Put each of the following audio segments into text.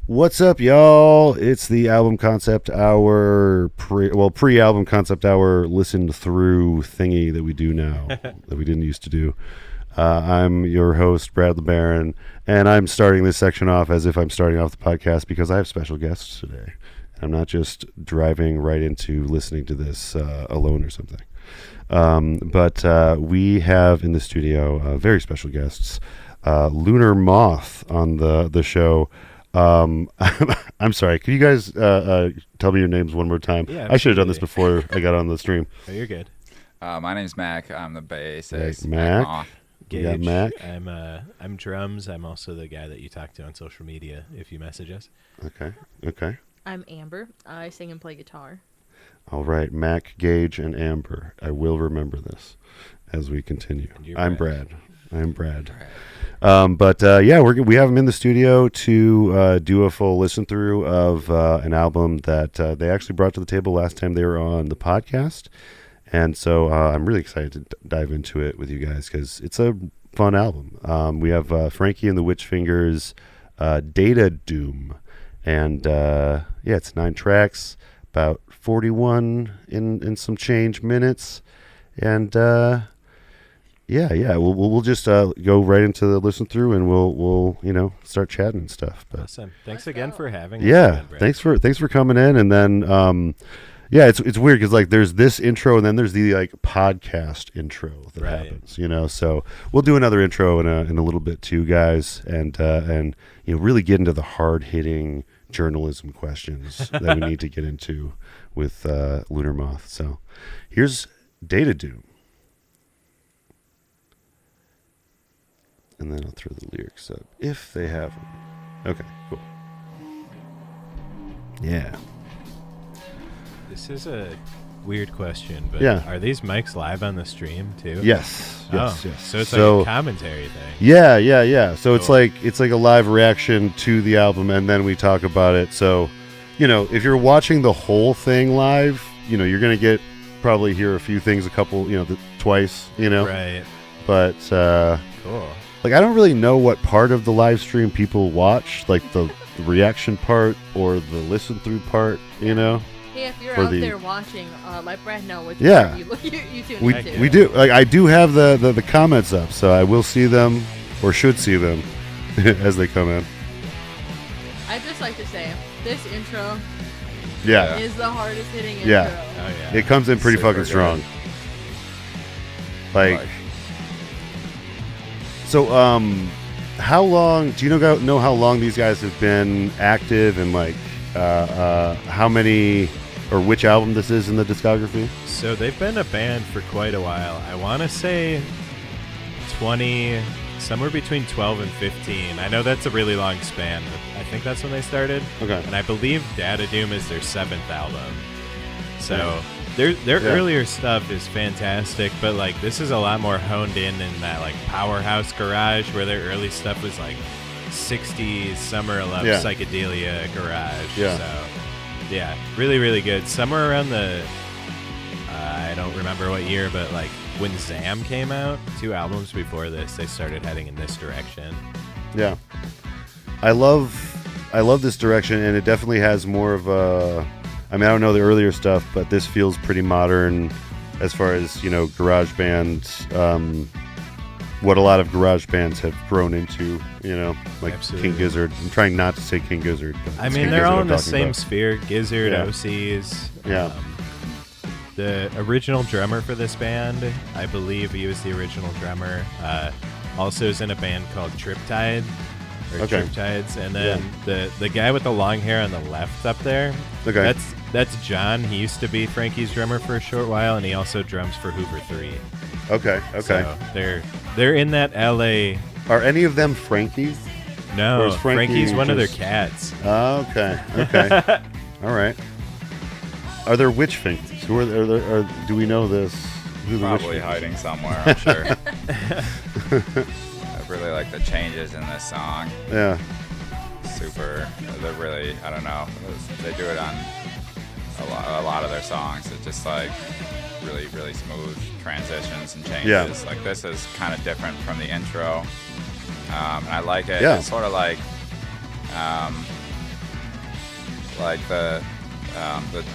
What's up, y'all? It's the album concept hour, pre-album concept hour listen through thingy that we do now that we didn't used to do. I'm your host, Brad LeBaron, and I'm starting this section off as if I'm starting off the podcast because I have special guests today. I'm not just driving right into listening to this alone or something. But we have in the studio very special guests, LUNAR MOTH on the show. I'm sorry. Could you guys tell me your names one more time? Yeah, I should have done this before I got on the stream. Oh, you're good. My name's Mac. I'm the bassist. Mac. Moth. Got Mac. I'm drums. I'm also the guy that you talk to on social media if you message us. Okay. I'm Amber. I sing and play guitar. All right, Mac, Gage, and Amber. I will remember this as we continue. I'm Brad. We have them in the studio to do a full listen through of an album that they actually brought to the table last time they were on the podcast. And so I'm really excited to dive into it with you guys because it's a fun album. We have Frankie and the Witch Fingers, Data Doom. And it's 9 tracks, about 41 in some change minutes. And we'll just go right into the listen through, and we'll start chatting and stuff. But awesome. Thanks again for having us. Yeah, again, thanks for coming in, and then it's weird because like there's this intro and then there's the like podcast intro that happens, So we'll do another intro in a little bit too, guys, and really get into the hard hitting journalism questions that we need to get into with LUNAR MOTH. So here's Data Doom. And then I'll throw the lyrics up if they have them. Okay, cool. Yeah. This is a weird question, but are these mics live on the stream too? Yes. So it's like a commentary thing. Yeah. So it's like a live reaction to the album, and then we talk about it. So, if you're watching the whole thing live, you're gonna get probably hear a few things, twice, Right. But cool. Like, I don't really know what part of the live stream people watch, like the reaction part or the listen through part, Hey, if you're out there watching, let Brad know what you tune into. We do. Like, I do have the comments up, so I will see them, or should see them, as they come in. I'd just like to say, this intro is the hardest hitting intro. Yeah. Oh, yeah. It comes in pretty Super fucking good. strong. Like, so, how long, do you know how long these guys have been active, and like, how many, or which album this is in the discography? So they've been a band for quite a while. I want to say 20, somewhere between 12 and 15. I know that's a really long span, but I think that's when they started. Okay. And I believe Data Doom is their 7th album. So their earlier stuff is fantastic, but like this is a lot more honed in that like powerhouse garage where their early stuff was like 60s summer of love psychedelia garage. So really, really good. Somewhere around the I don't remember what year, but like when Zam came out, 2 albums before this, they started heading in this direction. Yeah. I love this direction, and it definitely has more of a, I don't know the earlier stuff, but this feels pretty modern as far as, garage bands, what a lot of garage bands have grown into, like Absolutely. King Gizzard. I'm trying not to say King Gizzard. But I mean, King they're Gizzard all I'm in the talking same about. sphere. Gizzard, Yeah. OCs. Yeah. The original drummer for this band, I believe he was the original drummer, also is in a band called Triptide. Triptides. And then the guy with the long hair on the left up there, that's John. He used to be Frankie's drummer for a short while, and he also drums for Hoover 3. Okay. So they're in that LA. Are any of them Frankies? No, Frankie Frankie's one of their just- cats. Okay. All right. Are there witch fingers? Who are there? Or do we know this? Who the Probably witch hiding somewhere, I'm sure. I really like the changes in this song. Yeah. They're really, I don't know. They do it on a lot of their songs. It's just like really, really smooth transitions and changes. Yeah. Like this is kind of different from the intro. And I like it. Yeah. It's sort of like like the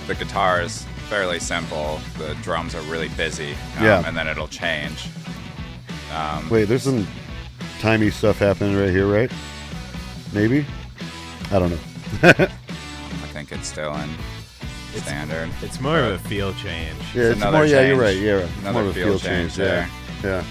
guitar is fairly simple. The drums are really busy, and then it'll change. Wait, there's some timey stuff happening right here, right? Maybe? I don't know. I think it's still in standard. It's more of a feel change. Yeah, it's more. Yeah, you're right. Yeah, it's more of a feel change there. Yeah.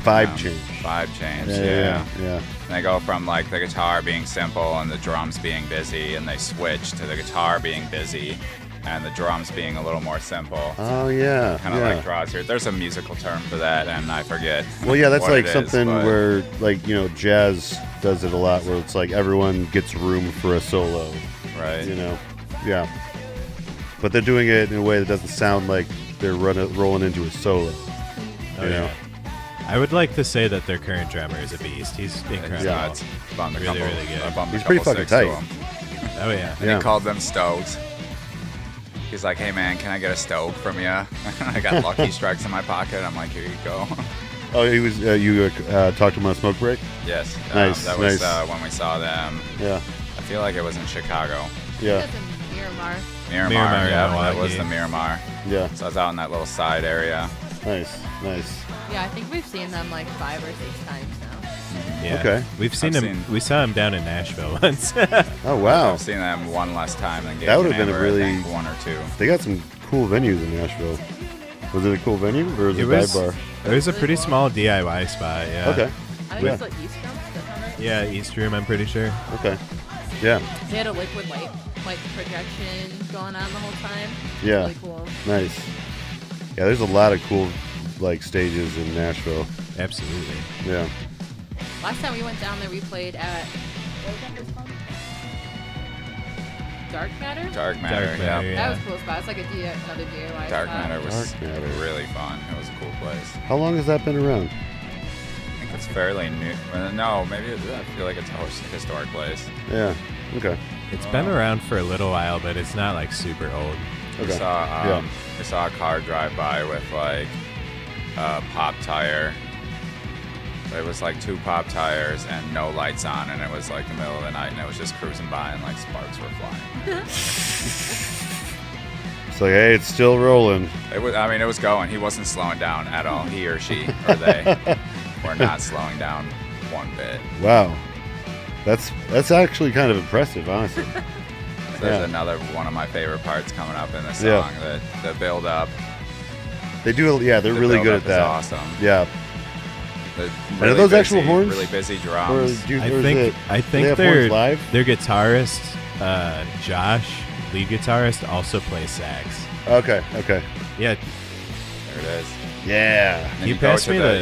Vibe change. Vibe change. Yeah. And they go from like the guitar being simple and the drums being busy, and they switch to the guitar being busy and the drums being a little more simple. Oh yeah. Kind of like draws here. There's a musical term for that, and I forget. Well, yeah, that's what like it something is, where, like, you know, jazz does it a lot, where it's like everyone gets room for a solo. Right. You know. Yeah. But they're doing it in a way that doesn't sound like they're rolling into a solo. You know. I would like to say that their current drummer is a beast. He's incredible. Yeah, it's really good. He's pretty fucking tight. Oh yeah. And he called them Stoves. He's like, hey man, can I get a stove from you? I got Lucky Strikes in my pocket. I'm like, here you go. Oh, he was. You talked to him on a smoke break? Yes. Nice. That was when we saw them. Yeah. I feel like it was in Chicago. Yeah. That's in Miramar. Miramar, yeah, that was the Miramar. Yeah. So I was out in that little side area. Nice. Yeah, I think we've seen them like 5 or 6 times now. Yeah. Okay. We've seen them. We saw him down in Nashville once. Oh wow. I've seen them one less time than that would have been a really I think 1 or 2. They got some cool venues in Nashville. Was it a cool venue or was it a dive bar? It was a pretty small DIY spot. Yeah. Okay. I think it's like East Room. Is that sound right? Yeah, East Room. I'm pretty sure. Okay. Yeah. They had a liquid light like projection going on the whole time. Yeah. Really cool. Nice. Yeah, there's a lot of cool like stages in Nashville. Absolutely. Yeah. Last time we went down there, we played at what was that place called? Dark Matter. Dark Matter. Yeah. That was a cool spot. It's like another DIY Dark spot. Matter was really fun. It was a cool place. How long has that been around? I think it's fairly new. No, maybe I feel like it's a historic place. Yeah. Okay. It's been around for a little while, but it's not like super old. We saw a car drive by with like a pop tire. It was like 2 pop tires and no lights on, and it was like the middle of the night, and it was just cruising by, and like sparks were flying. It's like, hey, it's still rolling. It was. I mean, it was going. He wasn't slowing down at all. He or she or they were not slowing down one bit. Wow. That's actually kind of impressive, honestly. There's another one of my favorite parts coming up in the song. The build up. They do. Yeah, they're really good at that. Awesome. Yeah. Really are those busy, actual horns? Really busy drums. I think their guitarist, Josh, lead guitarist, also plays sax. Okay. There Yeah. it is. Yeah. And you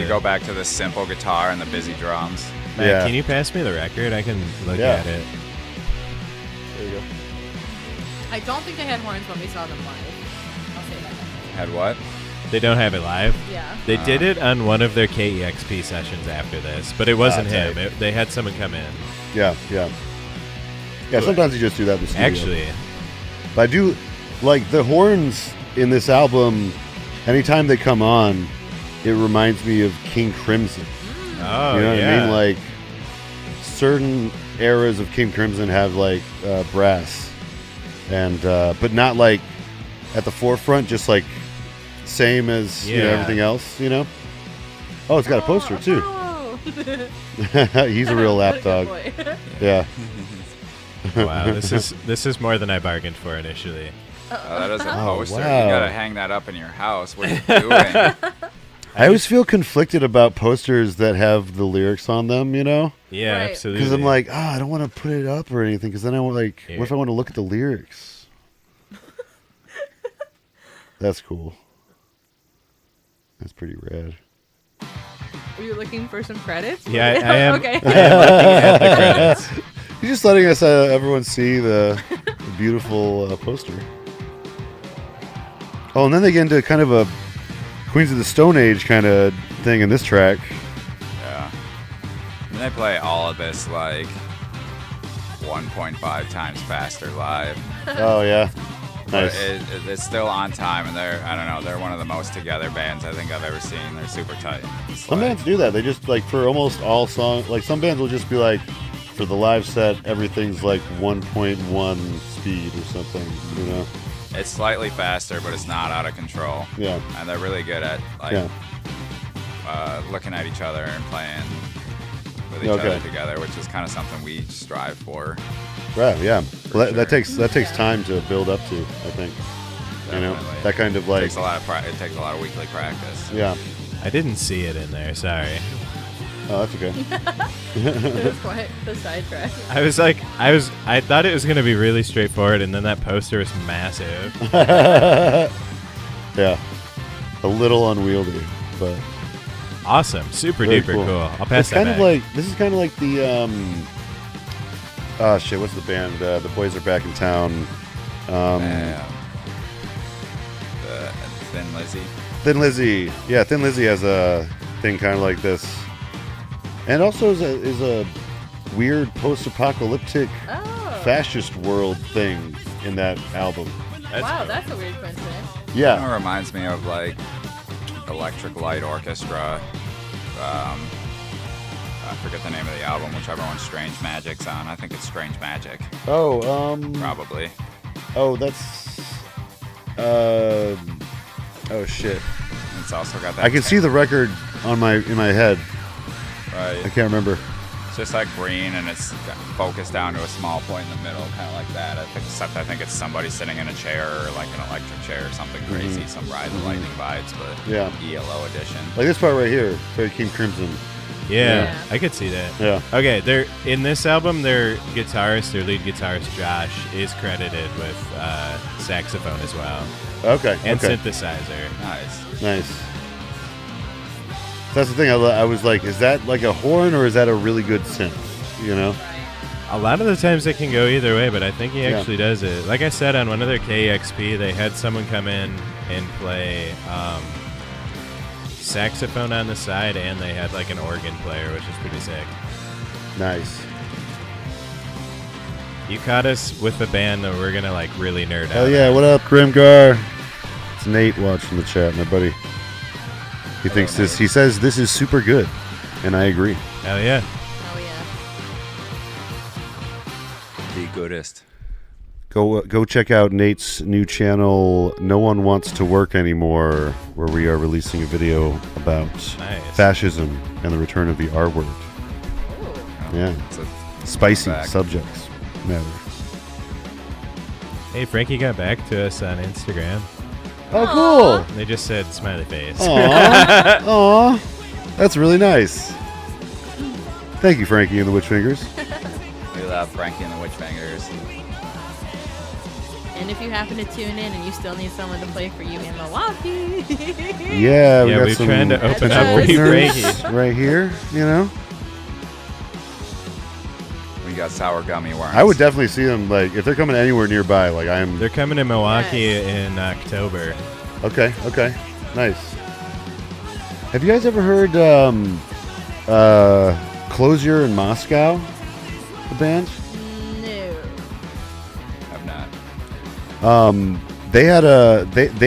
go back to the simple guitar and the busy drums. Matt, can you pass me the record? I can look at it. There you go. I don't think they had horns when we saw them live. I'll say that. Had what? They don't have it live? Yeah. They did it on one of their KEXP sessions after this, but it wasn't him. They had someone come in. Yeah. Sometimes you just do that in the studio. Actually. But I do like the horns in this album. Anytime they come on, it reminds me of King Crimson. Oh, you know what yeah. I mean? Like certain eras of King Crimson have like brass, and but not like at the forefront, just like same as you know, everything else. You know. Oh, it's got a poster too. No. He's a real lapdog. Yeah. Wow, this is more than I bargained for initially. That is a Oh, poster. wow. You gotta hang that up in your house. What are you doing? I always feel conflicted about posters that have the lyrics on them, you know? Yeah, Right. absolutely. Because I'm like, I don't want to put it up or anything, because then I want, like, what if I want to look at the lyrics? That's cool. That's pretty rad. Are you looking for some credits? Yeah, I am. Okay. I am looking at the credits. You're just letting us, everyone see the beautiful poster. Oh, and then they get into kind of a Queens of the Stone Age kind of thing in this track. Yeah. And they play all of this like 1.5 times faster live. Oh, yeah. But Nice. it's still on time, and they're one of the most together bands I think I've ever seen. They're super tight. Some bands do that. They just, like, for almost all songs, like, some bands will just be like, for the live set, everything's like 1.1 speed or something, you know? It's slightly faster, but it's not out of control. Yeah. And they're really good at like looking at each other and playing with each other together, which is kind of something we strive for. Right. Yeah. Well, that takes time to build up to, I think. Definitely. You know, that kind of like. It takes a lot of weekly practice. Yeah. I didn't see it in there. Sorry. Oh, that's okay. It was quite the sidetrack. I thought it was gonna be really straightforward, and then that poster was massive. Yeah. A little unwieldy, but. Awesome. Super Very duper cool. cool. I'll pass that back. This is kind of like the oh shit, what's the band? The Boys Are Back in Town. The Thin Lizzy. Thin Lizzy. Yeah, Thin Lizzy has a thing kind of like this. And also is a weird post-apocalyptic fascist world thing in that album. That's a weird coincidence. Yeah. It reminds me of like Electric Light Orchestra. I forget the name of the album, whichever one Strange Magic's on. I think it's Strange Magic. Oh, Probably. Oh, that's oh shit. It's also got that. I can see the record in my head. Right. I can't remember. It's just like green, and it's focused down to a small point in the middle, kind of like that. Except I think it's somebody sitting in a chair or like an electric chair or something crazy, some Ride the Lightning vibes, but ELO edition. Like this part right here, very King Crimson. Yeah, I could see that. Yeah. Okay, in this album, their lead guitarist Josh, is credited with saxophone as well. Okay. And synthesizer. Nice. That's the thing. I was like, is that like a horn or is that a really good synth? You know? A lot of the times it can go either way, but I think he actually does it. Like I said, on one of their KEXP, they had someone come in and play saxophone on the side, and they had like an organ player, which is pretty sick. Nice. You caught us with the band that we're gonna like really nerd out. Oh yeah, what up, Grimgar? It's Nate watching the chat, my buddy. He thinks this. He says this is super good, and I agree. Hell yeah. Oh yeah. The goodest. Go check out Nate's new channel, No One Wants to Work Anymore, where we are releasing a video about fascism and the return of the R word. Yeah, spicy subjects matter. Hey, Frankie got back to us on Instagram. Oh, cool. They just said smiley face. Aww. Aww. That's really nice. Thank you, Frankie and the Witchfingers. We love Frankie and the Witchfingers. And if you happen to tune in and you still need someone to play for you in Milwaukee. Yeah, we're trying to open up for you, Frankie. Right here, you know? We got sour gummy worms. I would definitely see them, like, if they're coming anywhere nearby, like, They're coming to Milwaukee in October. Okay, nice. Have you guys ever heard Closure in Moscow, the band? No. Have not. They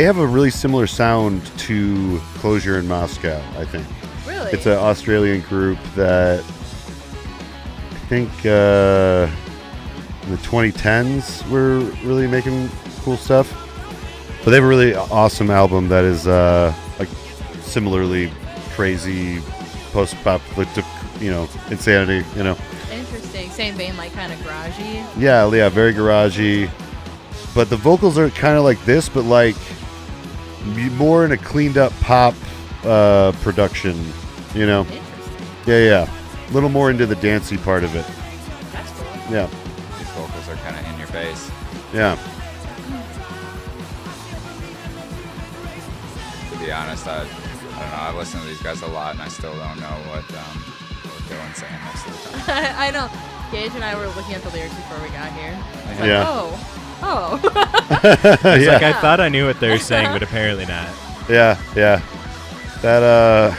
have a really similar sound to Closure in Moscow, I think. Really? It's an Australian group that I think in the 2010s were really making cool stuff. But they have a really awesome album that is like similarly crazy post-apocalyptic, insanity, Interesting. Same vein, like kind of garagey. Yeah, very garagey. But the vocals are kind of like this, but like more in a cleaned up pop production, Interesting. Yeah. A little more into the dancey part of it. That's cool. Yeah. These vocals are kind of in your face. Yeah. To be honest, I don't know. I've listened to these guys a lot, and I still don't know what Dylan's saying most of the time. I know. Gage and I were looking at the lyrics before we got here. It's like, Yeah. Oh. It's like I thought I knew what they were saying, but apparently not. Yeah. That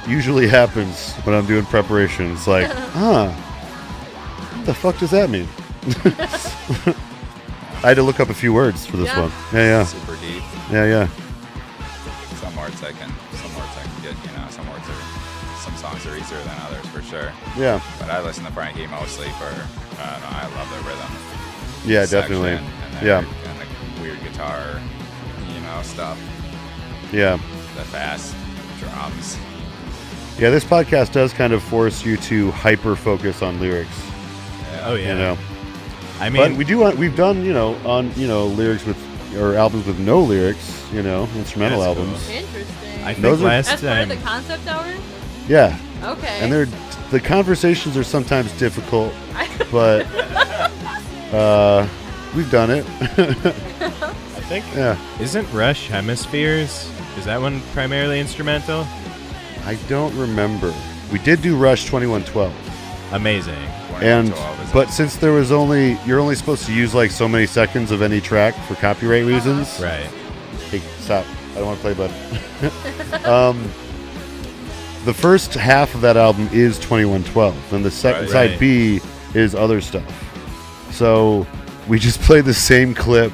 usually happens when I'm doing preparation. It's like, what the fuck does that mean? I had to look up a few words for this one. Yeah. Super deep. Yeah. Some words I can get, some words are some songs are easier than others for sure. Yeah. But I listen to Frankie mostly for, I don't know, I love the rhythm. Yeah, definitely. And the weird guitar, stuff. Yeah. The fast drums. Yeah, this podcast does kind of force you to hyper focus on lyrics. Yeah. Oh yeah. You know. I mean, but we've done, lyrics with, or albums with no lyrics, instrumental That's albums. cool. Interesting. I think Those are- last As part time. of the concept hour? Yeah. Okay. And the conversations are sometimes difficult, but we've done it. I think. Yeah. Isn't Rush Hemispheres? Is that one primarily instrumental? I don't remember. We did do Rush 2112. Amazing. But since you're only supposed to use like so many seconds of any track for copyright reasons. Right. Hey, stop. I don't want to play, bud. The first half of that album is 2112. Then the Right. side B is other stuff. So we just played the same clip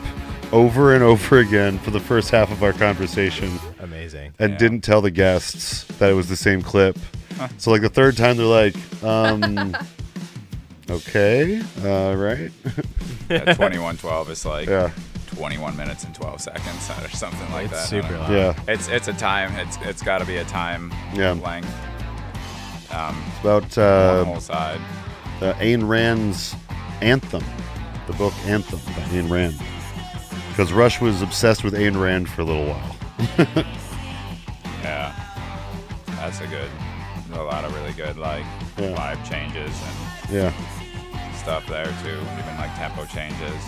over and over again for the first half of our conversation Amazing. and didn't tell the guests that it was the same clip. So like the third time they're like, okay, right. Yeah, 2112 is like Yeah. 21 minutes and 12 seconds or something like It's that. super long. Yeah. It's a time. It's got to be a time Yeah. length. It's about One whole side. Ayn Rand's Anthem, the book Anthem by Ayn Rand. Because Rush was obsessed with Ayn Rand for a little while. Yeah, that's a lot of really good Yeah. vibe changes and Yeah. stuff there too. Even like tempo changes.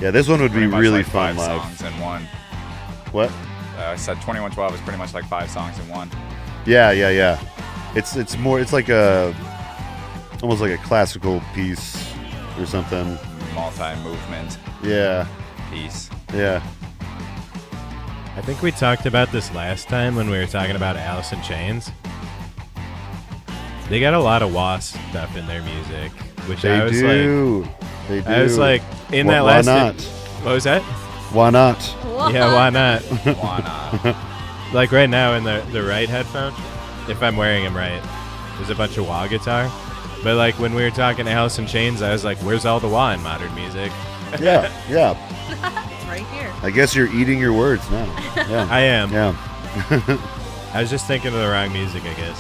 Yeah, this one would be Pretty much really like fun 5 live. songs in one. What? I said 2112 is pretty much like 5 songs in one. Yeah. It's more. It's like almost like a classical piece or something. Multi-movement Yeah. piece. Yeah. I think we talked about this last time when we were talking about Alice in Chains. They got a lot of Wasp stuff in their music, which They I was do. They do. I was like, in Why that last. not? What was that? Why not? What? Yeah, why not? Why not? Like right now in the right headphone, if I'm wearing them right, there's a bunch of wah guitar. But like when we were talking Alice in Chains, I was like, where's all the wah in modern music? Yeah. It's right here. I guess you're eating your words now. Yeah. I am. Yeah. I was just thinking of the wrong music, I guess.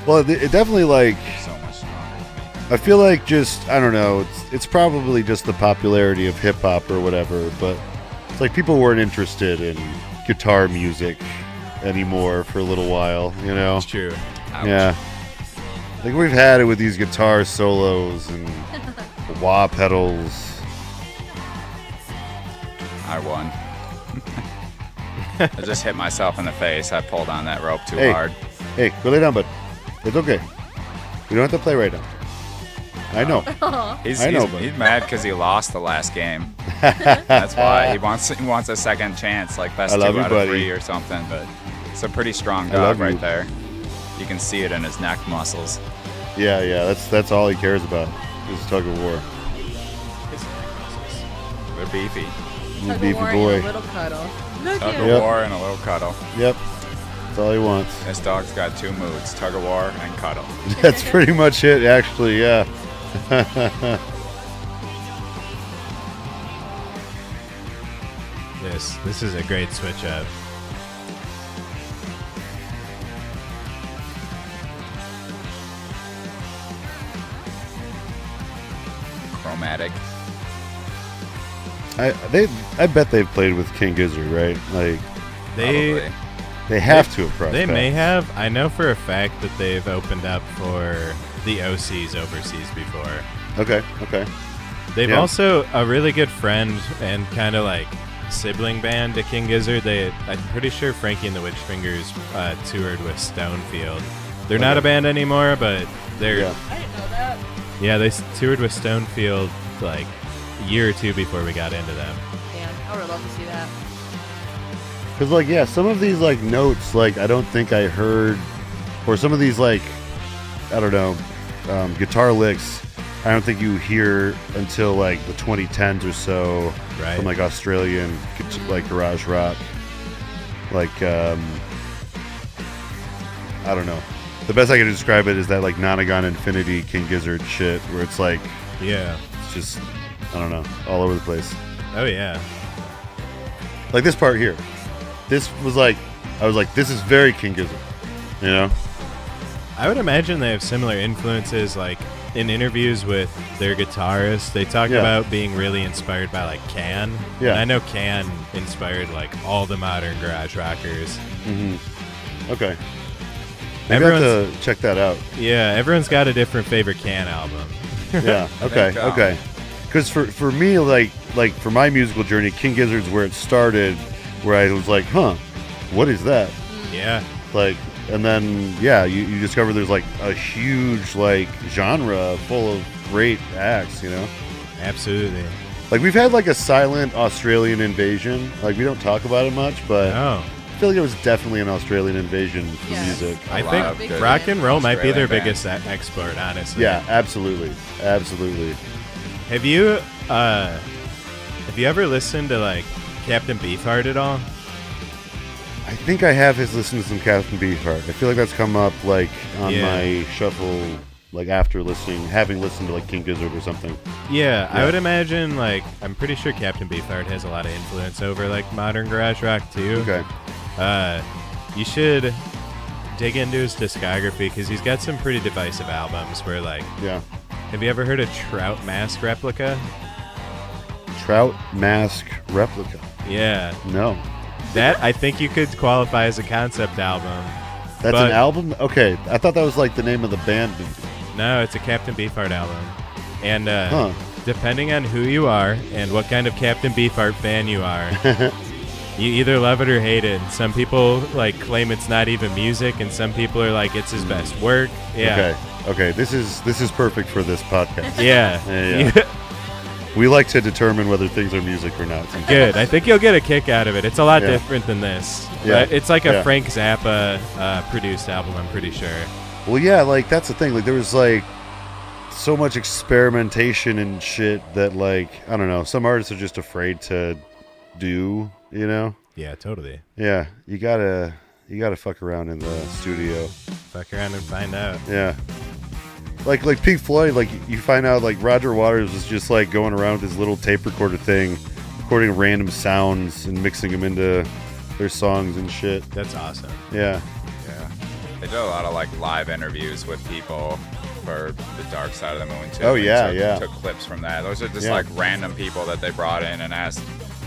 Well, it definitely like. So much stronger than me. I feel like I don't know. It's probably just the popularity of hip hop or whatever, but it's like people weren't interested in guitar music anymore for a little while, It's true. Ouch. Yeah. Like we've had it with these guitar solos and wah pedals. I won. I just hit myself in the face. I pulled on that rope too Hey. hard. Hey, go lay down, bud. It's okay. We don't have to play right now. I know. He's but- he's mad because he lost the last game. That's why he wants a second chance, like best I love 2 you, out buddy. of 3 or something. But it's a pretty strong I love dog right you. there. You can see it in his neck muscles. Yeah. That's all he cares about is tug of war. They're beefy. He's a Tug of beefy war and boy. a little cuddle. Look Tug at of Yep. war and a little cuddle. Yep. That's all he wants. This dog's got 2 moods: tug of war and cuddle. That's pretty much it, actually. Yeah. This is a great switch up. Chromatic. I bet they've played with King Gizzard, right? Like They Probably. they have to have crossed they may paths. have. I know for a fact that they've opened up for the OCs overseas before. Okay. They've Yeah. also a really good friend and kind of like sibling band to King Gizzard. I'm pretty sure Frankie and the Witchfingers toured with Stonefield. They're not a band anymore, but they're Yeah. I didn't know that. yeah, they toured with Stonefield like a year or 2 before we got into them. Damn, I would love to see that. Because, like, yeah, some of these, like, notes, like, I don't think I heard, or some of these, like, I don't know, guitar licks, I don't think you hear until, like, the 2010s or so Right. from, like, Australian, like, garage rock. Like, I don't know. The best I can describe it is that like Nonagon Infinity King Gizzard shit, where it's like, yeah, it's just, I don't know, all over the place. Oh yeah. Like this part here. This was like, I was like, this is very King Gizzard, you know? I would imagine they have similar influences, like in interviews with their guitarists, they talk about being really inspired by like Can. Yeah. And I know Can inspired like all the modern garage rockers. Mm-hmm. Okay. Maybe I have to check that out. Yeah, everyone's got a different favorite Can album. Yeah. Okay. Okay. Because for me, like for my musical journey, King Gizzard's where it started, where I was like, huh, what is that? Yeah. Like, and then you discover there's like a huge like genre full of great acts, you know? Absolutely. Like we've had like a silent Australian invasion. Like we don't talk about it much, but I feel like it was definitely an Australian invasion for music. I think rock and roll might be their biggest export, honestly. Yeah, absolutely. Absolutely. Have you ever listened to like Captain Beefheart at all? I think I have listened to some Captain Beefheart. I feel like that's come up like on my shuffle, like after having listened to like King Gizzard or something. Yeah, I would imagine like I'm pretty sure Captain Beefheart has a lot of influence over like modern garage rock too. Okay. You should dig into his discography because he's got some pretty divisive albums where like Have you ever heard of Trout Mask Replica? Trout Mask Replica? Yeah. No. That I think you could qualify as a concept album. That's an album? Okay. I thought that was like the name of the band. No, it's a Captain Beefheart album. And depending on who you are and what kind of Captain Beefheart fan you are, you either love it or hate it. And some people like claim it's not even music, and some people are like it's his best work. Yeah. Okay. This is perfect for this podcast. Yeah. We like to determine whether things are music or not. Good. I think you'll get a kick out of it. It's a lot different than this. Yeah. It's like a Frank Zappa produced album, I'm pretty sure. Well, yeah, like that's the thing. Like there was like so much experimentation and shit that like, I don't know, some artists are just afraid to do, you know? Yeah, totally. Yeah, you gotta fuck around in the studio. Fuck around and find out. Yeah. Like Pink Floyd, like you find out like Roger Waters was just like going around with his little tape recorder thing, recording random sounds and mixing them into their songs and shit. That's awesome. Yeah. Yeah. They did a lot of like live interviews with people for The Dark Side of the Moon too. Oh yeah, Took clips from that. Those are just like random people that they brought in and asked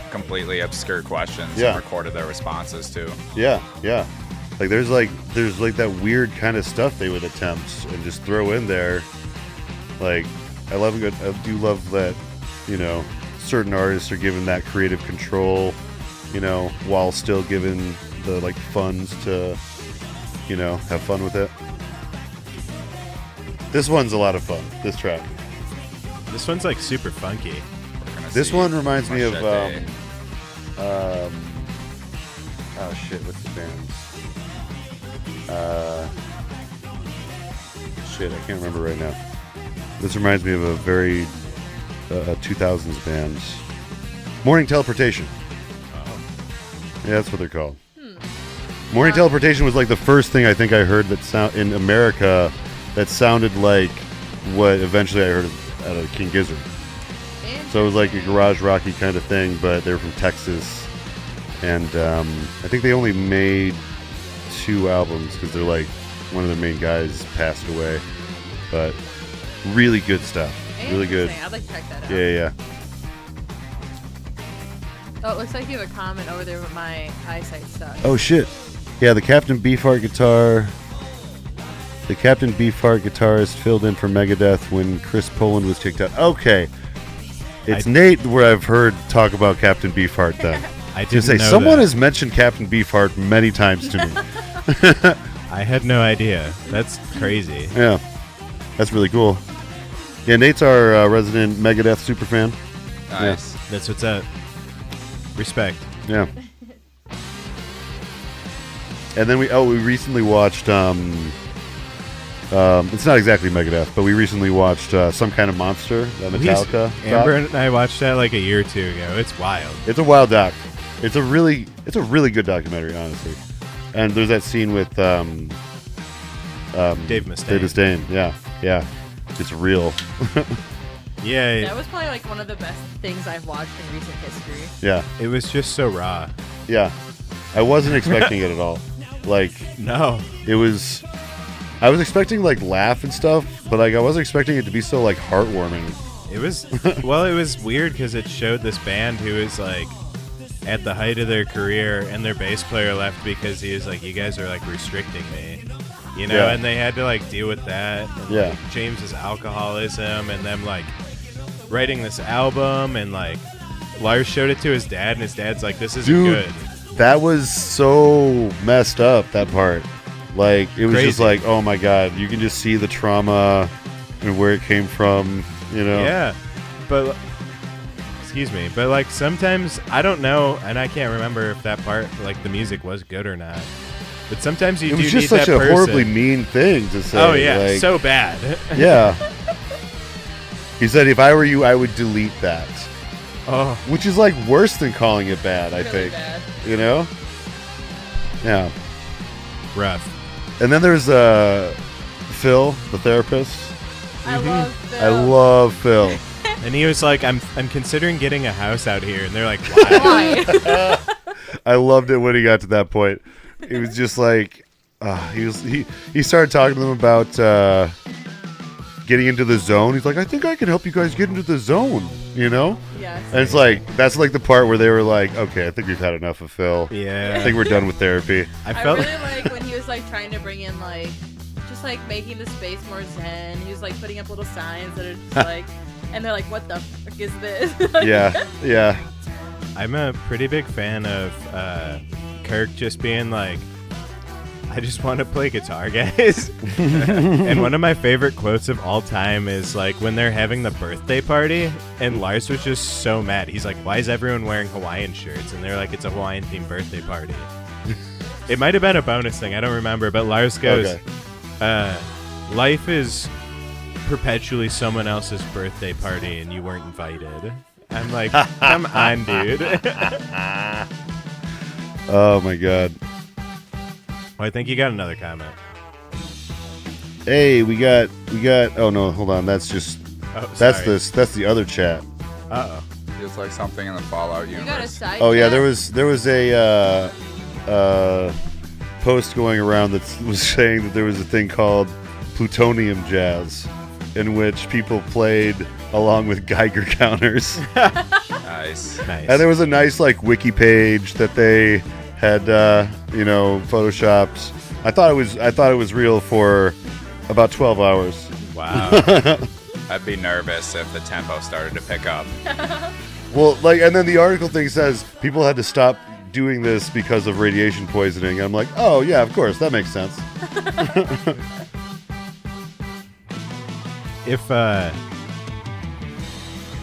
completely obscure questions and recorded their responses to. Yeah. Like there's like that weird kind of stuff they would attempt and just throw in there. Like I do love that, you know, certain artists are given that creative control, you know, while still given the like funds to, you know, have fun with it. This one's a lot of fun. This track. This one's like super funky. This one reminds me of oh shit, what's the band's? Shit, I can't remember right now. This reminds me of a very 2000s band. Morning Teleportation. Yeah, that's what they're called. Morning Teleportation was like the first thing I think I heard that in America that sounded like what eventually I heard out of King Gizzard. So it was like a garage rocky kind of thing, but they're from Texas, and I think they only made 2 albums because they're like one of the main guys passed away, but really good stuff. Really good. I'd like to check that out. Yeah. Oh, it looks like you have a comment over there, but my eyesight sucks. Oh shit. Yeah, the Captain Beefheart guitar. The Captain Beefheart guitarist filled in for Megadeth when Chris Poland was kicked out. Okay. It's Nate where I've heard talk about Captain Beefheart then. I didn't say know someone that. has mentioned Captain Beefheart many times to me. I had no idea. That's crazy. Yeah. That's really cool. Yeah, Nate's our resident Megadeth superfan. Nice. Yeah. That's what's up. Respect. Yeah. And then we recently watched it's not exactly Megadeth, but we recently watched Some Kind of Monster, that Metallica. Amber and I watched that like a year or 2 ago. It's wild. It's a wild doc. It's a really good documentary, honestly. And there's that scene with Dave Mustaine. Dave Mustaine. Yeah. It's real. Yeah. That was probably like one of the best things I've watched in recent history. Yeah. It was just so raw. Yeah. I wasn't expecting it at all. Like, no. It was... I was expecting, like, laugh and stuff, but, like, I wasn't expecting it to be so, like, heartwarming. It was... well, it was weird because it showed this band who was, like, at the height of their career, and their bass player left because he was like, you guys are, like, restricting me. You know, and they had to, like, deal with that. And, like, James's alcoholism, and them, like, writing this album, and, like, Lars showed it to his dad, and his dad's like, this isn't good. That was so messed up, that part. Like, it was Crazy. just like, oh my god, you can just see the trauma and where it came from, you know? Yeah. But, excuse me, but, like, sometimes, I don't know, and I can't remember if that part, like, the music was good or not. But sometimes you do need that person. It was just such a horribly mean thing to say. Oh, yeah, like, so bad. Yeah. He said, if I were you, I would delete that. Oh. Which is, like, worse than calling it bad, I Really think. bad. You know? Yeah. Rough. And then there's Phil, the therapist. I love Phil. I love Phil. And he was like, I'm considering getting a house out here. And they're like, why? Why? I loved it when he got to that point. It was just like, he started talking to them about getting into the zone. He's like, I think I can help you guys get into the zone, you know? Yes. And it's like, that's like the part where they were like, okay, I think we've had enough of Phil. Yeah. I think we're done with therapy. I I felt really like when he was like trying to bring in like just like making the space more zen. He was like putting up little signs that are just like, and they're like, what the fuck is this? Yeah. I'm a pretty big fan of Kirk just being like, I just want to play guitar, guys. And one of my favorite quotes of all time is like when they're having the birthday party and Lars was just so mad. He's like, why is everyone wearing Hawaiian shirts? And they're like, it's a Hawaiian themed birthday party. It might have been a bonus thing. I don't remember. But Lars goes, life is perpetually someone else's birthday party and you weren't invited. I'm like, come on, dude. Oh, my God. Well, I think you got another comment. Hey, we got. Oh no, hold on. That's just. That's the other chat. Uh-oh. Feels like something in the Fallout You got a universe. side Oh yeah, chat? there was a post going around that was saying that there was a thing called plutonium jazz, in which people played along with Geiger counters. Nice. Nice. And there was a nice like wiki page that they had photoshopped. I thought it was real for about 12 hours. Wow. I'd be nervous if the tempo started to pick up. Well, like, and then the article thing says people had to stop doing this because of radiation poisoning. I'm like, oh yeah, of course, that makes sense.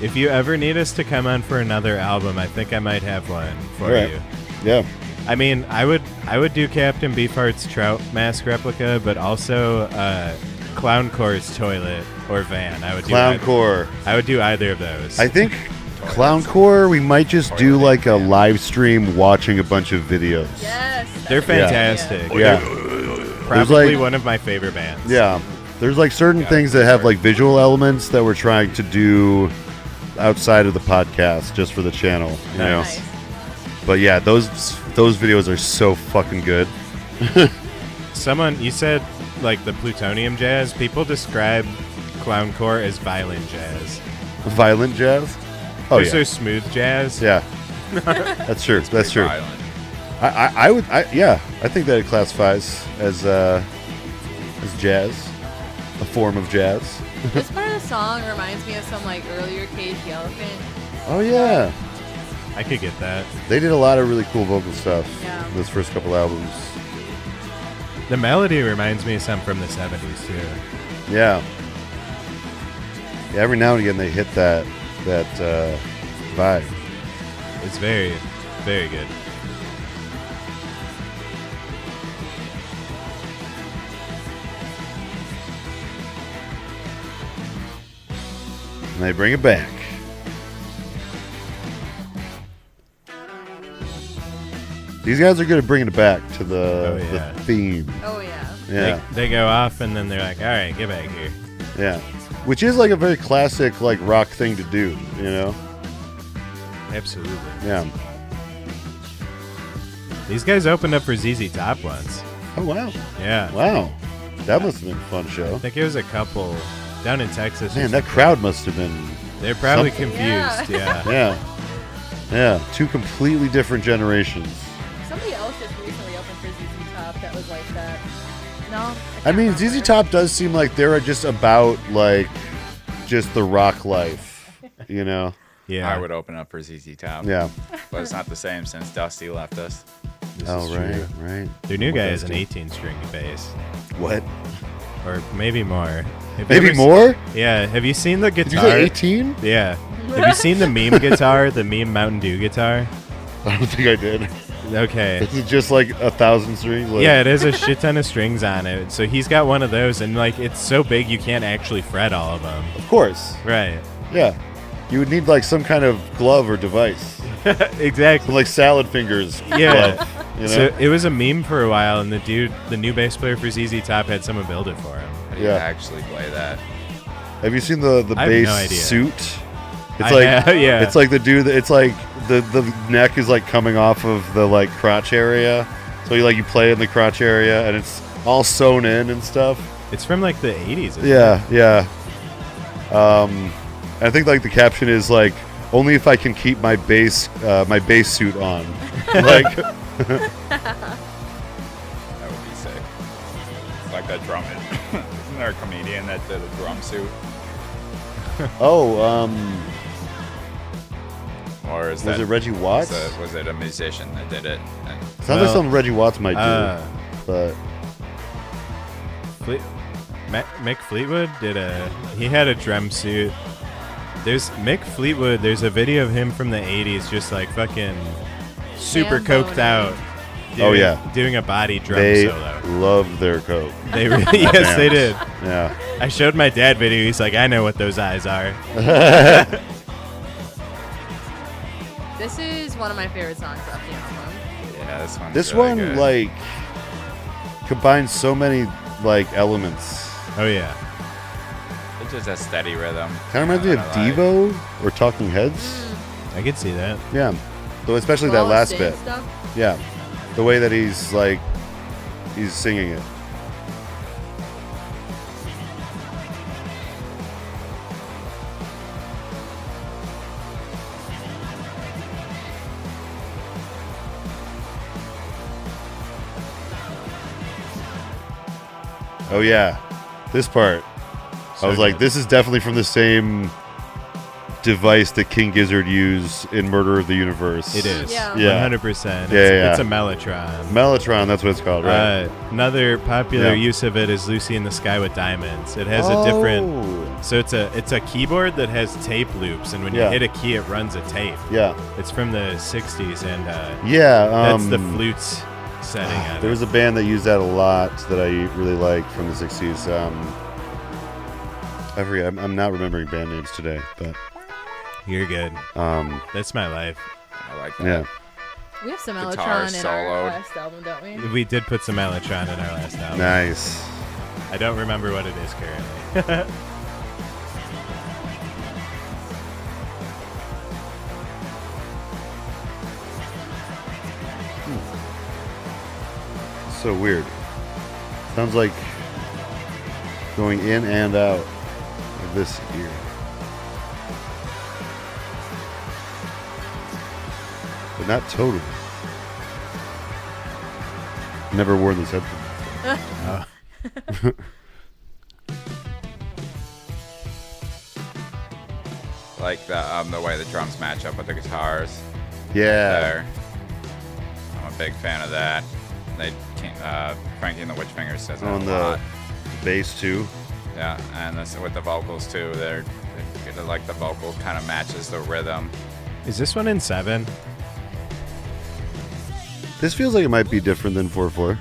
If you ever need us to come on for another album, I think I might have one for Right. you. Yeah. I mean, I would do Captain Beefheart's trout mask replica, but also Clowncore's toilet or van. I would do Clowncore. I would do either of those. I think Clowncore, we might just do like a live stream watching a bunch of videos. Yes. They're that's a good fantastic. idea. Yeah. Probably like- one of my favorite bands. Yeah. There's like certain things that have like visual elements that we're trying to do outside of the podcast just for the channel, you know. Nice. But yeah, those videos are so fucking good. You said like the plutonium jazz. People describe Clowncore as violent jazz. Violent jazz? Oh They're yeah. so smooth jazz. Yeah. That's true. That's true. Violent. I think that it classifies as jazz, a form of jazz. This part of the song reminds me of some like earlier Cage the Elephant. Oh yeah. I could get that. They did a lot of really cool vocal stuff Yeah. in those first couple albums. The melody reminds me of some from the 70s too. Yeah. Yeah, every now and again they hit that vibe. It's very, very good. And they bring it back. These guys are good at bringing it back to the Oh, yeah. theme. Oh yeah. Yeah. They go off, and then they're like, all right, get back here. Yeah. Which is like a very classic like rock thing to do, you know? Absolutely. Yeah. These guys opened up for ZZ Top once. Oh, wow. Yeah. Wow. That must have been a fun show. I think it was a couple down in Texas. Man, that crowd must have been... They're probably something. confused. Yeah. Yeah. Yeah. Two completely different generations. Somebody else just recently opened for ZZ Top that was like that. No? I mean, can't ZZ remember. Top does seem like they're just about, like, just the rock life, you know? Yeah. I would open up for ZZ Top. Yeah. But it's not the same since Dusty left us. This Oh, is right, true. right. Their new guy What is an does 18-string bass. What? Or maybe more. Have you Maybe ever more? Yeah. Have you seen the Did you guitar? say 18? Yeah. Have you seen the meme guitar, the meme Mountain Dew guitar? I don't think I did. Okay. Is it just like 1,000 strings? Like, Yeah, it has a shit ton of strings on it. So he's got one of those, and like it's so big you can't actually fret all of them. Of course. Right. Yeah. You would need like some kind of glove or device. Exactly. Like salad fingers. Yeah. glove, you know? So it was a meme for a while, and the new bass player for ZZ Top, had someone build it for him. How do you Yeah. actually play that? Have you seen the I have bass no idea. suit? It's I like have, yeah. it's like the dude that it's like the neck is like coming off of the like crotch area. So you play in the crotch area and it's all sewn in and stuff. It's from like the 80s. isn't Yeah, yeah. I think like the caption is like only if I can keep my bass suit on. Like That would be sick. It's like that drum. Isn't there a comedian that did a drum suit? Or is was that it Reggie Watts? was it a musician that did it? And Sounds Well, like something Reggie Watts might do. But Mick Fleetwood he had a drum suit. There's Mick Fleetwood, there's a video of him from the 80s just like fucking super Samboning. coked out. Oh, yeah. Doing a body drum they solo. love their coke. They really, yes, they did. Yeah. I showed my dad video. He's like, I know what those eyes are. This is one of my favorite songs off the album. yeah, this one's This really one good. like combines so many like elements. Oh yeah. It's just a steady rhythm. Kind of reminds me of I like. Devo or Talking Heads. I could see that. Yeah. So especially that Small last sing bit. Stuff. Yeah. The way that he's singing it. Oh yeah. This part. I was like, this is definitely from the same device that King Gizzard used in Murder of the Universe. It is. Yeah. Yeah. 100%. Yeah. It's a Mellotron. Mellotron, that's what it's called, right? Another popular Yeah. use of it is Lucy in the Sky with Diamonds. It has a different. Oh. So it's a keyboard that has tape loops, and when you Yeah. hit a key, it runs a tape. Yeah. It's from the 60s, and Yeah. that's the flutes setting on There it. was a band that used that a lot that I really liked from the 60s. I'm not remembering band names today, but You're good. That's my life. I like that. yeah. We have some Guitar Mellotron in our soloed. last album, don't we? We did put some Mellotron in our last album. Nice. I don't remember what it is currently. So weird. Sounds like going in and out of this ear. But not totally. Never worn this headphone. Like the way the drums match up with the guitars. Yeah. There. I'm a big fan of that. Frankie and the Witchfingers says that On a the lot. bass too. Yeah, and this, with the vocals too, they're like the vocal kind of matches the rhythm. Is this one in 7? This feels like it might be different than 4/4.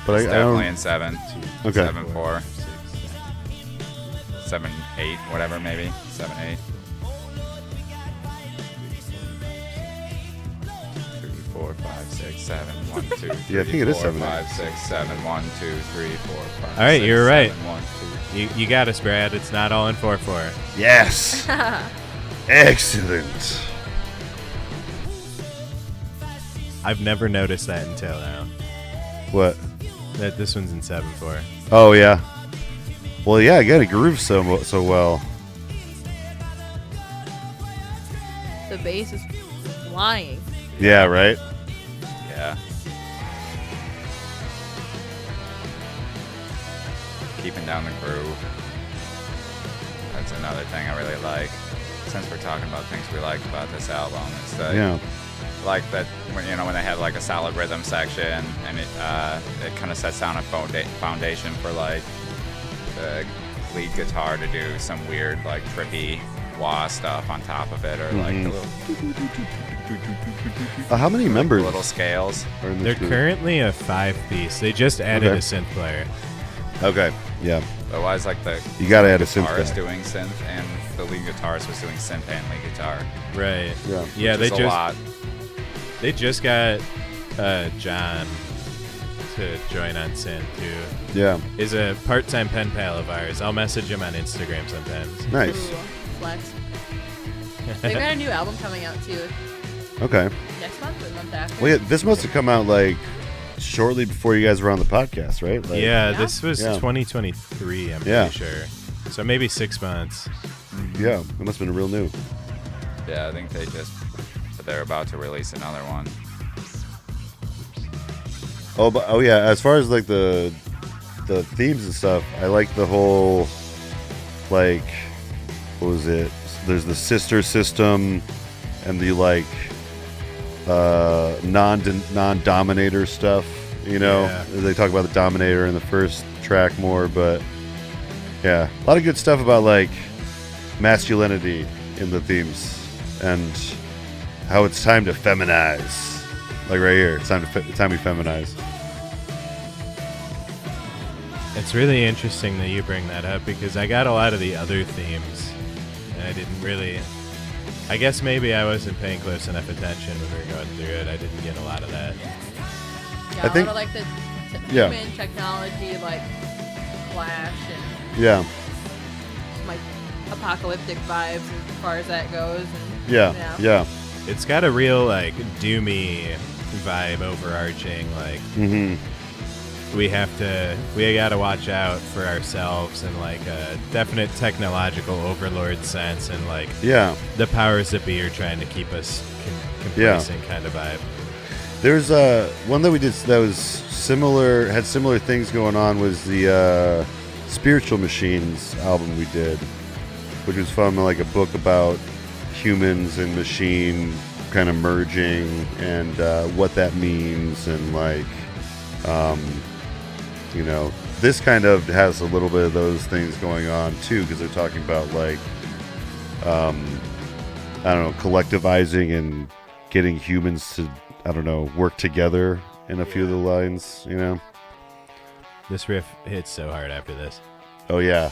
But It's I definitely don't. in 7. Okay. 7/4. 7/8, whatever, maybe 7/8. 3, 4, 5, 6, 7, 1, 2, 3, Yeah, I think it is 4, 7, 5, 6, 7, 1, 2, 3, 4, 5. All right, 6, you're right. 7, 1, 2. You got us, Brad. It's not all in 4/4. Yes. Excellent. I've never noticed that until now. What? That this one's in 7/4. Oh yeah. Well, yeah, I got to groove so well. The bass is flying. Yeah, right. Yeah. Keeping down the groove. That's another thing I really like. Since we're talking about things we like about this album, it's that Yeah. like that when when they have like a solid rhythm section and it kind of sets down a foundation for like the lead guitar to do some weird like trippy wah stuff on top of it, or like a little How many members little scales. are in this They're group? currently a 5-piece. They just added Okay. a synth player. Okay. Yeah. Otherwise, like the You got to add a synth guitarist back. doing synth and the lead guitarist was doing synth and lead guitar. Right. Yeah. Yeah, Which is a lot. they just got John to join on synth, who Yeah. is a part-time pen pal of ours. I'll message him on Instagram sometimes. Nice. Ooh, flex. They've got a new album coming out too. Okay. Next month or the month after. Well, yeah, this must have come out like shortly before you guys were on the podcast, right? Like, Yeah, Yeah? this was Yeah. 2023, I'm Yeah. pretty sure. So maybe 6 months. Yeah. It must have been real new. Yeah, I think they're about to release another one. Oh yeah. As far as like the themes and stuff, I like the whole like what was it? There's the sister system and the like non-dominator stuff. You know, Yeah. they talk about the dominator in the first track more, but yeah, a lot of good stuff about like masculinity in the themes and how it's time to feminize. Like right here, it's time we feminize. It's really interesting that you bring that up because I got a lot of the other themes and I didn't really. I guess maybe I wasn't paying close enough attention when we were going through it. I didn't get a lot of that. Yeah, I think- a lot of like the Yeah. human technology, like Flash and Yeah, like apocalyptic vibes as far as that goes. And, yeah, yeah. It's got a real like doomy vibe overarching. Like Mm-hmm. we gotta watch out for ourselves and like a definite technological overlord sense and like Yeah. the powers that be are trying to keep us complacent kind of vibe. There's one that we did that was similar, had similar things going on, was the Spiritual Machines album we did, which was from like a book about humans and machine kind of merging and what that means, and like this kind of has a little bit of those things going on too, because they're talking about like I don't know, collectivizing and getting humans to, I don't know, work together in a few of the lines, you know? This riff hits so hard after this. Oh, yeah.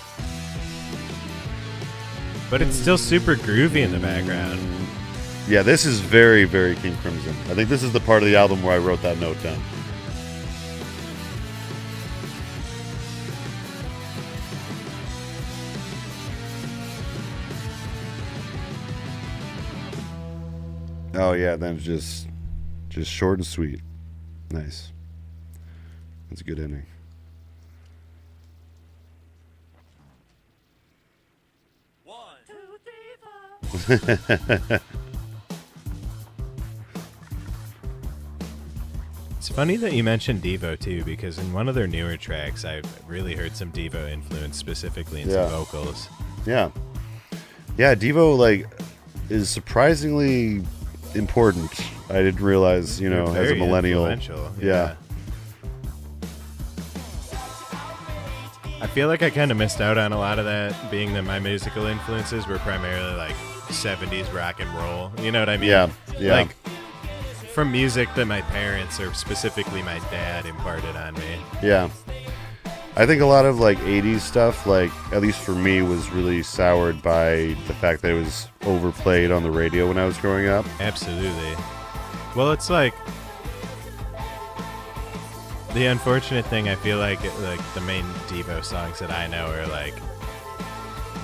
But it's still super groovy in the background. Yeah, this is very, very King Crimson. I think this is the part of the album where I wrote that note down. Oh, yeah, then it's just short and sweet. Nice. That's a good ending. It's funny that you mentioned Devo too, because in one of their newer tracks, I've really heard some Devo influence, specifically in Yeah. some vocals. Yeah. Yeah, Devo, like, is surprisingly important. I didn't realize, you know, They're as a very millennial. influential, Yeah. I feel like I kind of missed out on a lot of that, being that my musical influences were primarily like 70s rock and roll. You know what I mean? Yeah, yeah. Like from music that my parents, or specifically my dad, imparted on me. Yeah. I think a lot of, like, 80s stuff, like, at least for me, was really soured by the fact that it was overplayed on the radio when I was growing up. Absolutely. Well, it's like The unfortunate thing, I feel like the main Devo songs that I know are like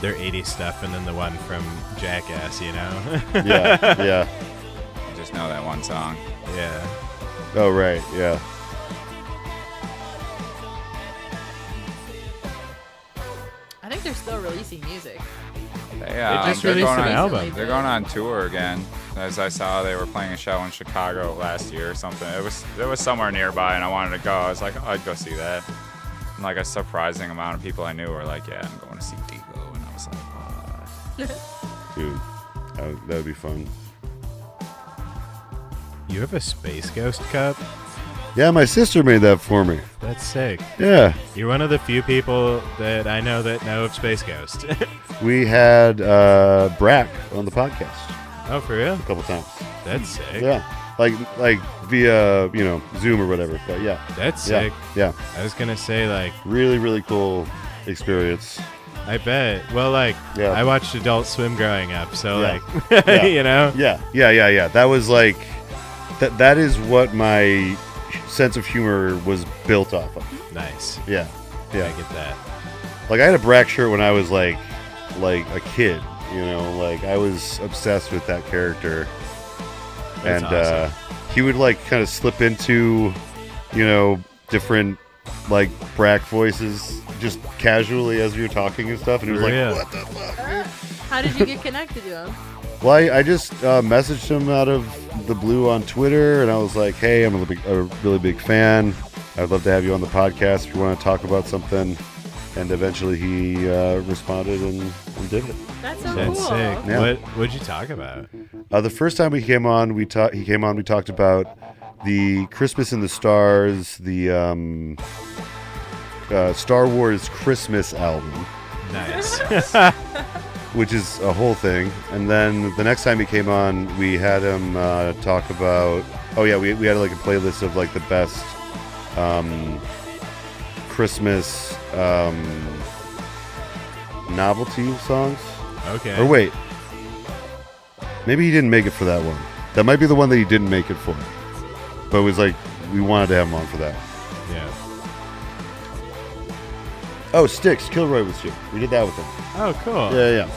they're 80s stuff, and then the one from Jackass, you know? Yeah. I just know that one song. Yeah. Oh, right. Yeah. I think they're still releasing music. They just they're released going an on, album. They're going on tour again. As I saw, they were playing a show in Chicago last year or something. It was somewhere nearby, and I wanted to go. I was like, oh, I'd go see that. And like a surprising amount of people I knew were like, yeah, I'm going to see Devo. And I was like, Dude, that would be fun. You have a Space Ghost cup? Yeah, my sister made that for me. That's sick. Yeah. You're one of the few people that I know that know of Space Ghost. We had Brack on the podcast Oh, for real? a couple times. That's sick. Yeah. Like via, Zoom or whatever. But yeah. That's sick. Yeah. I was going to say, like, Really, really cool experience. I bet. Well, like, Yeah. I watched Adult Swim growing up, so, Yeah. like, Yeah. you know? Yeah. That was like, that is what my sense of humor was built off of. Nice. Yeah. I get that. Like I had a Brack shirt when I was like a kid, like I was obsessed with that character. That's and awesome. he would like kind of slip into, different like Brack voices just casually as we were talking and stuff, and he was Yeah. like, "What the fuck?" How did you get connected to him? Well, I just messaged him out of the blue on Twitter, and I was like, "Hey, I'm a really big fan. I'd love to have you on the podcast if you want to talk about something." And eventually he responded and did it. That's so That's cool. sick. Yeah. What'd you talk about? The first time he came on, we talked about the Christmas in the Stars, the Star Wars Christmas album, Nice. which is a whole thing. And then the next time he came on, we had him talk about. Oh yeah, we had like a playlist of like the best Christmas novelty songs. Okay. Or wait, maybe he didn't make it for that one. That might be the one that he didn't make it for. But it was like we wanted to have him on for that. Yeah. Oh, Styx, Kilroy was here. We did that with him. Oh, cool. Yeah.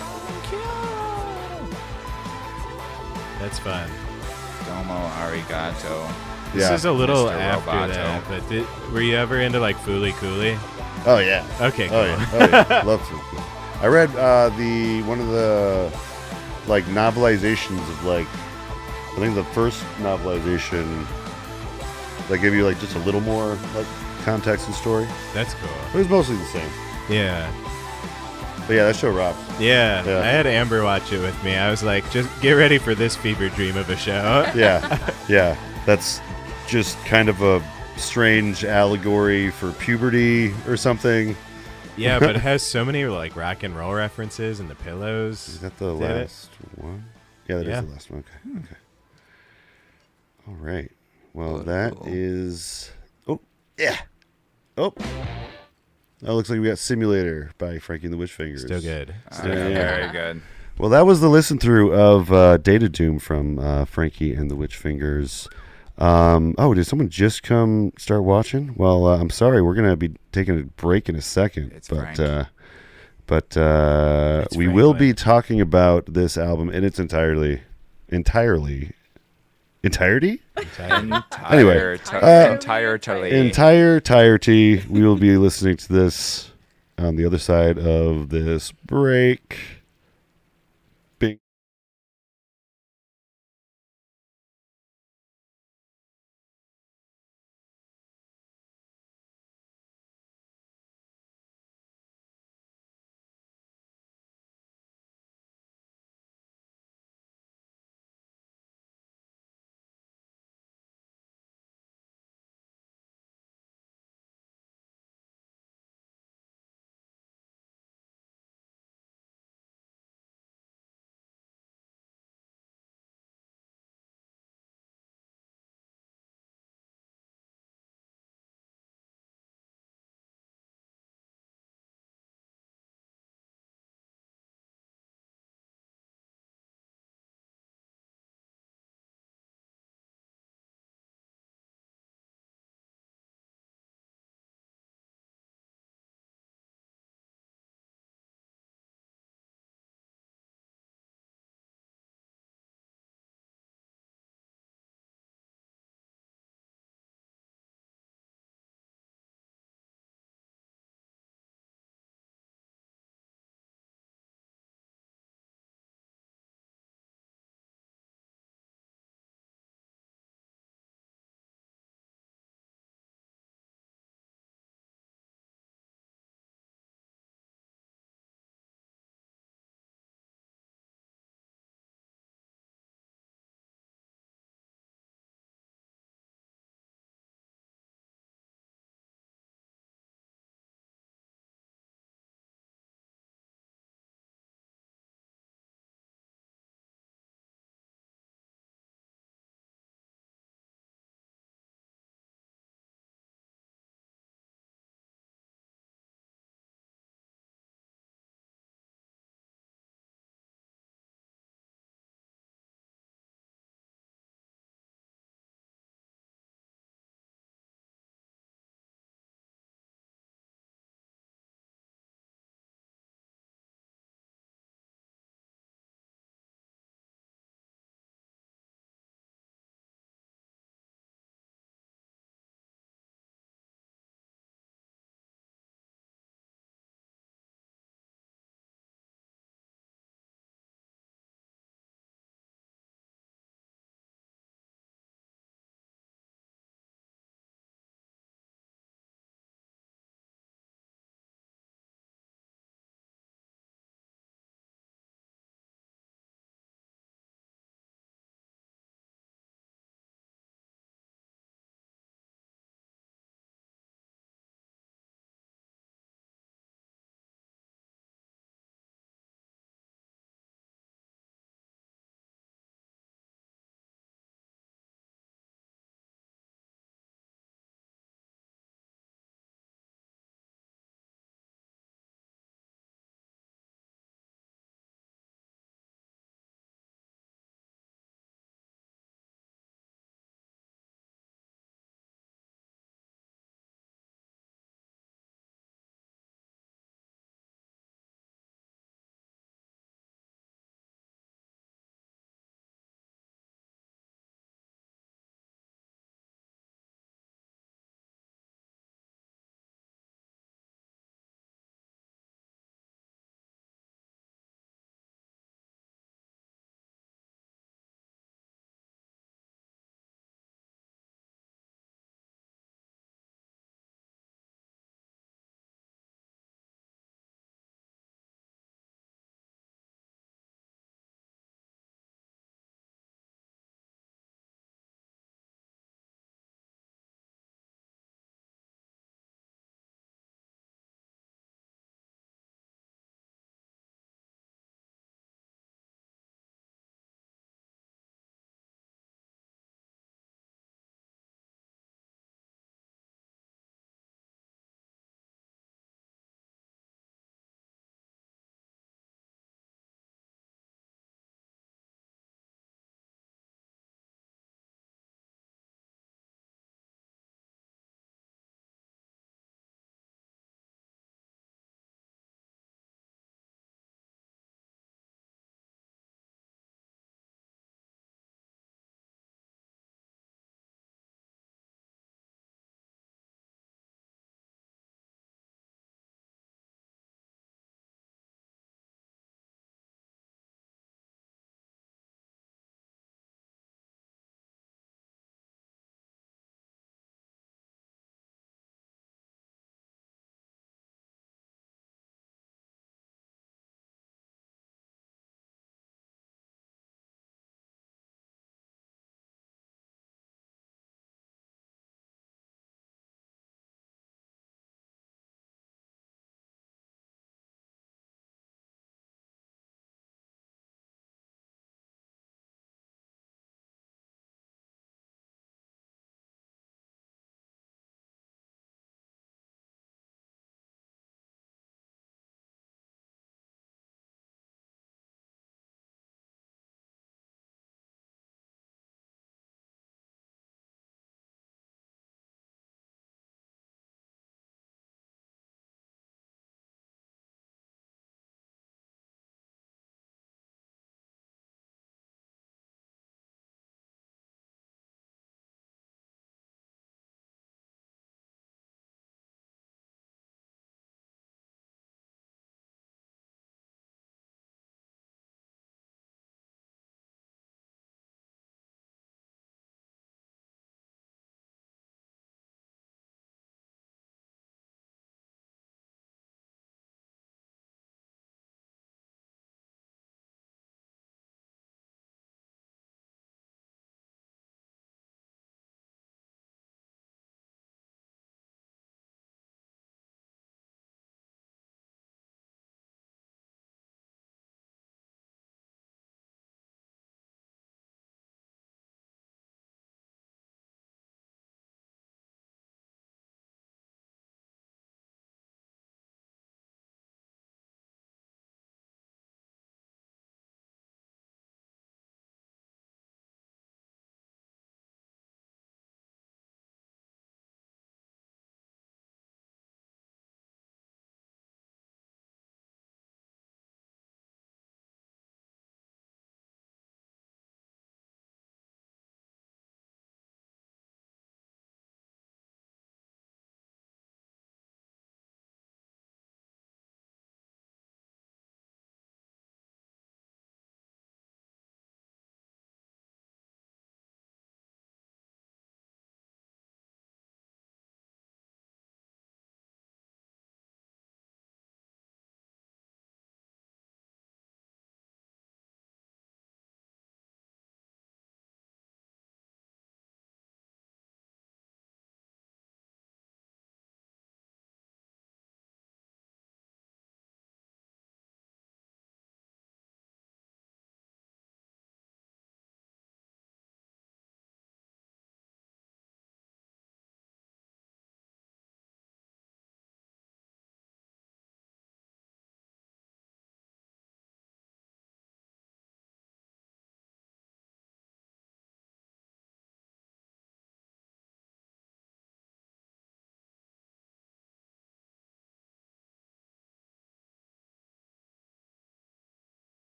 That's fun. Domo arigato. This Yeah. is a little Mr. after Roboto. that, but were you ever into like Fooly Cooley? Oh yeah. Okay, cool. Oh yeah. Love to. I read one of the like novelizations of like I think the first novelization that gave you like just a little more like context and story. That's cool. It was mostly the same. Yeah. But yeah, that show rocks. Yeah. Yeah. I had Amber watch it with me. I was like, just get ready for this fever dream of a show. Yeah. That's just kind of a strange allegory for puberty or something. Yeah, but it has so many like rock and roll references and the pillows. Is that the Did it? last one? Yeah, that is Yeah. the last one. Okay. All right. Well, that is. Oh, yeah. Oh. That looks like we got Simulator by Frankie and the Witch Fingers. Still good. Very good. Well, that was the listen through of Data Doom from Frankie and the Witch Fingers. Did someone just come start watching? Well, I'm sorry. We're going to be taking a break in a second. It's but Frank. we will be talking about this album in its entirety? Entirely. Entirety. We will be listening to this on the other side of this break.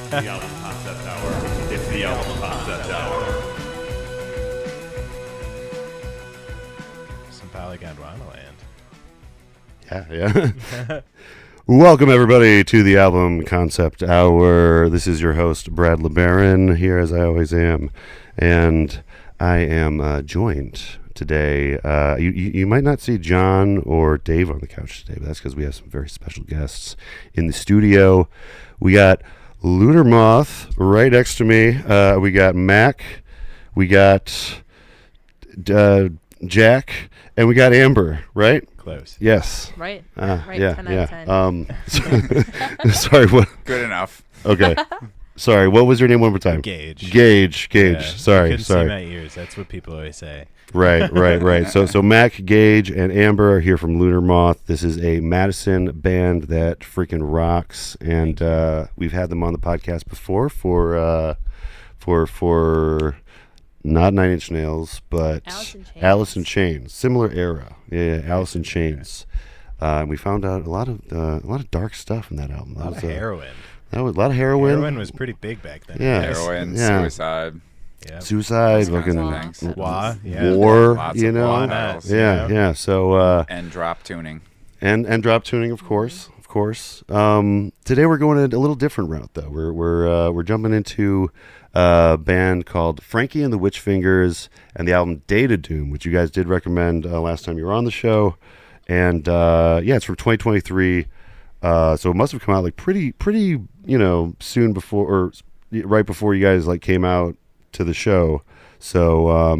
The album concept hour. It's the album concept hour. Some Polygon Wonderland. Yeah. Welcome, everybody, to the Album Concept Hour. This is your host, Brad LeBaron, here as I always am. And I am joined today. You might not see John or Dave on the couch today, but that's because we have some very special guests in the studio. We got LUNAR MOTH right next to me. We got Mac. We got Jack. And we got Amber, right? Close. Yes. Right. Right. 10 out of 10. Sorry. What? Good enough. Okay. Sorry. What was your name one more time? Gage. Gage. Yeah, Sorry. you couldn't see my ears. That's what people always say. Right. So Mac, Gage, and Amber are here from LUNAR MOTH. This is a Madison band that freaking rocks, and we've had them on the podcast before for not Nine Inch Nails, but Alice in Chains. Similar era. Yeah, Alice in Chains. We found out a lot of dark stuff in that album. A lot of heroin. That was a lot of heroin. Heroin was pretty big back then. Yeah. Heroin, Yeah. Suicide. Yeah. Suicide, Those kinds of fucking things. war, Lots you of know. war. Yeah. So And drop tuning. and drop tuning, of course. Today we're going a little different route, though. We're jumping into a band called Frankie and the Witch Fingers and the album Data Doom, which you guys did recommend last time you were on the show. And it's from 2023. So it must have come out like pretty, soon before, or right before you guys like came out to the show. So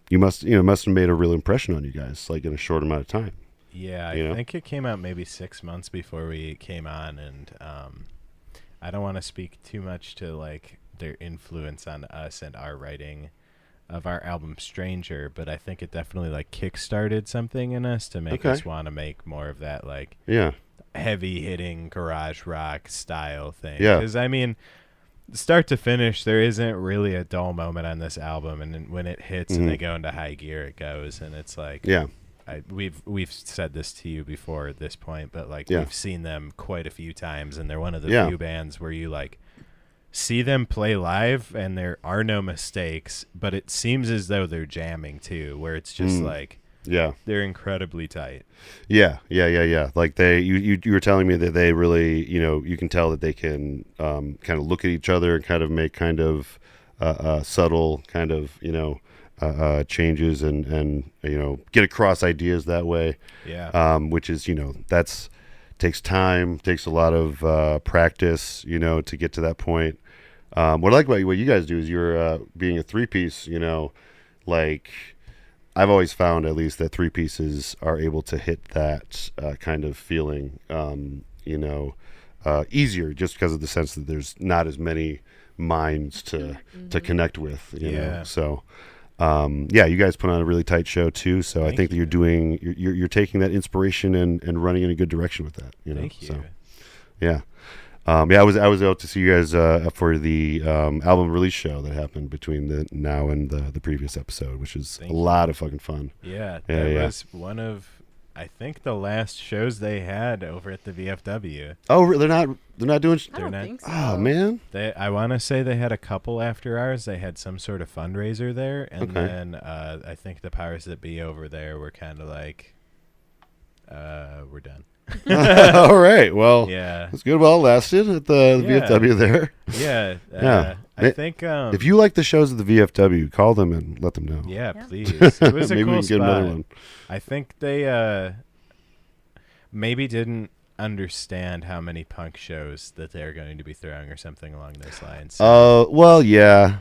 you must have made a real impression on you guys, like in a short amount of time. Yeah, I think it came out maybe 6 months before we came on, and I don't want to speak too much to like their influence on us and our writing of our album Stranger, but I think it definitely like kick-started something in us to make us want to make more of that like heavy-hitting garage rock style thing. Yeah. Because I mean, start to finish, there isn't really a dull moment on this album, and then when it hits and they go into high gear, it goes, and it's like we've said this to you before at this point, but like we've seen them quite a few times, and they're one of the few bands where you like see them play live and there are no mistakes, but it seems as though they're jamming too, where it's just like they're incredibly tight. Yeah. Like you were telling me that they really, you can tell that they can kind of look at each other and kind of make kind of subtle kind of changes and get across ideas that way. Which is that's takes time, takes a lot of practice, to get to that point. What I like about what you guys do is you're being a three-piece, like I've always found at least that three pieces are able to hit that kind of feeling, easier just because of the sense that there's not as many minds to connect with, you know. So you guys put on a really tight show too. So I think that you're taking that inspiration and running in a good direction with that. Thank you. So, yeah. I was out to see you guys for the album release show that happened between the now and the previous episode, which is a lot of fucking fun. Yeah, that was one of I think the last shows they had over at the VFW. Oh, they're not doing. I don't think so. Oh man, I want to say they had a couple after ours. They had some sort of fundraiser there, and then I think the powers that be over there were kind of like, we're done. All right. Well, yeah, it's good. Well, it lasted at the VFW there. Yeah. I think if you like the shows at the VFW, call them and let them know. Yeah, please. It was a Maybe cool we can get spot. another one. I think they maybe didn't understand how many punk shows that they're going to be throwing or something along those lines. Well, yeah.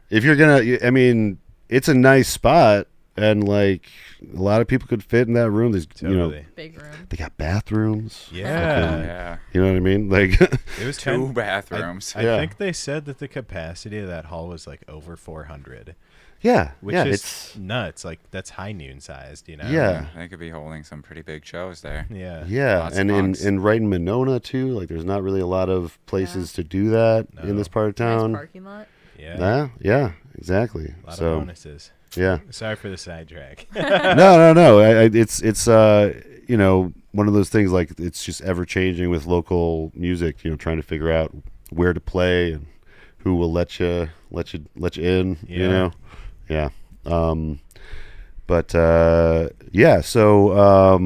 If you're gonna, I mean, it's a nice spot. And like a lot of people could fit in that room. There's big room. They got bathrooms. Yeah. You know what I mean? Like it was 2 bathrooms. I think they said that the capacity of that hall was like over 400. Yeah. Which is it's nuts. Like that's high noon sized, Yeah. They could be holding some pretty big shows there. Yeah. Yeah. Lots And of punks. in right in Monona too, like there's not really a lot of places to do that in this part of town. Nice parking lot. Yeah, exactly. A lot of bonuses. Yeah. Sorry for the sidetrack. No. It's one of those things like it's just ever changing with local music. Trying to figure out where to play and who will let you in. Yeah. You know, yeah. So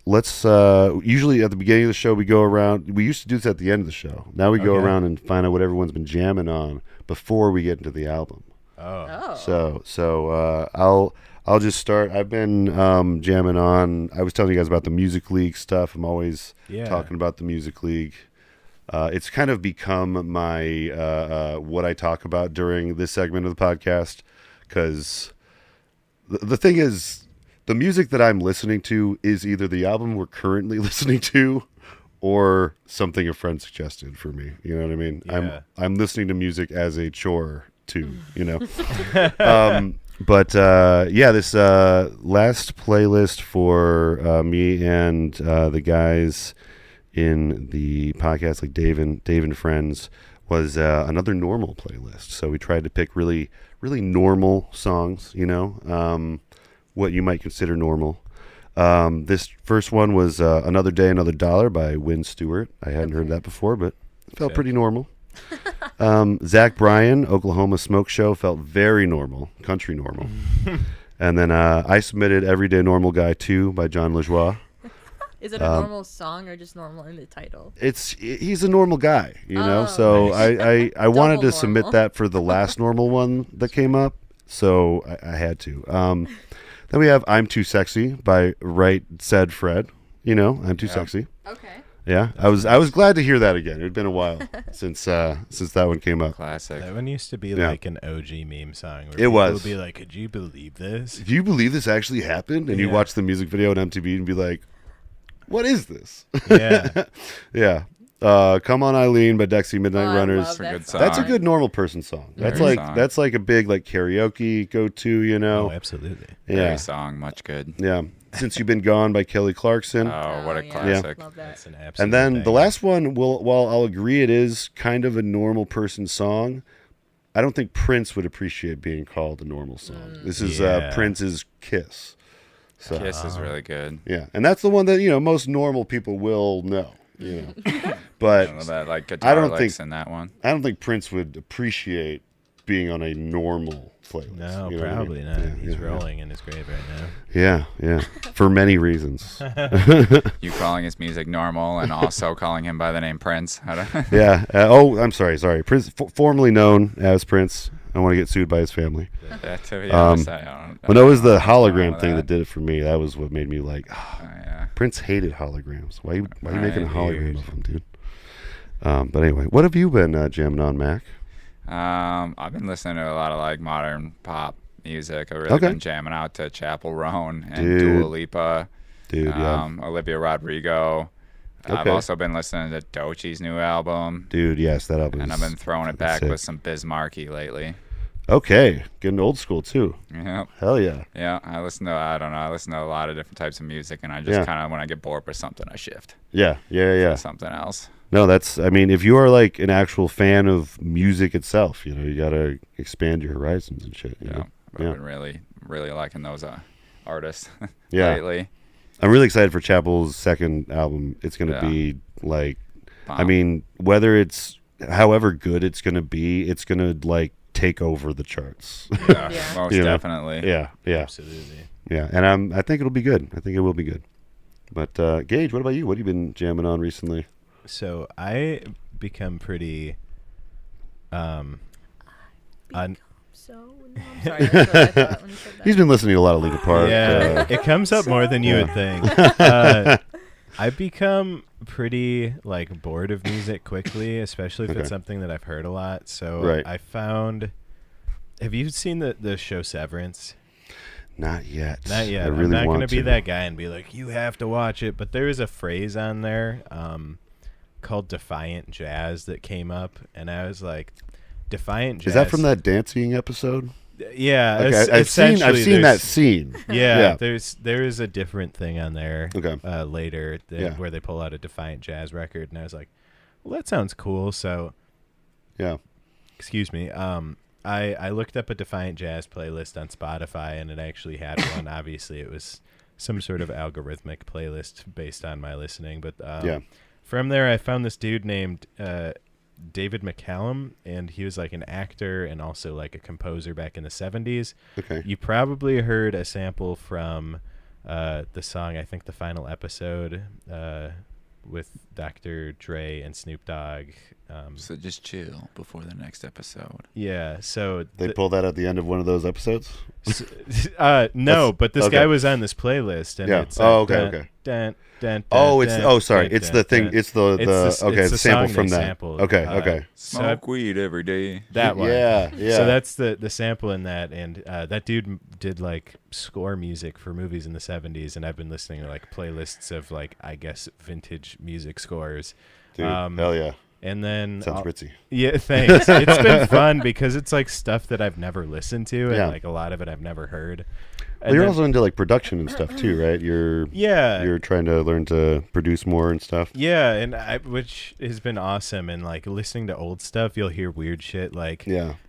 let's usually at the beginning of the show we go around. We used to do this at the end of the show. Now we go Okay. around and find out what everyone's been jamming on before we get into the album. Oh. Oh. I'll just start. I've been jamming on. I was telling you guys about the Music League stuff. I'm always talking about the Music League. It's kind of become my what I talk about during this segment of the podcast, because the thing is, the music that I'm listening to is either the album we're currently listening to or something a friend suggested for me. You know what I mean? Yeah. I'm listening to music as a chore too, you know? This last playlist for me and the guys in the podcast, like Dave and Friends, was another normal playlist. So we tried to pick really normal songs, you know, what you might consider normal. This first one was Another Day, Another Dollar by Wynn Stewart. I hadn't heard that before, but it felt pretty normal. Zach Bryan, Oklahoma Smoke Show, felt very normal, country normal. And then I submitted Everyday Normal Guy 2 by John LaJoie. Is it a normal song or just normal in the title? He's a normal guy, you know. So nice. I wanted to Double submit normal. that for the last normal one that came up, so I had to. Then we have I'm Too Sexy by Right Said Fred. You know, I'm Too Sexy. Okay. Yeah, I was glad to hear that again. It had been a while since that one came up. Classic. That one used to be Yeah. like an OG meme song. Where It people was. would be like, "Could you believe this?" Do you believe this actually happened? And you Yeah. watch the music video on MTV and be like, what is this? Yeah. Yeah. Come On Eileen by Dexy Midnight Oh, I Runners. love that Good song. That's a good normal person song. That's Very like song. that's like a big like karaoke go to, you know. Oh, absolutely. Yeah. Very song, much good. Yeah. Since You've Been Gone by Kelly Clarkson. Oh, what a yeah. classic. Love that. That's an absolute. And then the banger. last one, while I'll agree it is kind of a normal person song, I don't think Prince would appreciate being called a normal song. This is Yeah. Prince's Kiss. So Kiss is really good. yeah, and that's the one that most normal people will know. You know, but I love that like I guitar don't licks think- in that one. I don't think Prince would appreciate being on a normal playlist. No, you know what I probably mean? not. Yeah, He's yeah, rolling in his grave right now. Yeah, for many reasons. You calling his music normal and also calling him by the name Prince. I don't- Yeah. I'm sorry. Prince, formerly known as Prince. I want to get sued by his family. That to be honest, I don't- When it was the I don't know hologram about thing that did it for me, that was what made me like, yeah. Prince hated holograms. Why you making a Right, hologram weird. of him, dude? But anyway, what have you been jamming on, Mac? I've been listening to a lot of like modern pop music. I've really Okay. been jamming out to Chapel Roan and Dude. Dua Lipa, Dude, yeah. Olivia Rodrigo. I've Okay. also been listening to Doechie's new album, Dude, yes, that album and is I've been throwing it fucking back sick. with some Bismarcky lately. Okay, getting old school, too. Yep. Hell yeah. Yeah, I listen to a lot of different types of music, and I just Yeah. kind of, when I get bored with something, I shift Yeah. to something else. No, if you are like an actual fan of music itself, you got to expand your horizons and shit. You Yeah, know? but Yeah. I've been really liking those artists Yeah. lately. I'm really excited for Chapel's second album. It's going to Yeah. be like, I Bomb. mean, whether it's however good it's going to be, it's going to like take over the charts. Yeah, Yeah. most You know? definitely. yeah. Absolutely. Yeah. And I think it'll be good. I think it will be good. But Gage, what about you? What have you been jamming on recently? So I become pretty. So no, I'm sorry. That's what I thought when you said that. He's been listening to a lot of Linkin Park. Yeah, it comes up more than you Yeah. would think. I become pretty like bored of music quickly, especially if Okay. it's something that I've heard a lot. So Right. I found. Have you seen the show Severance? Not yet. Not yet. I really I'm not want gonna be to. that guy and be like, you have to watch it. But there is a phrase on there called Defiant Jazz that came up, and I was like, Defiant Jazz. Is that from that dancing episode? Yeah. Okay, es- I've seen essentially that there's- scene. Yeah, Yeah. there is a different thing on there Okay. later Yeah. where they pull out a Defiant Jazz record, and I was like, well, that sounds cool. So, Yeah. excuse me. I looked up a Defiant Jazz playlist on Spotify, and it actually had one. Obviously, it was some sort of algorithmic playlist based on my listening, but Yeah. from there, I found this dude named David McCallum, and he was like an actor and also like a composer back in the 70s. Okay. You probably heard a sample from the song, I think, The Final Episode, with Dr. Dre and Snoop Dogg. So just chill before the next episode. Yeah, so They pull that at the end of one of those episodes? no, but this okay. guy was on this playlist, and Yeah. it's Okay. sorry, It's the thing. It's the it's the sample song from they that. sampled. Okay. Smoke weed every day. That one. Yeah. So that's the sample in that, and that dude did like score music for movies in the 70s, and I've been listening to like playlists of like, I guess, vintage music scores. Dude, hell yeah. And then Sounds ritzy. yeah, thanks. It's been fun because it's like stuff that I've never listened to, and Yeah. like a lot of it I've never heard. Well, you're also into like production and stuff too, right? You're trying to learn to produce more and stuff. Yeah, and which has been awesome. And like listening to old stuff, you'll hear weird shit. Like,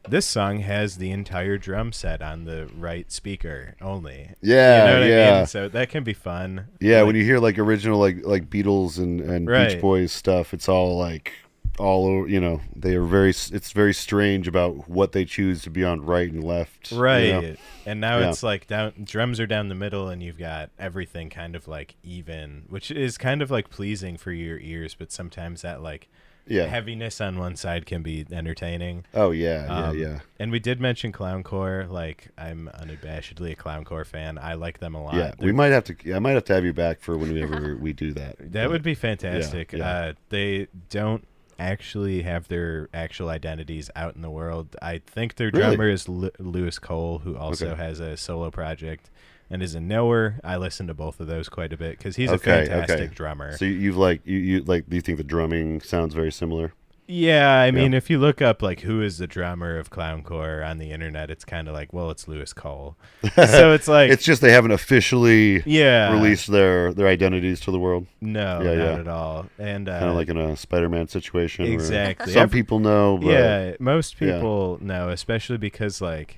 this song has the entire drum set on the right speaker only. Yeah, you know what I mean? So that can be fun. Yeah, like, when you hear like original like Beatles and Right. Beach Boys stuff, it's all like all over. You know, they are it's very strange about what they choose to be on right and left. right. You know? And now it's like drums are down the middle, and you've got everything kind of like even, which is kind of like pleasing for your ears, but sometimes that like heaviness on one side can be entertaining. Oh yeah. And we did mention Clowncore. Like, I'm unabashedly a Clowncore fan. I like them a lot. Yeah, I might have to have you back for whenever we do that. That would be fantastic. Yeah. They don't actually have their actual identities out in the world. I think their drummer is Lewis Cole, who also has a solo project and is a knower. I listen to both of those quite a bit because he's a fantastic drummer. So you like do you think the drumming sounds very similar? Yeah, I mean, if you look up like who is the drummer of Clowncore on the internet, it's kind of like, well, it's Lewis Cole. So it's like it's just they haven't officially released their identities to the world. No, not at all. And kind of like in a Spider-Man situation. Exactly. Where some people know. But most people know, especially because like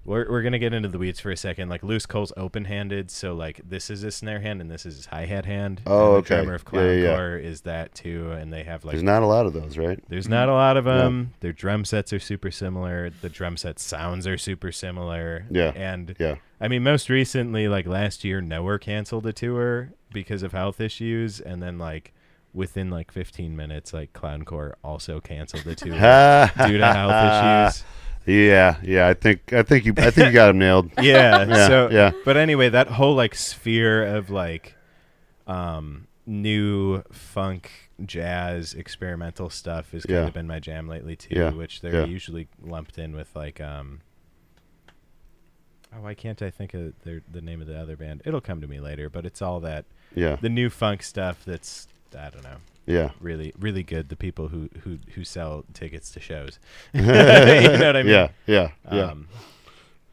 we're gonna get into the weeds for a second. Like Lewis Cole's open-handed, so like this is his snare hand and this is his hi-hat hand. Oh, and the drummer of Clowncore is that too, and they have like there's not a lot of those, right? There's not a lot of them. Their drum sets are super similar. The drum set sounds are super similar. Yeah. And I mean, most recently, like last year, Nowhere canceled a tour because of health issues, and then like within like 15 minutes, like Clowncore also canceled the tour due to health issues. Yeah. I think you got him nailed. But anyway, that whole like sphere of like new funk, jazz, experimental stuff has kind of been my jam lately too, which they're usually lumped in with like why can't I think of the name of the other band? It'll come to me later, but it's all that the new funk stuff that's, I don't know. Yeah. Really, really good. The people who sell tickets to shows. You know what I mean? Yeah.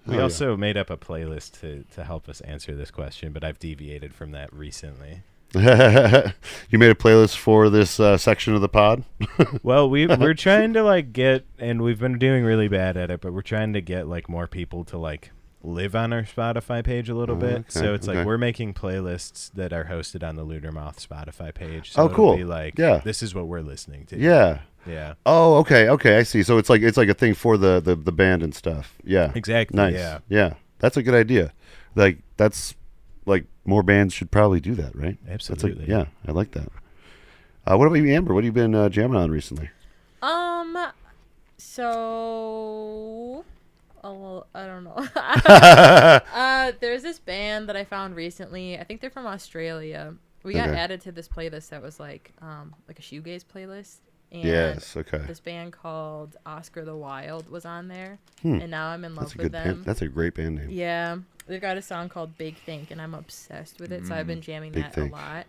We also made up a playlist to help us answer this question, but I've deviated from that recently. You made a playlist for this section of the pod? Well, we're trying to like get, and we've been doing really bad at it, but we're trying to get like more people to like live on our Spotify page a little bit. So it's like we're making playlists that are hosted on the Lunar Moth Spotify page. So cool. It'll be like, this is what we're listening to. Yeah. Oh, okay. I see. So it's like a thing for the band and stuff. Yeah. Exactly. Nice. Yeah. That's a good idea. Like that's like more bands should probably do that, right? Absolutely. Like, I like that. What about you, Amber? What have you been jamming on recently? So I don't know. There's this band that I found recently. I think they're from Australia. We got added to this playlist that was like a shoegaze playlist. And this band called Oscar the Wild was on there. And now I'm in love with them. That's a great band name. Yeah. They've got a song called Big Think, and I'm obsessed with it, so I've been jamming that a lot.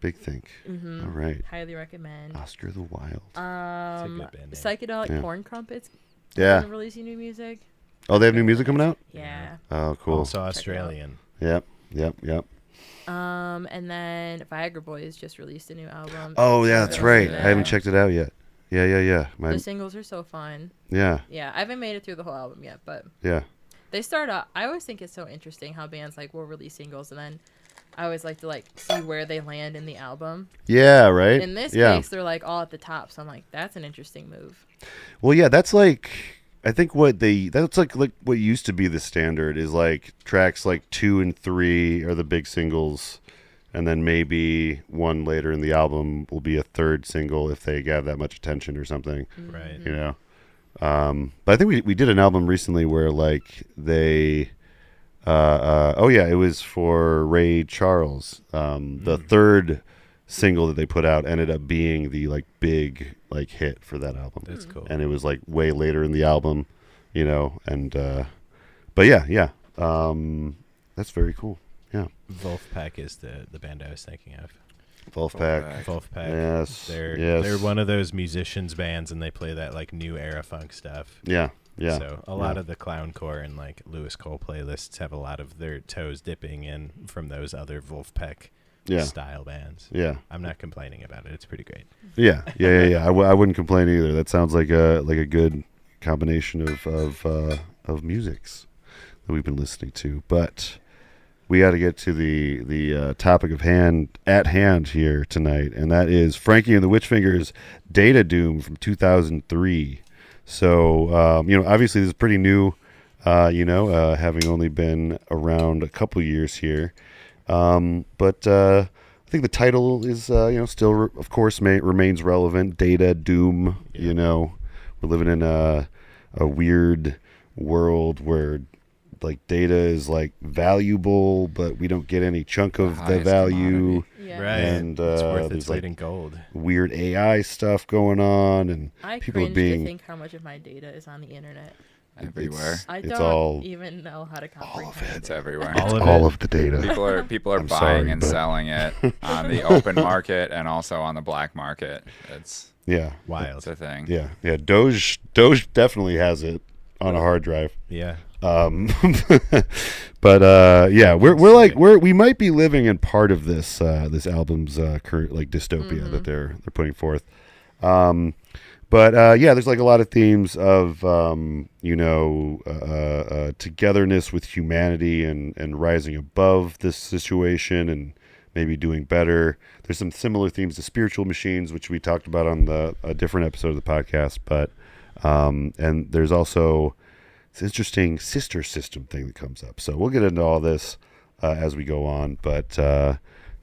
Big Think. Mm-hmm. All right. Highly recommend. Oscar the Wild. Psychedelic Corn Crumpets. Yeah. Releasing new music. Oh, they have new music coming out? Yeah. Oh, cool. Also Australian. Yep. And then Viagra Boys just released a new album. Oh, yeah, that's right. I haven't checked it out yet. Yeah. The singles are so fun. Yeah. Yeah, I haven't made it through the whole album yet, but yeah. They start out. I always think it's so interesting how bands like will release singles and then I always like to like see where they land in the album. Yeah, right. In this case, they're like all at the top, so I'm like, that's an interesting move. Well, yeah, that's like I think that's like what used to be the standard is like tracks like 2 and 3 are the big singles, and then maybe one later in the album will be a third single if they have that much attention or something. Right. You know. But I think we did an album recently where like they it was for Ray Charles. The third single that they put out ended up being the like big like hit for that album. That's cool. And it was like way later in the album, you know, and but yeah. That's very cool. Yeah. Wolfpack is the band I was thinking of. Wolfpack. Wolfpack. Yes. They're one of those musicians bands, and they play that like new era funk stuff. Yeah. So a lot of the clowncore and like Lewis Cole playlists have a lot of their toes dipping in from those other Wolfpack style bands. Yeah. I'm not complaining about it. It's pretty great. Yeah. I wouldn't complain either. That sounds like a good combination of musics that we've been listening to. But we got to get to the topic of at hand here tonight, and that is Frankie and the Witchfingers' Data Doom from 2003. So, obviously this is pretty new, having only been around a couple years here. But I think the title is, still, of course, remains relevant. Data Doom, we're living in a weird world where like data is like valuable, but we don't get any chunk of the value. Yeah. Right. And it's worth there's its weight like in gold. weird AI stuff going on, and I people cringe being to think how much of my data is on the internet. Everywhere. I It's don't all- even know how to comprehend It's it. everywhere. all of the data. People are I'm buying sorry, and but- selling it on the open market and also on the black market. It's Wild. a thing. Yeah. Doge definitely has it on a hard drive. Yeah. But we might be living in part of this album's current like dystopia that they're putting forth. There's like a lot of themes of togetherness with humanity and rising above this situation and maybe doing better. There's some similar themes to Spiritual Machines, which we talked about on a different episode of the podcast. But and there's also this interesting sister system thing that comes up. So we'll get into all this as we go on. But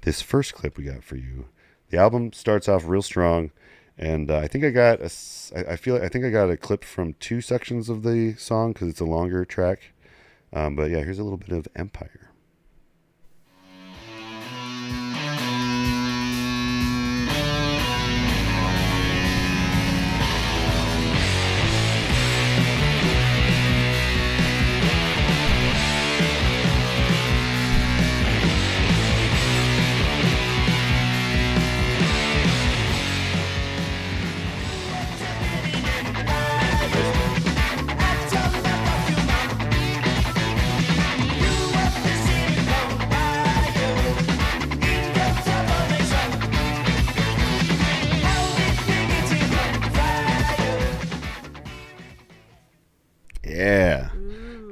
this first clip we got for you, the album starts off real strong, and I think I got a clip from 2 sections of the song because it's a longer track. But yeah, here's a little bit of Empire.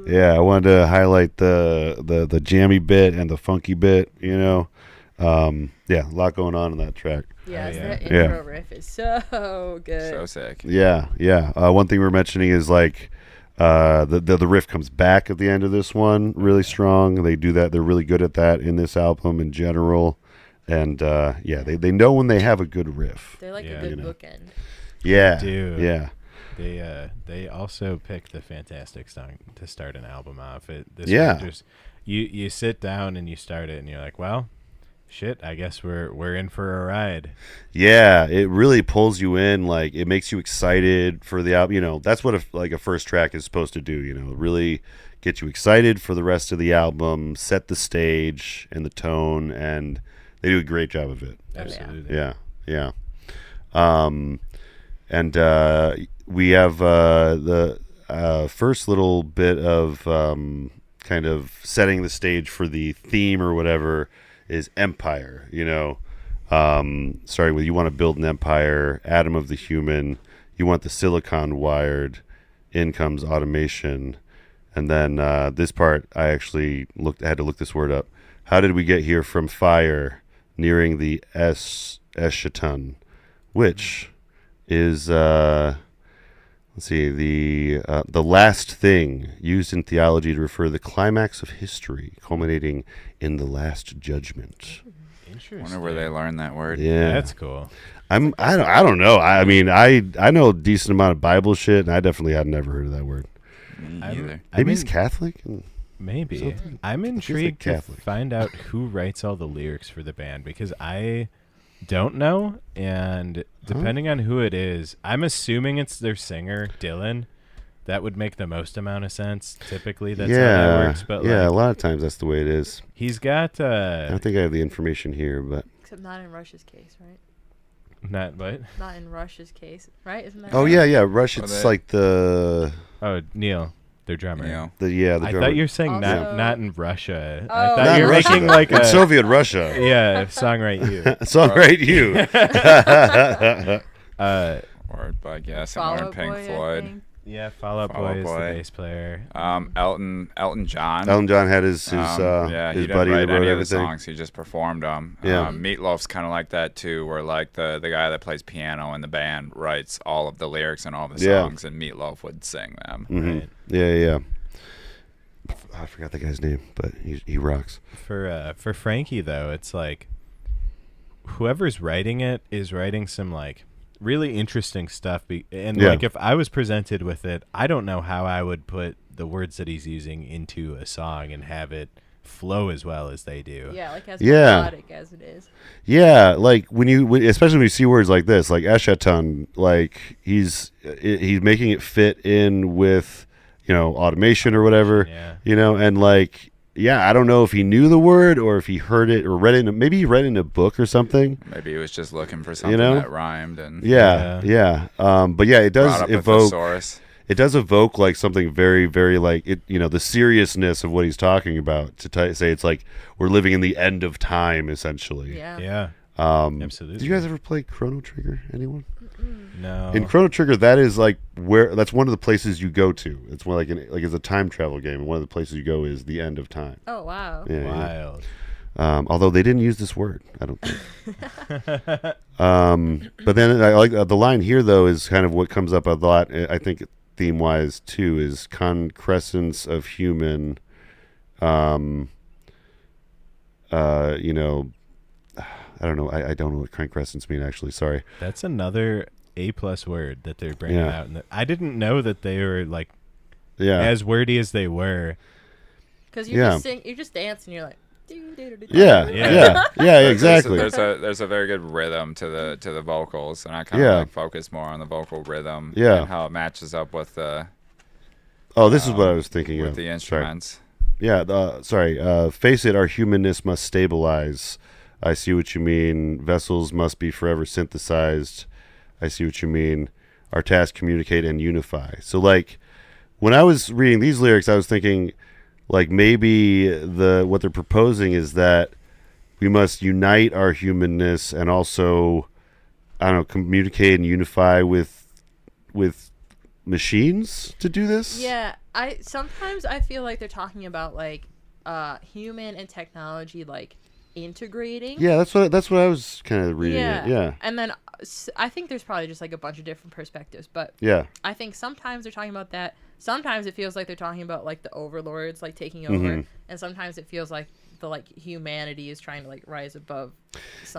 Yeah, I wanted to highlight the jammy bit and the funky bit, a lot going on in that track. Yes, yeah. that intro riff is so good. So sick. Yeah. One thing we're mentioning is like the riff comes back at the end of this one really strong. They do that. They're really good at that in this album in general. And they know when they have a good riff. They're like a good bookend. Yeah. Dude. Yeah. They also picked the fantastic song to start an album off. You sit down and you start it and you're like, well, shit, I guess we're in for a ride. Yeah, it really pulls you in. Like it makes you excited for the album. That's what a first track is supposed to do. Really get you excited for the rest of the album, set the stage and the tone, and they do a great job of it. Absolutely. Yeah. We have the first little bit of kind of setting the stage for the theme or whatever is empire, starting with you want to build an empire, atom of the human, you want the silicon wired, in comes automation, and then this part I actually had to look this word up, How did we get here from fire nearing the eschaton, which is let's see, the last thing used in theology to refer to the climax of history, culminating in the last judgment. Interesting. Wonder where they learned that word. Yeah, That's cool. I don't know. I mean, I know a decent amount of Bible shit, and I definitely had never heard of that word. Me either. Maybe he's Catholic. Maybe. Something. I'm It feels like intrigued to Catholic. find out who writes all the lyrics for the band because I don't know, and depending on who it is, I'm assuming it's their singer, Dylan. That would make the most amount of sense. Typically, that's how that works. But yeah, like, a lot of times that's the way it is. he's got I don't think I have the information here, but Except not in Rush's case, right? not what? Not in Rush's case, right? Isn't that? oh right? yeah, Rush. It's they- like the Oh, Neil, their drummer. You know, the I drummer. thought you were saying not Also- not in Russia. Oh. I thought Not you were Russia, making though. like in a Soviet Russia. yeah songwrite you. Songwrite you. or by guessing, or Fall Out Pink Boy, I Floyd. think. Yeah, Fall Out Fall Out Boy is the Boy. bass player. Elton John. Elton John had his Yeah, he his didn't buddy write that wrote any of the everything. songs. He just performed them. Yeah. Meatloaf's kind of like that too, where like the guy that plays piano in the band writes all of the lyrics and all the Yeah. songs, and Meatloaf would sing them. Mhm. Right. Yeah. I forgot the guy's name, but he rocks. For Frankie though, it's like whoever's writing it is writing some like really interesting stuff. And Yeah. like if I was presented with it, I don't know how I would put the words that he's using into a song and have it flow as well as they do. Yeah, like as Yeah. melodic as it is. Yeah, like especially when you see words like this, like eschaton, like he's making it fit in with automation or whatever, Yeah. and like. Yeah, I don't know if he knew the word or if he heard it or read it. Maybe he read it in a book or something. Maybe he was just looking for something know? that rhymed and Yeah. But yeah, it brought does up a evoke. thesaurus. It does evoke like something very, very like it. The seriousness of what he's talking about. To say it's like we're living in the end of time, essentially. Yeah. Yeah. Absolutely. Did you guys ever play Chrono Trigger? Anyone? No. In Chrono Trigger, that is like that's one of the places you go to. It's more like it's a time travel game, and one of the places you go is the end of time. Oh wow. Yeah. Wild. Although they didn't use this word, I don't think. But then I like the line here though is kind of what comes up a lot. I think theme wise too is concrescence of human. I don't know. I don't know what concrescence mean actually. Sorry. That's another A+ word that they're bringing Yeah. out. I didn't know that they were like Yeah. as wordy as they were. Because Yeah. you just dance and you're like. "Doo-doo-doo-doo-doo." Yeah. Exactly. There's a very good rhythm to the vocals, and I kind of Yeah. like focus more on the vocal rhythm. Yeah. And how it matches up with the Oh, this is what I was thinking with of. the Sorry. instruments. Yeah, sorry. Face it, our humanness must stabilize. I see what you mean. Vessels must be forever synthesized. I see what you mean. Our task, communicate and unify. So, like, when I was reading these lyrics, I was thinking, like, maybe what they're proposing is that we must unite our humanness and also, I don't know, communicate and unify with machines to do this. Yeah, sometimes I feel like they're talking about like human and technology like integrating. Yeah, that's what I was kind of reading. Yeah. It. Yeah. And then I think there's probably just like a bunch of different perspectives, but Yeah. I think sometimes they're talking about that. Sometimes it feels like they're talking about like the overlords like taking over, and sometimes it feels like the like humanity is trying to like rise above.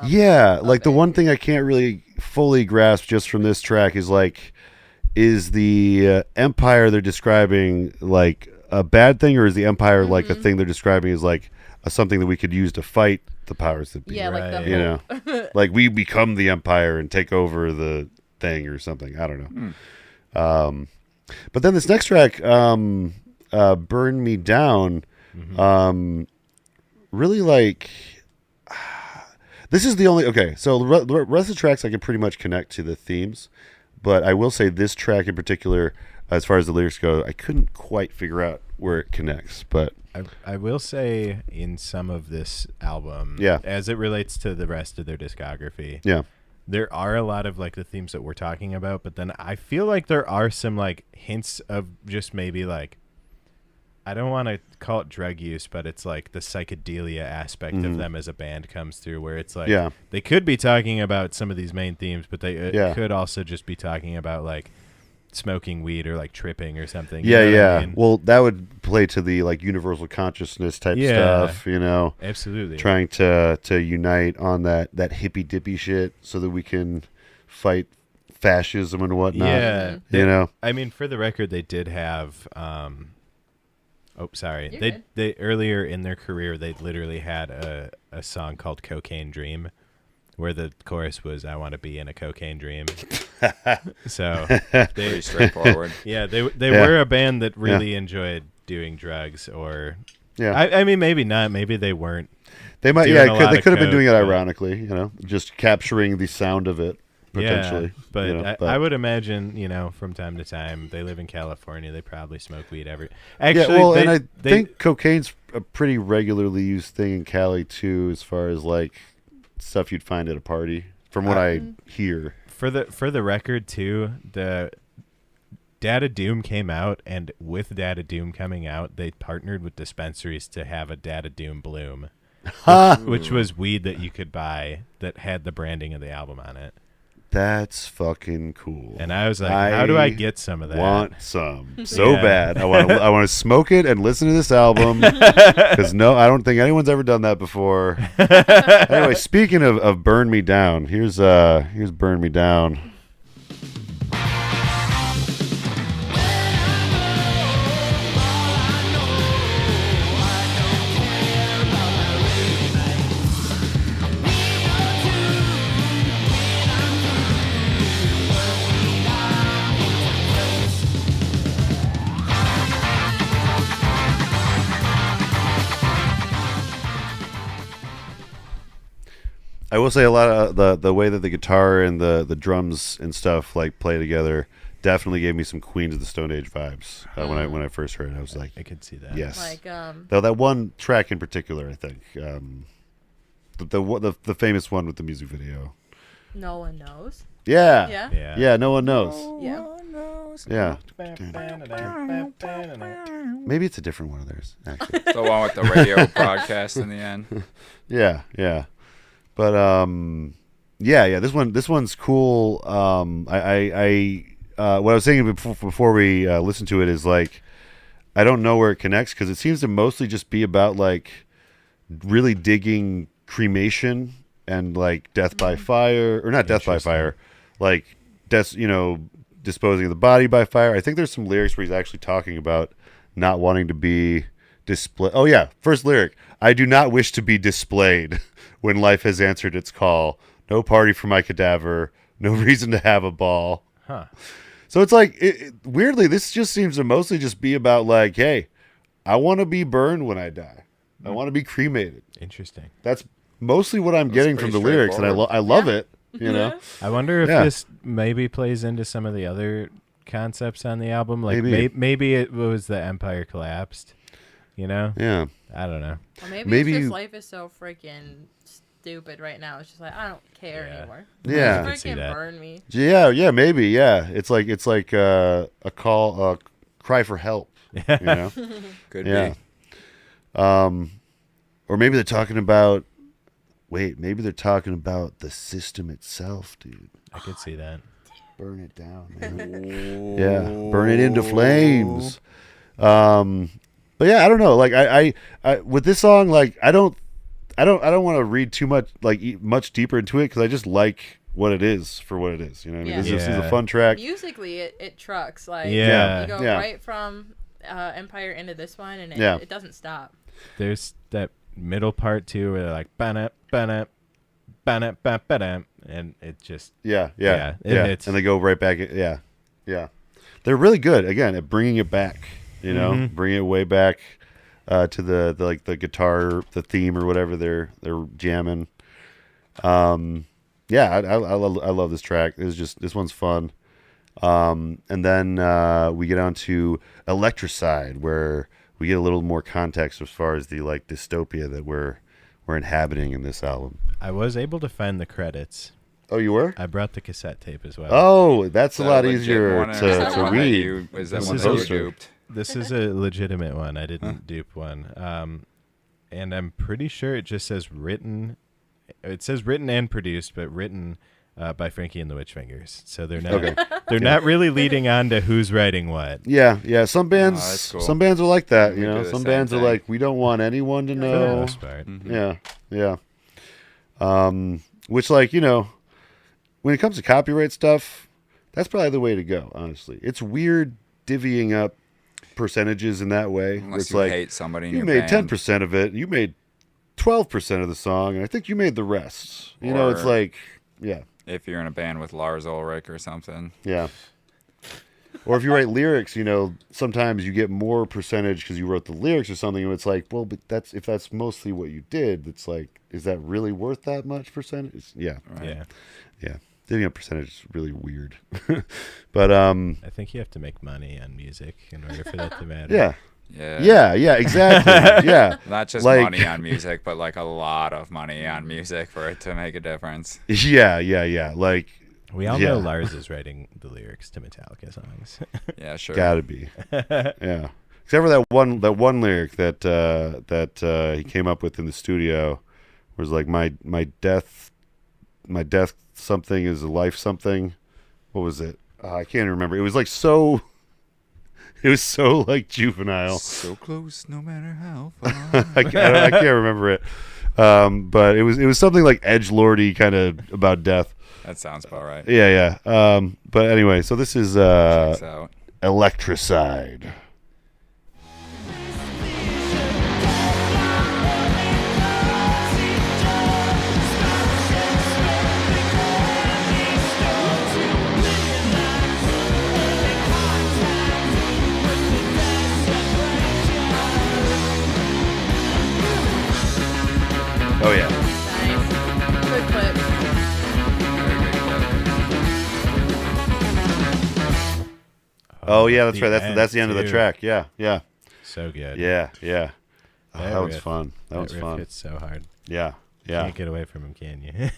Yeah, like the it. one thing I can't really fully grasp just from this track is the empire they're describing like a bad thing, or is the empire like a thing they're describing as like something that we could use to fight the powers that be? Yeah, like Right. the You know, like we become the empire and take over the thing or something. I don't know. But then this next track, "Burn Me Down," really like. This is the only So the rest of the tracks I can pretty much connect to the themes, but I will say this track in particular, as far as the lyrics go, I couldn't quite figure out where it connects. But I will say in some of this album, Yeah. as it relates to the rest of their discography, yeah, there are a lot of like the themes that we're talking about, but then I feel like there are some like hints of just maybe like I don't want to call it drug use, but it's like the psychedelia aspect of them as a band comes through, where it's like they could be talking about some of these main themes, but they could also just be talking about like smoking weed or like tripping or something. Yeah, you know yeah. what I mean? Well, that would play to the like universal consciousness type stuff, you know. Absolutely. Trying to unite on that hippy dippy shit so that we can fight fascism and whatnot. Yeah. You know. I mean, for the record, they did have You're they earlier in their career they literally had a song called Cocaine Dream, where the chorus was "I want to be in a cocaine dream." So Pretty straightforward. yeah, they were a band that really enjoyed doing drugs, or I mean maybe not, maybe they weren't. They might, doing a lot they of could have been coke, doing it but- ironically, you know, just capturing the sound of it potentially. Yeah, but, you know, I would imagine, you know, from time to time, they live in California. They probably smoke weed and Actually, I think cocaine's a pretty regularly used thing in Cali too, as far as like stuff you'd find at a party, from what I hear. for the record too, the Data Doom came out, and with Data Doom coming out, they partnered with dispensaries to have a Data Doom Bloom, which was weed that you could buy that had the branding of the album on it. That's fucking cool. And I was like, how do I get some of that? Want some so bad. I want to smoke it and listen to this album because I don't think anyone's ever done that before. Anyway, speaking of Burn Me Down, here's Burn Me Down. I will say a lot of the way that the guitar and the drums and stuff like play together definitely gave me some Queens of the Stone Age vibes when I first heard it. I was like, I could see that. yes. Like Though that one track in particular, I think, the famous one with the music video. No One Knows. Yeah. Yeah. Yeah. No one knows. Yeah. Yeah. Maybe it's a different one of theirs. Actually. The one with the radio broadcast in the end. Yeah. But this one's cool. What I was saying before we listen to it is like, I don't know where it connects because it seems to mostly just be about like really digging cremation and like death by fire, or not death by fire, like disposing of the body by fire. I think there's some lyrics where he's actually talking about not wanting to be displayed. Oh yeah, first lyric: I do not wish to be displayed when life has answered its call. No party for my cadaver. No reason to have a ball. Huh. So it's like, weirdly, this just seems to mostly just be about like, hey, I want to be burned when I die. I want to be cremated. Interesting. That's mostly what I'm getting from the lyrics, and I love it. You know, I wonder if this maybe plays into some of the other concepts on the album. Like maybe it was the Empire collapsed. You know? Yeah. I don't know. Or maybe it's just life is so freaking stupid right now. It's just like, I don't care anymore. Yeah. I could see Freaking that. burn me. Yeah, maybe. Yeah, it's like a cry for help. You know? Could be. Or maybe they're talking about. Wait, maybe they're talking about the system itself, dude. I could see that. Burn it down, man. Yeah, burn it into flames. But yeah, I don't know. Like I with this song, like I don't want to read too much, like much deeper into it because I just like what it is for what it is. You know what I mean? This is a fun track. Musically, it trucks. Like you go right from Empire into this one, and it doesn't stop. There's that middle part too where they're like ba-na, ba-na, ba-na, ba-ba-da, and it just yeah, and they go right back. Yeah. They're really good again at bringing it back. You know, bringing it way back to the guitar, the theme or whatever they're jamming. Yeah, I love this track. This one's fun. And then we get on to Electricide, where we get a little more context as far as the like dystopia that we're inhabiting in this album. I was able to find the credits. Oh, you were? I brought the cassette tape as well. Oh, that's a lot legit easier one, or is that to one that read. is that This one is that you also- duped? This is a legitimate one. I didn't dupe one. And I'm pretty sure it just says written. It says written and produced, but written by Frankie and the Witchfingers. So they're not not really leading on to who's writing what. Yeah. Some bands, that's cool. some bands are like that. We You do know, the some same bands are thing. like, we don't want anyone to For the know. most part. Yeah. Which, like, you know, when it comes to copyright stuff, that's probably the way to go. Honestly, it's weird divvying up percentages in that way. Unless It's you like, hate somebody in you your made band. 10% of it, you made 12% of the song, and I think you made the rest. You know, it's Or- like, yeah. If you're in a band with Lars Ulrich or something. Yeah. Or if you write lyrics, you know, sometimes you get more percentage because you wrote the lyrics or something, and it's like, well, but if that's mostly what you did, it's like, is that really worth that much percentage? Yeah. Yeah. Yeah. Divvying up percentage is really weird. But I think you have to make money on music in order for that to matter. yeah. Yeah. Yeah, exactly. Yeah. Not just Like- money on music, but like a lot of money on music for it to make a difference. Yeah. Like, We all Yeah. know Lars is writing the lyrics to Metallica songs. Yeah, sure. gotta be. Yeah. Except for that one lyric that he came up with in the studio was like, my death something is a life something. What was it? I can't remember. It was like so. It was so like juvenile. So close, no matter how far. I can't remember it. But it was something like edgelordy kind of about death. That sounds about right. Yeah. But anyway, so this is Checks out. Electricide. Oh yeah. Nice. Good clip. Oh yeah, that's The right. That's the end of the too. track. Yeah. So good. Yeah. Oh, That that was riff- fun. That was riff fun. hits so hard. Yeah. Can't get away from him, can you?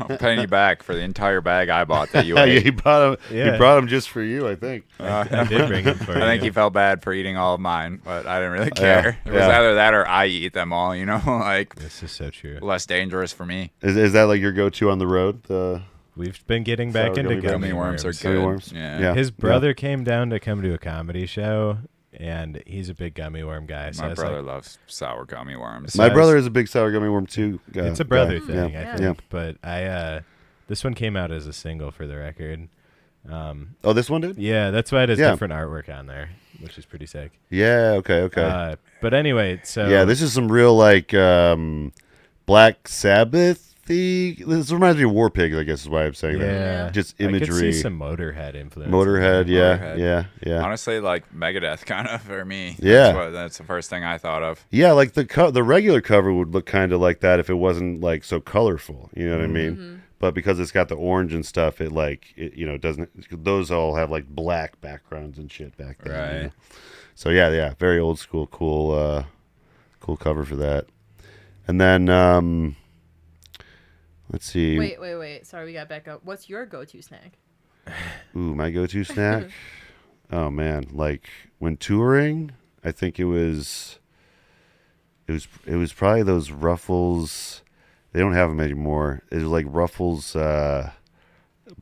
I'm paying you back for the entire bag I bought that you Yeah, ate. he brought him. Yeah. He brought him just for you, I think. I did bring him for I think you. he felt bad for eating all of mine, but I didn't really care. It was yeah. either that or I eat them all, you know, like This is so true. less dangerous for me. Is that like your go-to on the road? The We've been getting back Sour into gummy gummy worms are worms. good. gummy worms? Yeah. His brother came down to come to a comedy show, and he's a big gummy worm guy. So I My was brother like, loves sour gummy worms. My I was- brother is a big sour gummy worm too. it's a brother guy. thing, Yeah. I think. But this one came out as a single for the record. Oh, this one did? Yeah, that's why it has Yeah. different artwork on there, which is pretty sick. Yeah. Okay. But anyway, so Yeah, this is some real like Black Sabbath-y. This reminds me of War Pigs, I guess is why I'm saying that. yeah, Just I could imagery. see some Motorhead influence. Motorhead, yeah, Motorhead. yeah. Honestly, like Megadeth kind of for me. Yeah. That's the first thing I thought of. Yeah, like the regular cover would look kind of like that if it wasn't like so colorful. You know what I mean? But because it's got the orange and stuff, it doesn't. Those all have like black backgrounds and shit back then. you Right. know? So yeah, very old school, cool cover for that. And then let's see. Wait. Sorry, we got back up. What's your go-to snack? Ooh, my go-to snack. Oh man, like when touring, I think it was probably those Ruffles. They don't have them anymore. It was like Ruffles, but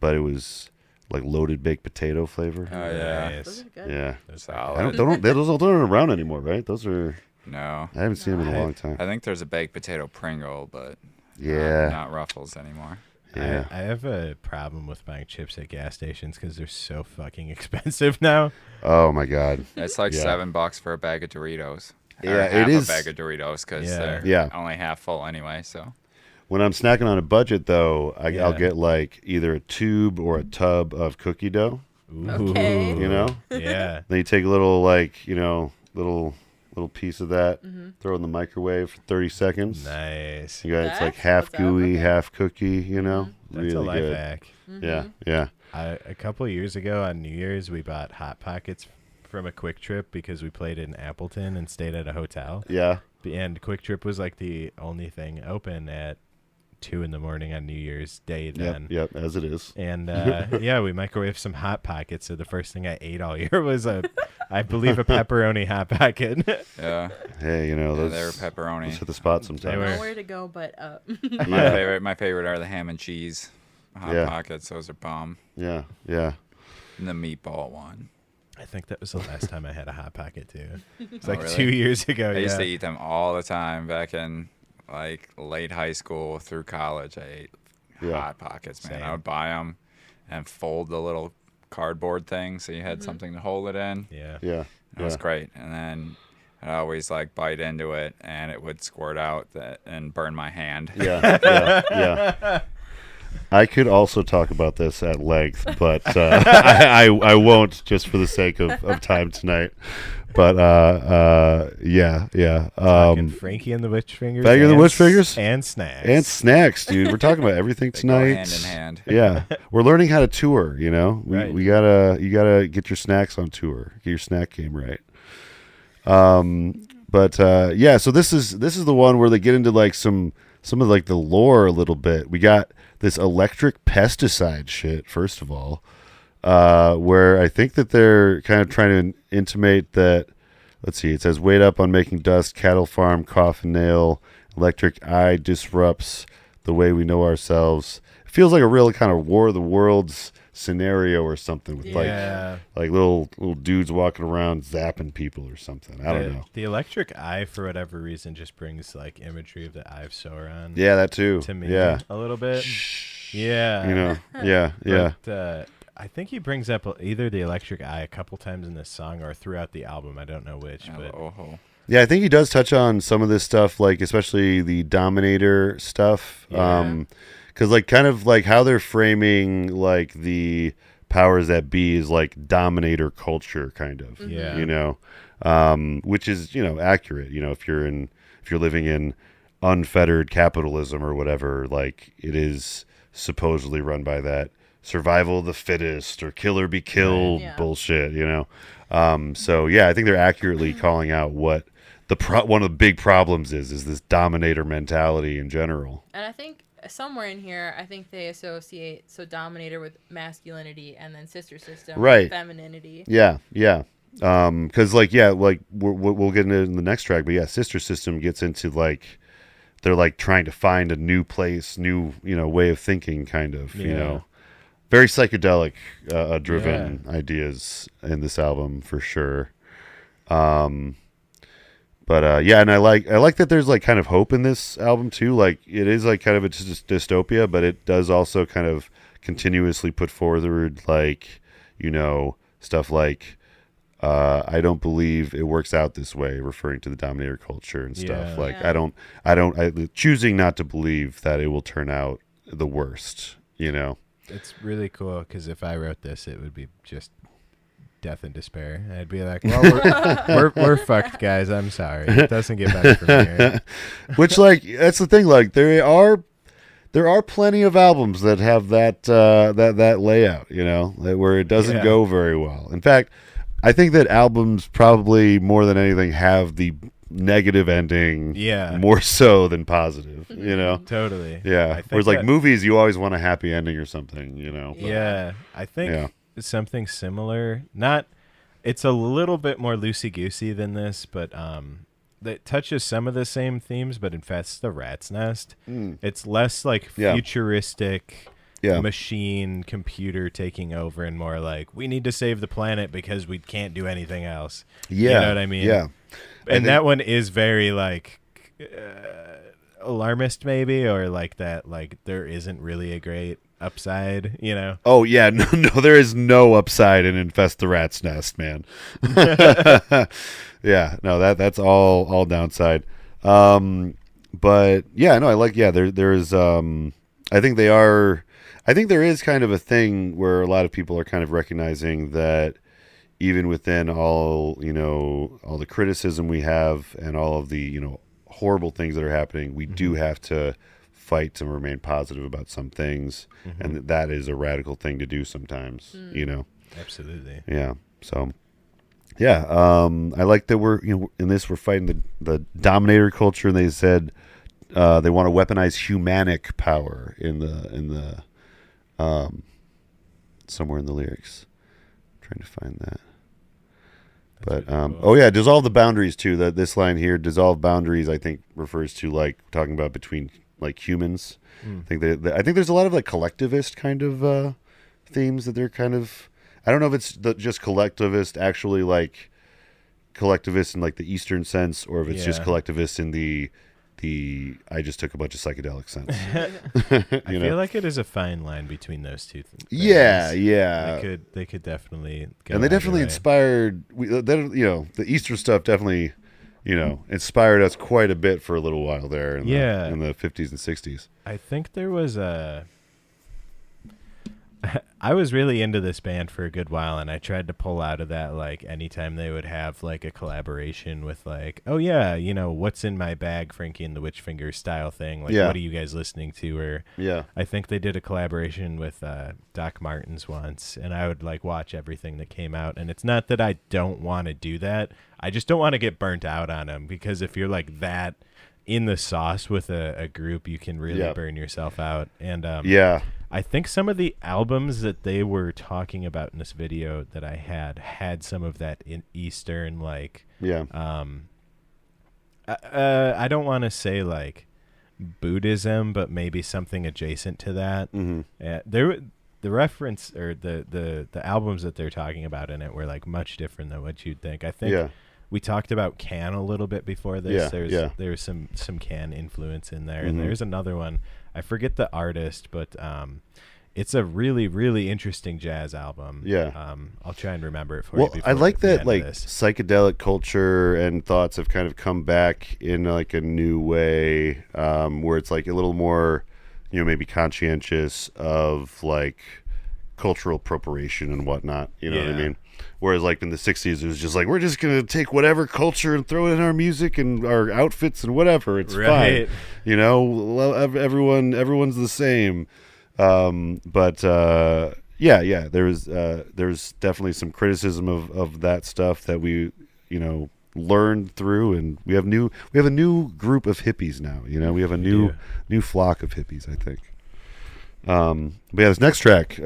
it was like loaded baked potato flavor. Oh yeah. Nice. Those are good. Yeah, Solid. those aren't around anymore, right? Those are. No. I haven't seen them in a long time. I think there's a baked potato Pringle, but Yeah, not Ruffles anymore. yeah. I have a problem with buying chips at gas stations because they're so fucking expensive now. Oh my god. It's like Yeah. $7 for a bag of Doritos. Or Yeah, half it is. a bag of Doritos because Yeah. they're Yeah. only half full anyway. So When I'm snacking on a budget, though, I'll Yeah. get like either a tube or a tub of cookie dough. Okay. You know. Yeah. Then you take a little, like, little piece of that, throw it in the microwave for 30 seconds. Nice. You got it's like That's half what's up, gooey, okay. half cookie. You know, That's really a life good. hack. Yeah. A couple of years ago on New Year's, we bought Hot Pockets from a Quick Trip because we played in Appleton and stayed at a hotel. Yeah. And Quick Trip was like the only thing open at 2 in the morning on New Year's Day then. Yep. As it is. And yeah, we microwaved some Hot Pockets. So the first thing I ate all year was a I believe a pepperoni hot pocket. Yeah. Hey, you know, They were those pepperoni. hit the spot They sometimes. were. Nowhere to go but up. My favorite are the ham and cheese hot Yeah. pockets. Those are bomb. Yeah, yeah. And the meatball one. I think that was the last time I had a hot pocket too. It's Oh, like really? 2 years ago. I used to Yeah. eat them all the time back in like late high school through college. I ate Yeah. hot pockets, man. Same. I would buy them and fold the little cardboard thing so you had something to hold it in. Yeah. Yeah. It was great. And then I'd always like bite into it and it would squirt out and burn my hand. Yeah, yeah. I could also talk about this at length, but I won't, just for the sake of time tonight. But yeah. Talking Frankie and the Witch Fingers. Frankie and the and Witch Fingers? and snacks. And snacks, dude. We're talking about everything They go tonight. hand in hand. Yeah, we're learning how to tour. You know, Right. you gotta get your snacks on tour. Get your snack game right. But yeah. So this is the one where they get into like some of like the lore a little bit. We got this electric pesticide shit. First of all, where I think that they're kind of trying to intimate that. Let's see. It says wait up on making dust. Cattle farm. Coffin nail. Electric eye disrupts the way we know ourselves. It feels like a real kind of War of the Worlds scenario or something with Yeah. like little dudes walking around zapping people or something. I don't know. The electric eye, for whatever reason, just brings like imagery of the Eye of Sauron. Yeah, that too. To me, Yeah. a little bit. Yeah. You know. Yeah. But, I think he brings up either the electric eye a couple times in this song or throughout the album. I don't know which, but Oh. Yeah, I think he does touch on some of this stuff, like especially the Dominator stuff. Yeah. Because like kind of like how they're framing like the powers that be is like Dominator culture, kind of. Yeah. You know, which is accurate. You know, if you're living in unfettered capitalism or whatever, like it is supposedly run by that survival of the fittest or kill or be killed Yeah. bullshit. You know. So yeah, I think they're accurately calling out what one of the big problems is this Dominator mentality in general. And I think somewhere in here, I think they associate Dominator with masculinity and then Sister System Right. with femininity. Yeah. Because we'll get into it in the next track, but yeah, Sister System gets into like they're like trying to find a new place, new way of thinking, kind of. Yeah. Very psychedelic driven ideas in this album for sure. But yeah, and I like that there's like kind of hope in this album too. Like it is like kind of a dystopia, but it does also kind of continuously put forward like stuff like I don't believe it works out this way, referring to the Dominator culture and stuff. Yeah. Like Yeah. I choosing not to believe that it will turn out the worst. it's really cool because if I wrote this, it would be just death and despair. I'd be like, well, we're fucked, guys. I'm sorry. It doesn't get better from here. Which like that's the thing. Like there are plenty of albums that have that layout. Where it doesn't Yeah. go very well. In fact, I think that albums probably more than anything have the negative ending. Yeah. More so than positive. Totally. Yeah. I think Whereas like that- movies, you always want a happy ending or something. Yeah, I think Yeah. something similar. It's a little bit more loosey goosey than this, but that touches some of the same themes, but infests the rat's nest. It's less like Yeah. futuristic Yeah. machine computer taking over, and more like we need to save the planet because we can't do anything else. Yeah. You know what I mean? Yeah. And that one is very like alarmist, maybe, or like that. Like there isn't really a great upside. Oh yeah, no, there is no upside in Infest the Rat's Nest, man. Yeah, no, that's all downside. But yeah, no, I like there is I think there is kind of a thing where a lot of people are kind of recognizing that even within all the criticism we have and all of the horrible things that are happening, we do have to fight to remain positive about some things, and that is a radical thing to do sometimes. Absolutely. Yeah. So yeah, I like that we're in this we're fighting the Dominator culture, and they said they want to weaponize humanic power in the somewhere in the lyrics. I'm trying to find that. But cool. oh yeah, dissolve the boundaries too. That this line here, dissolve boundaries, I think refers to like talking about between like humans. I think I think there's a lot of like collectivist kind of themes that they're kind of. I don't know if it's just collectivist, actually like collectivist in like the Eastern sense, or if it's just collectivist in the I just took a bunch of psychedelic sense. I feel like it is a fine line between those two things. Yeah. They could definitely go And they either definitely way. inspired. The Eastern stuff definitely, inspired us quite a bit for a little while there in the 50s and 60s. I think there was a. I was really into this band for a good while, and I tried to pull out of that like anytime they would have like a collaboration with like, oh yeah, what's in my bag, Frankie and the Witchfinger style thing. Like, what are you guys listening to? Or I think they did a collaboration with Doc Martens once, and I would like watch everything that came out. And it's not that I don't want to do that. I just don't want to get burnt out on them, because if you're like that in the sauce with a group, you can really burn yourself out. And I think some of the albums that they were talking about in this video that I had some of that in Eastern, like, I don't want to say like Buddhism, but maybe something adjacent to that. The reference or the albums that they're talking about in it were like much different than what you'd think. I think we talked about Can a little bit before this. There's some Can influence in there, and there's another one. I forget the artist, but it's a really, really interesting jazz album. I'll try and remember it for you. I like that like psychedelic culture and thoughts have kind of come back in like a new way, where it's like a little more, maybe conscientious of like cultural appropriation and whatnot. You know what I mean? Whereas like in the 60s, it was just like, we're just going to take whatever culture and throw it in our music and our outfits and whatever. It's fine. Everyone's the same. There's definitely some criticism of that stuff that we, learned through, and we have a new group of hippies now. We have a new flock of hippies, I think. But yeah, this next track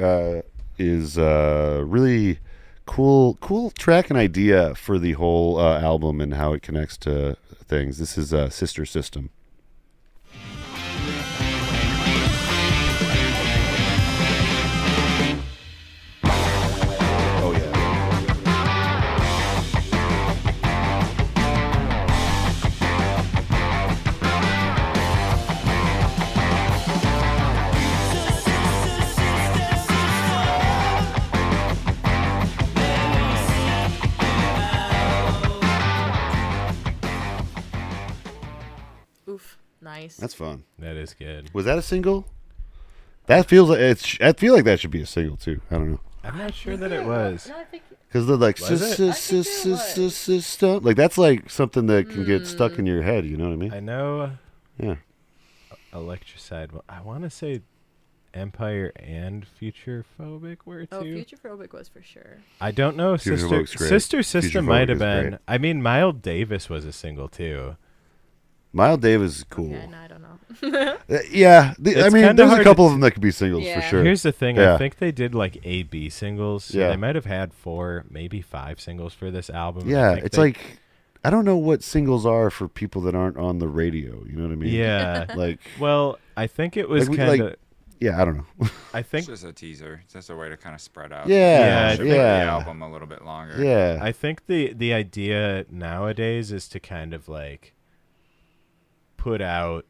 is really cool track and idea for the whole album and how it connects to things. This is Sister System. Oh yeah. Oof, nice. That's fun. That is good. Was that a single? That feels like I feel like that should be a single too. I don't know. I'm not sure that it was. No, I think Because they're like system. like that's like something that can get stuck in your head. You know what I mean? I know. Yeah. Electricide. I want to say Empire and Futurephobic were too. Oh, Futurephobic was for sure. I don't know if Futurephobic's great. Sister System Futurephobic might have is been. great. I mean, Miles Davis was a single too. Miles Davis is cool. Yeah, no, I don't know. kinda there's a hard couple of them that could be singles for sure. Here's the thing. Yeah. I think they did like A/B singles. So Yeah. they might have had 4, maybe 5 singles for this album. Yeah, I think it's like I don't know what singles are for people that aren't on the radio. You know what I mean? Yeah. Like, Well, I think it was Like, kind of. yeah, I don't know. I It's think just a teaser. It's just a way to kind of spread out. Yeah, Should make the yeah. album a little bit longer. Yeah. I think the idea nowadays is to kind of like put out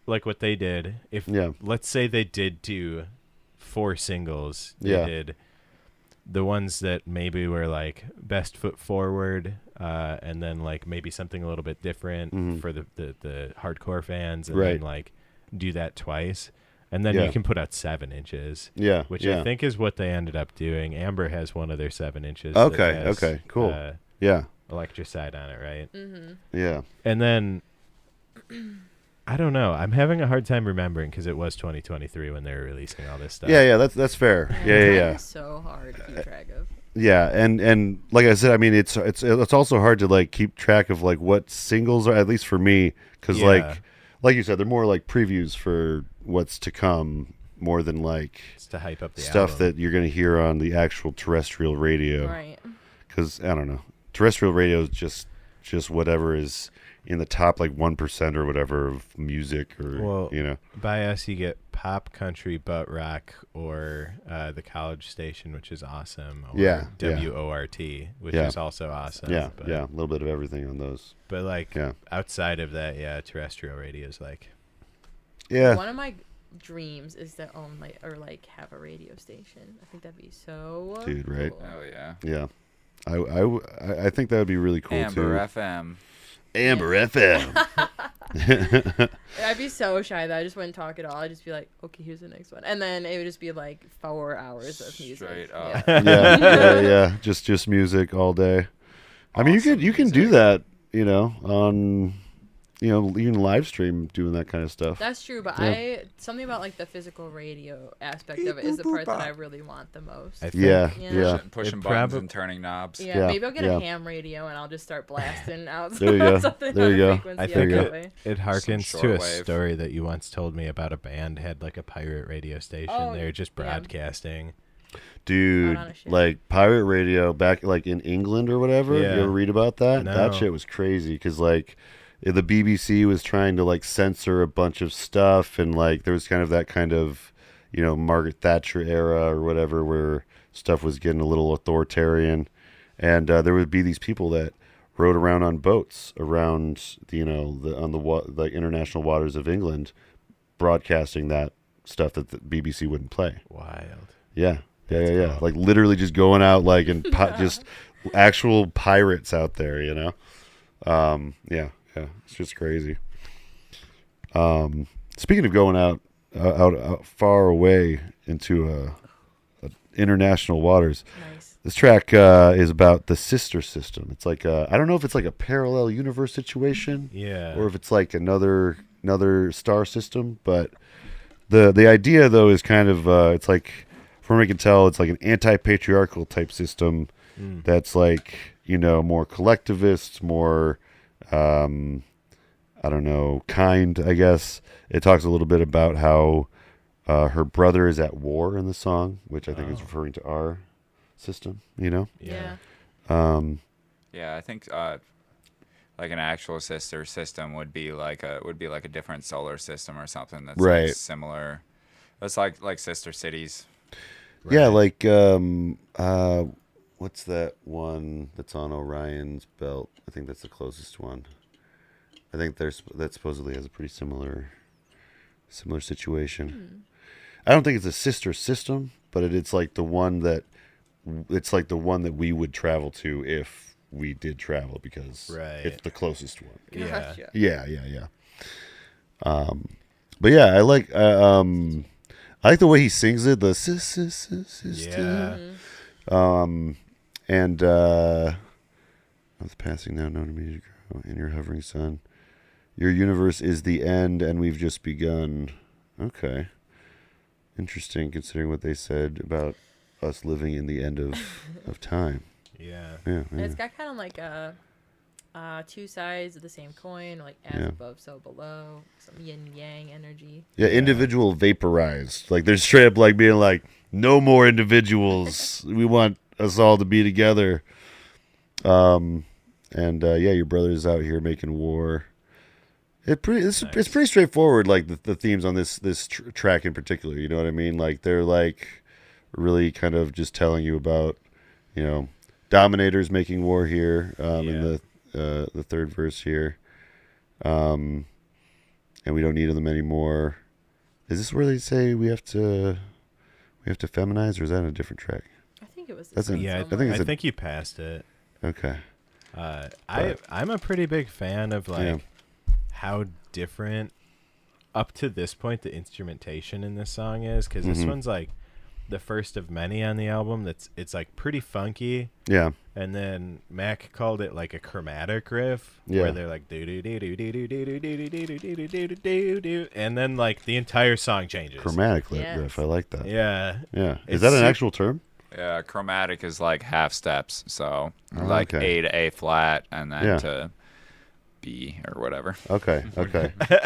like what they did. If let's say they did do 4 singles, they did the ones that maybe were like best foot forward, and then like maybe something a little bit different for the hardcore fans, and then like do that twice. And then you can put out 7 inches. Yeah. Which I think is what they ended up doing. Amber has one of their 7 inches. Okay. that has, Okay. Cool. Yeah. Electricide on it, right? Mm-hmm. Yeah. And then, I don't know. I'm having a hard time remembering because it was 2023 when they were releasing all this stuff. Yeah. That's fair. Yeah. It's so hard to keep track of. Yeah, and like I said, I mean, it's also hard to like keep track of like what singles are, at least for me, because like you said, they're more like previews for what's to come, more than like It's to hype up the stuff album. that you're gonna hear on the actual terrestrial radio. Right. Because I don't know, terrestrial radio is just whatever is in the top like 1% or whatever of music or by us you get pop, country, butt rock, or the college station, which is awesome, or WORT, which is also awesome. A little bit of everything on those, but like outside of that, terrestrial radio is like one of my dreams is to own have a radio station. I think that'd be so dude, right? Cool. Oh yeah. I think that would be really cool Amber too. FM. Amber FM. I'd be so shy that I just wouldn't talk at all. I'd just be like, okay, here's the next one, and then it would just be like 4 hours of music. Straight up. Yeah. Just music all day. I mean, you can do that, on. You can live stream doing that kind of stuff. That's true, but something about like the physical radio aspect of it is the part that I really want the most. Pushing buttons and turning knobs. Yeah, maybe I'll get a ham radio and I'll just start blasting out there you go. something there you on go. I think it harkens to a story that you once told me about a band had like a pirate radio station. They were just broadcasting. Dude, like pirate radio back like in England or whatever. You ever read about that? No. That shit was crazy because like the BBC was trying to like censor a bunch of stuff, and like there was kind of that kind of Margaret Thatcher era or whatever where stuff was getting a little authoritarian, and there would be these people that rode around on boats around the international waters of England, broadcasting that stuff that the BBC wouldn't play. Wild. Yeah. Like literally just going out like and just actual pirates out there, Yeah, it's just crazy. Speaking of going out far away into international waters, nice. This track is about the sister system. It's like I don't know if it's like a parallel universe situation, or if it's like another star system. But the idea though is kind of it's like from what I can tell, it's like an anti-patriarchal type system that's like more collectivist, more I don't know, kind, I guess. It talks a little bit about how her brother is at war in the song, which I think is referring to our system, Yeah. Yeah, I think like an actual sister system would be like a different solar system or something that's right. like similar. That's like sister cities. Right. Yeah, like what's that one that's on Orion's belt? I think that's the closest one. I think that supposedly has a pretty similar situation. I don't think it's a sister system, but it's like the one that we would travel to if we did travel because it's the closest one. Gotcha. Yeah. But yeah, I like the way he sings it. The system. And I was passing now, known to me to grow in your hovering sun. Your universe is the end, and we've just begun. Okay. Interesting, considering what they said about us living in the end of time. Yeah. And it's got kind of like two sides of the same coin, like as above, so below. Some yin yang energy. Yeah, individual vaporized. Like they're straight up like being like, no more individuals. We want us all to be together. And your brother's out here making war. It's pretty straightforward. Like the themes on this track in particular, you know what I mean? Like they're like really kind of just telling you about, dominators making war here in the third verse here, and we don't need them anymore. Is this where they say we have to feminize, or is that in a different track? I think it was. I think you passed it. Okay. I'm a pretty big fan of how different up to this point the instrumentation in this song is, because this one's like the first of many on the album it's like pretty funky. Yeah. And then Mac called it like a chromatic riff where they're like do do do do do do do do do do do do do do, and then like the entire song changes. Chromatic riff, I like that. Yeah. Is that an actual term? Yeah, chromatic is like half steps, so like A to A flat and then to B or whatever. Okay.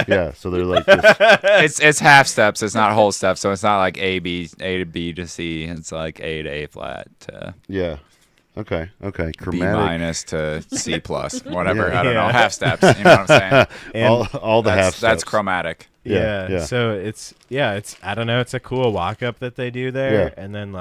Yeah, so they're like just... it's half steps. It's not whole steps, so it's not like A to B to C. It's like A to A flat. Yeah. Okay. B Chromatic. minus to C plus, whatever. Yeah. I don't know. Half steps. You know what I'm saying? all the half That's steps. chromatic. Yeah. So it's I don't know. It's a cool walk up that they do there, Yeah. and then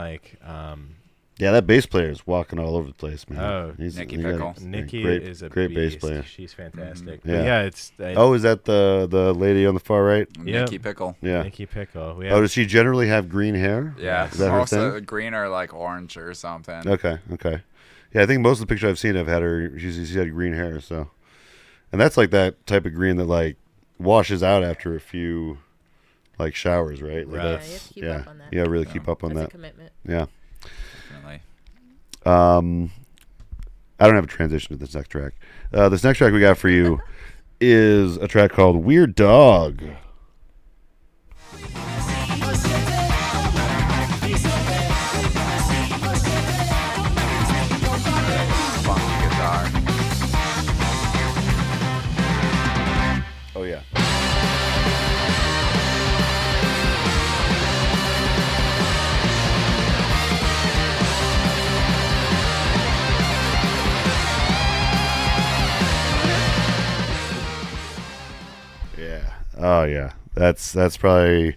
Yeah, that bass player is walking all over the place, man. Oh, Nikki he got Pickle. Nikki great, is a great beast. bass player. She's fantastic. Yeah. But yeah, it's Is that the lady on the far right? Yep. Nikki Pickle. Yeah. Nikki Pickle. Oh, does she generally have green hair? Yeah. Is that her Also thing? green or like orange or something. Okay. Yeah, I think most of the pictures I've seen have had her. She's had green hair, so, and that's like that type of green that like washes out after a few, like showers, right? Like Right. Yeah, you have to keep up on that. Yeah, really keep up on That's a that. commitment. Yeah. Definitely. I don't have a transition to this next track. This next track we got for you is a track called Weird Dog. Funky guitar. Oh yeah. Yeah. Oh yeah. That's probably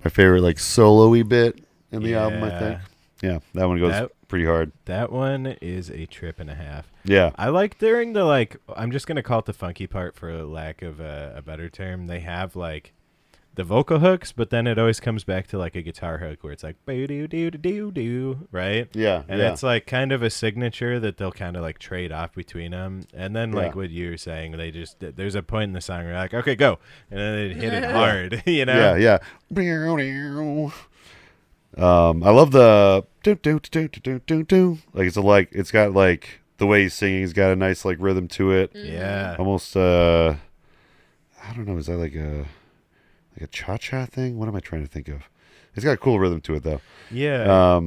my favorite like solo-y bit in the album, I think. Yeah, that one goes pretty hard. That one is a trip and a half. Yeah. I like during the I'm just gonna call it the funky part for lack of a better term. They have like the vocal hooks, but then it always comes back to like a guitar hook where it's like boo doo doo doo doo, right? Yeah. And it's like kind of a signature that they'll kind of like trade off between them. And then like Yeah. what you were saying, there's a point in the song where you're like, okay, go, and then they hit it hard, you know? Yeah. I love the do do do do do do. Like it's got like the way he's singing, he's got a nice like rhythm to it. Yeah. Almost I don't know, is that like a cha-cha thing? What am I trying to think of? It's got a cool rhythm to it though. Yeah.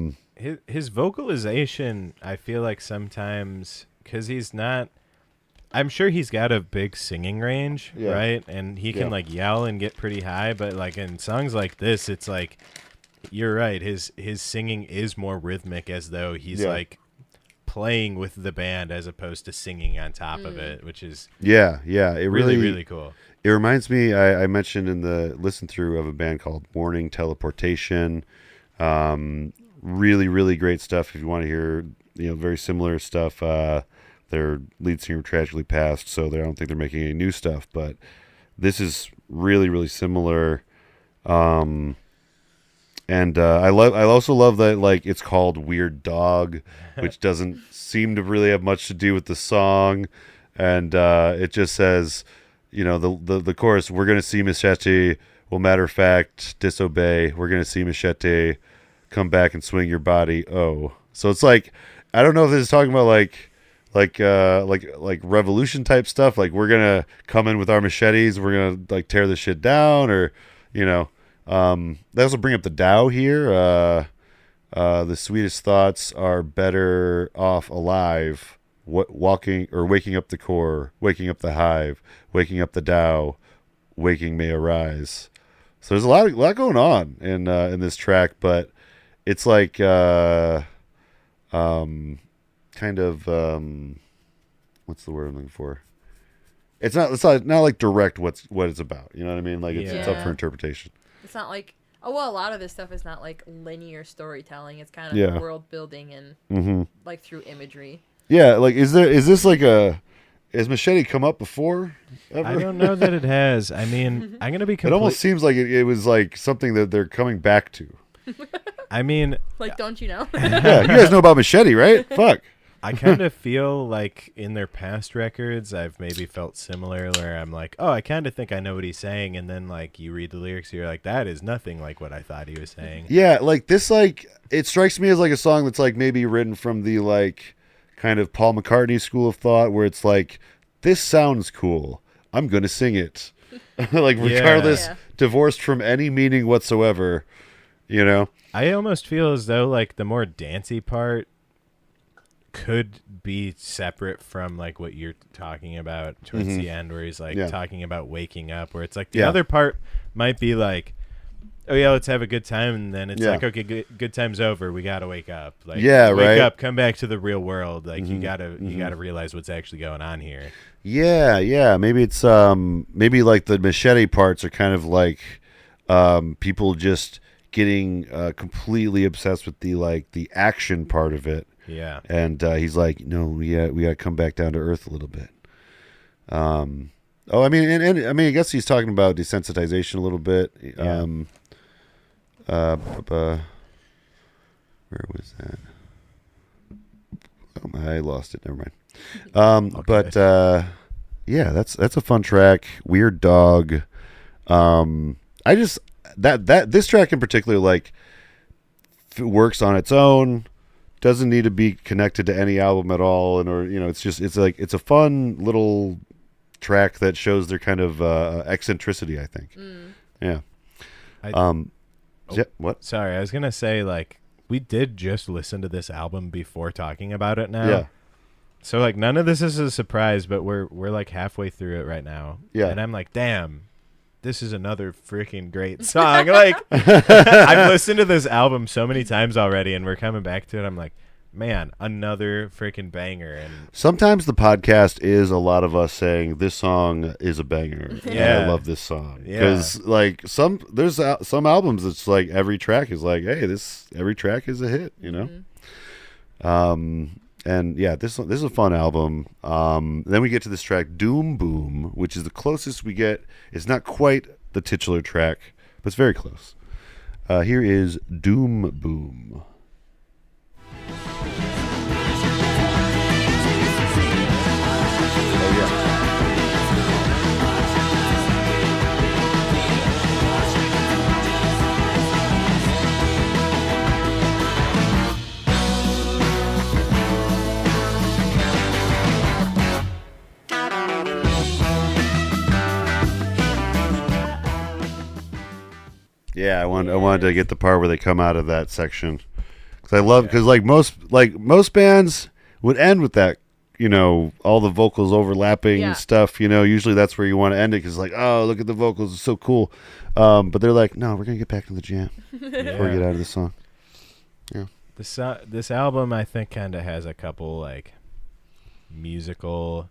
His vocalization, I feel like sometimes, because he's not, I'm sure he's got a big singing range, Yeah. right? And he can Yeah. like yell and get pretty high, but like in songs like this, it's like, you're right. His singing is more rhythmic, as though he's Yeah. like playing with the band as opposed to singing on top of it, which is Yeah. It really cool. It reminds me, I mentioned in the listen through of a band called Morning Teleportation. Really, really great stuff. If you want to hear, very similar stuff. Their lead singer tragically passed, so I don't think they're making any new stuff. But this is really, really similar. And I also love that like it's called Weird Dog, which doesn't seem to really have much to do with the song, and it just says, the chorus, we're gonna see Machete, well, matter of fact, disobey. We're gonna see Machete, come back and swing your body. Oh, so it's like, I don't know if this is talking about like revolution type stuff. Like we're gonna come in with our machetes, we're gonna like tear this shit down, or they also bring up the Tao here. The sweetest thoughts are better off alive. Walking or waking up the core, waking up the hive, waking up the Tao, waking may arise. So there's a lot going on in this track, but it's like kind of what's the word I'm looking for? It's not like direct what it's about. You know what I mean? Like it's up for interpretation. It's not like a lot of this stuff is not like linear storytelling. It's kind of world building and like through imagery. Yeah, like has Machete come up before? Ever? I don't know that it has. I mean, I'm gonna be. It almost seems like it was like something that they're coming back to. I mean, like, don't you know? Yeah, you guys know about Machete, right? Fuck. I kind of feel like in their past records, I've maybe felt similar, where I'm like, oh, I kind of think I know what he's saying, and then like you read the lyrics, you're like, that is nothing like what I thought he was saying. Yeah, like this, like it strikes me as like a song that's like maybe written from the like kind of Paul McCartney school of thought, where it's like, this sounds cool, I'm gonna sing it, like regardless, divorced from any meaning whatsoever. I almost feel as though like the more dancey part could be separate from like what you're talking about towards the end, where he's like talking about waking up, where it's like the other part might be like, oh yeah, let's have a good time, and then it's Yeah. like, okay, good time's over. We gotta wake up. Like, Yeah, wake right. up, come back to the real world. Like you gotta Mm-hmm. realize what's actually going on here. Yeah. Maybe it's maybe like the machete parts are kind of like people just getting completely obsessed with the action part of it. Yeah. And he's like, no, we got to come back down to earth a little bit. I mean, and I mean, I guess he's talking about desensitization a little bit. Yeah. Where was that? Oh, I lost it. Never mind. But yeah, that's a fun track. Weird Dog. I just that this track in particular, like, if it works on its own. Doesn't need to be connected to any album at all, and or it's a fun little track that shows their kind of eccentricity, I think. Yeah. What? Sorry, I was gonna say, like, we did just listen to this album before talking about it now. Yeah. So like none of this is a surprise, but we're like halfway through it right now. Yeah. And I'm like, damn, this is another freaking great song. Like, I've listened to this album so many times already, and we're coming back to it. I'm like, man, another freaking banger. And Sometimes the podcast is a lot of us saying this song is a banger. Yeah. I love this song Yeah. because like there's some albums it's like every track is like, hey, every track is a hit, you know. And yeah, this is a fun album. Then we get to this track Doom Boom, which is the closest we get. It's not quite the titular track, but it's very close. Here is Doom Boom. Oh yeah. Yeah, I wanted to get the part where they come out of that section because I love because like most bands would end with that, you know, all the vocals overlapping Yeah. stuff. You know, usually that's where you want to end it because like, oh, look at the vocals, it's so cool. But they're like, no, we're gonna get back to the jam before we get out of the song. Yeah, this album, I think, kind of has a couple like musical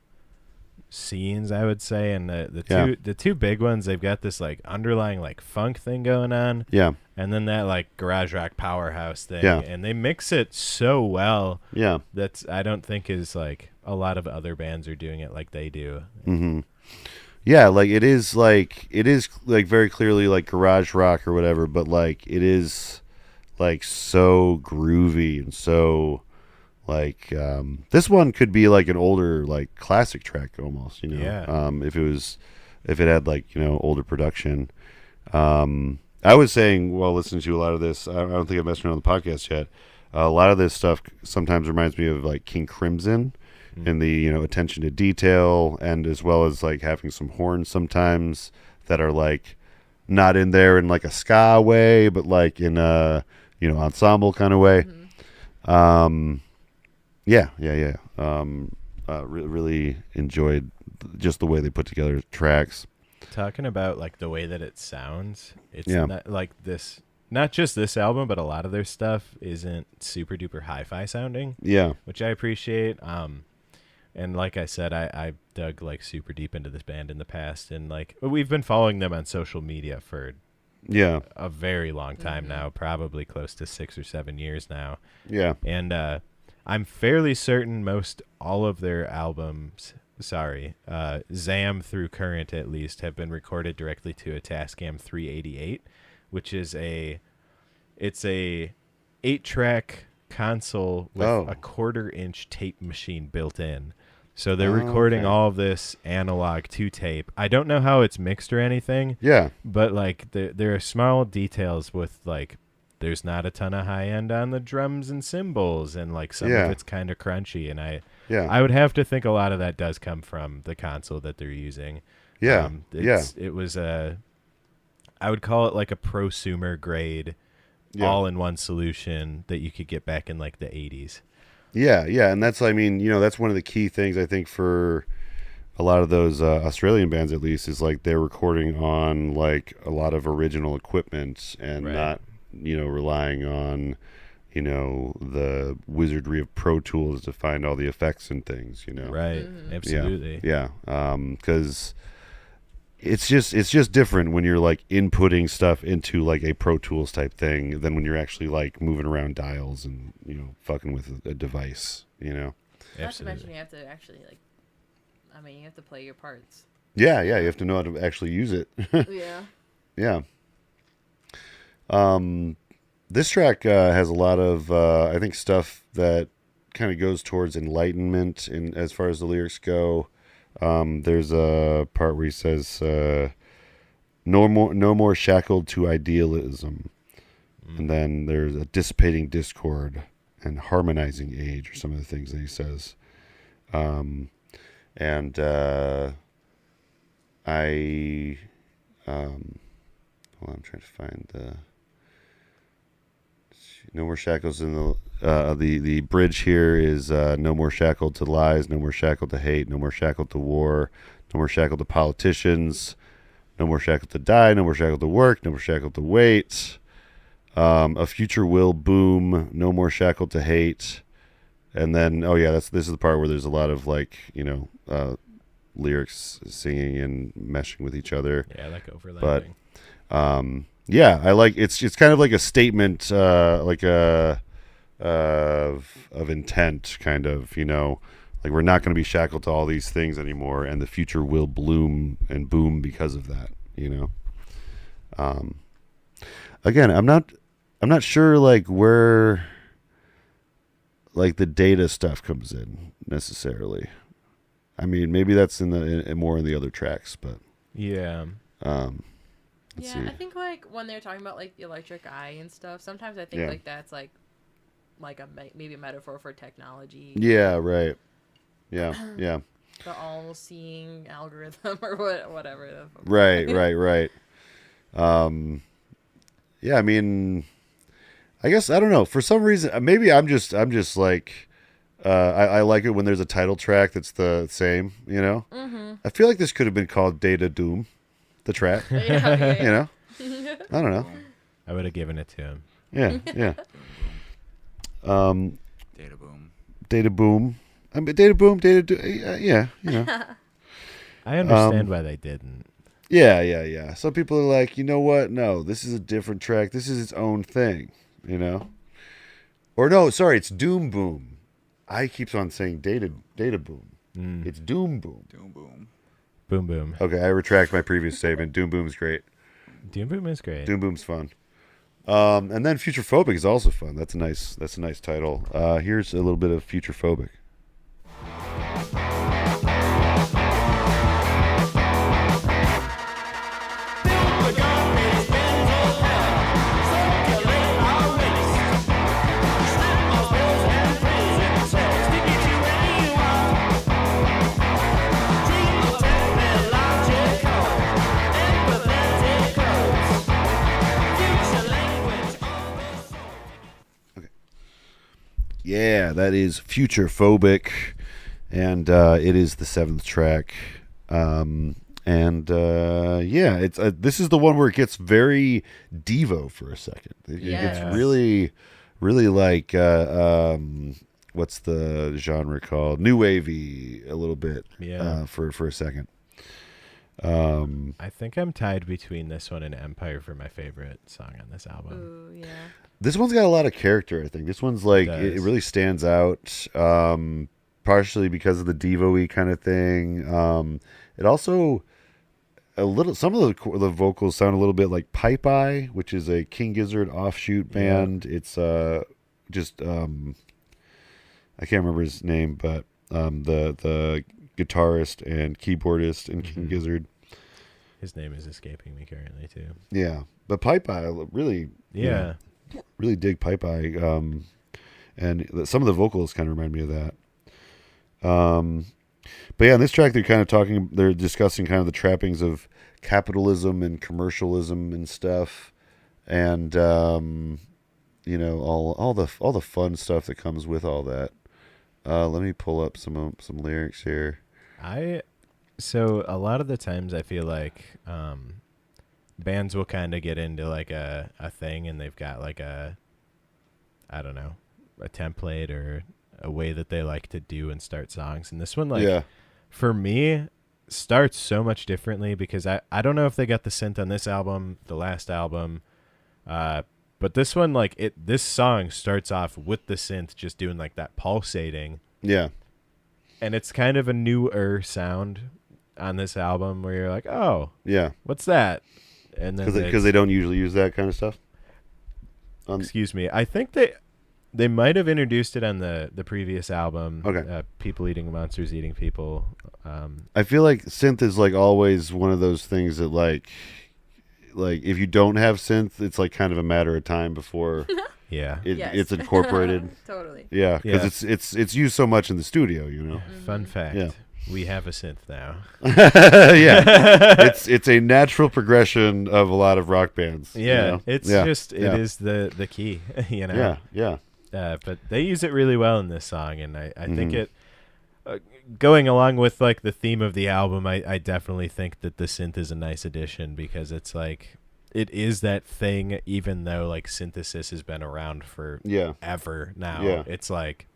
scenes, I would say, and the two big ones, they've got this like underlying like funk thing going on, yeah, and then that like garage rock powerhouse thing, Yeah. and they mix it so well yeah. that's I don't think is like a lot of other bands are doing it like they do. Mm-hmm. Yeah, like it is like very clearly like garage rock or whatever, but like it is like so groovy and so like this one could be like an older like classic track almost, you know. Yeah. If it had like, you know, older production. I was saying while listening to a lot of this, I don't think I've messed around on the podcast yet. A lot of this stuff sometimes reminds me of like King Crimson. In the, you know, attention to detail, and as well as like having some horns sometimes that are like not in there in like a ska way, but like in a, you know, ensemble kind of way. Really enjoyed just the way they put together tracks. Talking about like the way that it sounds, it's Yeah. not like this. Not just this album, but a lot of their stuff isn't super duper hi-fi sounding. Yeah, Which I appreciate. And like I said, I dug like super deep into this band in the past, and like we've been following them on social media for yeah, a very long time now, probably close to 6 or 7 years now. yeah, And I'm fairly certain most all of their albums, Zam through Current at least, have been recorded directly to a Tascam 388, which is it's a 8-track console with a 1/4-inch tape machine built in. So they're recording okay. all of this analog to tape. I don't know how it's mixed or anything, yeah, but like there are small details with like there's not a ton of high end on the drums and cymbals, and like some Yeah. of it's kind of crunchy, and yeah, I would have to think a lot of that does come from the console that they're using. yeah, It was I would call it like a prosumer grade, Yeah. all-in-one solution that you could get back in like the 80s. yeah, and that's, I mean, you know, that's one of the key things I think for a lot of those Australian bands, at least, is like they're recording on like a lot of original equipment and not, relying on, the wizardry of Pro Tools to find all the effects and things, Right. Mm-hmm. Absolutely. Yeah. Because it's just different when you're like inputting stuff into like a Pro Tools type thing than when you're actually like moving around dials and, fucking with a device, Not to Absolutely. mention you have to actually you have to play your parts. Yeah. You have to know how to actually use it. Yeah. Yeah. This track has a lot of, I think, stuff that kind of goes towards enlightenment in as far as the lyrics go. There's a part where he says, "No more shackled to idealism," and then there's a dissipating discord and harmonizing age, or some of the things that he says. I'm trying to find the. No more shackles in the bridge here is no more shackled to lies, no more shackled to hate, no more shackled to war, no more shackled to politicians, no more shackled to die, no more shackled to work, no more shackled to wait. A future will boom, no more shackled to hate, and then this is the part where there's a lot of like lyrics singing and meshing with each other. Yeah, like overlapping. But yeah, I like it's kind of like a statement, like of intent, kind of, like we're not going to be shackled to all these things anymore, and the future will bloom and boom because of that. Again, I'm not sure like where like the data stuff comes in necessarily. I mean, maybe that's more in the other tracks, but Yeah. let's see. I think like when they're talking about like the electric eye and stuff, sometimes I think like that's like maybe a metaphor for technology. Yeah, right. Yeah, yeah. The all-seeing algorithm or whatever. Right. Yeah, I mean, I guess I don't know. For some reason, maybe I'm just like, I like it when there's a title track that's the same. Mm-hmm. I feel like this could have been called Data Doom, the track. Yeah. I don't know. I would have given it to him. Yeah. Data boom. Data Boom. I mean, Data Boom. Yeah. I understand why they didn't. Yeah. Some people are like, you know what? No, this is a different track. This is its own thing, Or no, sorry, it's Doom Boom. I keep on saying Data Boom. It's Doom Boom. Doom boom. Boom Boom. Okay, I retract my previous statement. Doom Boom's great. Doom Boom is great. Doom Boom's fun. And then Future Phobic is also fun. That's a nice title. Here's a little bit of Future Phobic. Yeah, that is Future Phobic, and it is the 7th track. It's this is the one where it gets very Devo for a second. It Yes. gets really, really like what's the genre called? New wavy a little bit. Yeah. For a second. I think I'm tied between this one and Empire for my favorite song on this album. Ooh, yeah. This one's got a lot of character, I think. This one's like, it really stands out, partially because of the Devo-y kind of thing. It also, some of the vocals sound a little bit like Pipe Eye, which is a King Gizzard offshoot band. Yeah. It's I can't remember his name, but the guitarist and keyboardist in King Gizzard. His name is escaping me currently, too. Yeah, but Pipe Eye, really... Yeah. Really dig Pipe Eye, and some of the vocals kind of remind me of that. But yeah, in this track they're discussing kind of the trappings of capitalism and commercialism and stuff, and all the fun stuff that comes with all that. Let me pull up some lyrics here. I So a lot of the times I feel like bands will kind of get into like a thing and they've got like I don't know, a template or a way that they like to do and start songs. And this one, like, for me, starts so much differently because I don't know if they got the synth on this album, the last album, but this one, like, this song starts off with the synth just doing like that pulsating. Yeah. And it's kind of a newer sound on this album where you're like, oh, yeah, what's that? And then because they don't usually use that kind of stuff. Excuse me. I think they might have introduced it on the previous album. Okay. People Eating Monsters Eating People. I feel like synth is like always one of those things that like if you don't have synth, it's like kind of a matter of time before it's incorporated. Totally. Yeah, because it's used so much in the studio, you know. Fun fact. Yeah. We have a synth now. Yeah, it's a natural progression of a lot of rock bands. Yeah, you know? it's just it is the key, you know. Yeah. But they use it really well in this song, and I think it going along with like the theme of the album. I definitely think that the synth is a nice addition because it's like it is that thing, even though like synthesis has been around for ever now. Yeah. It's like.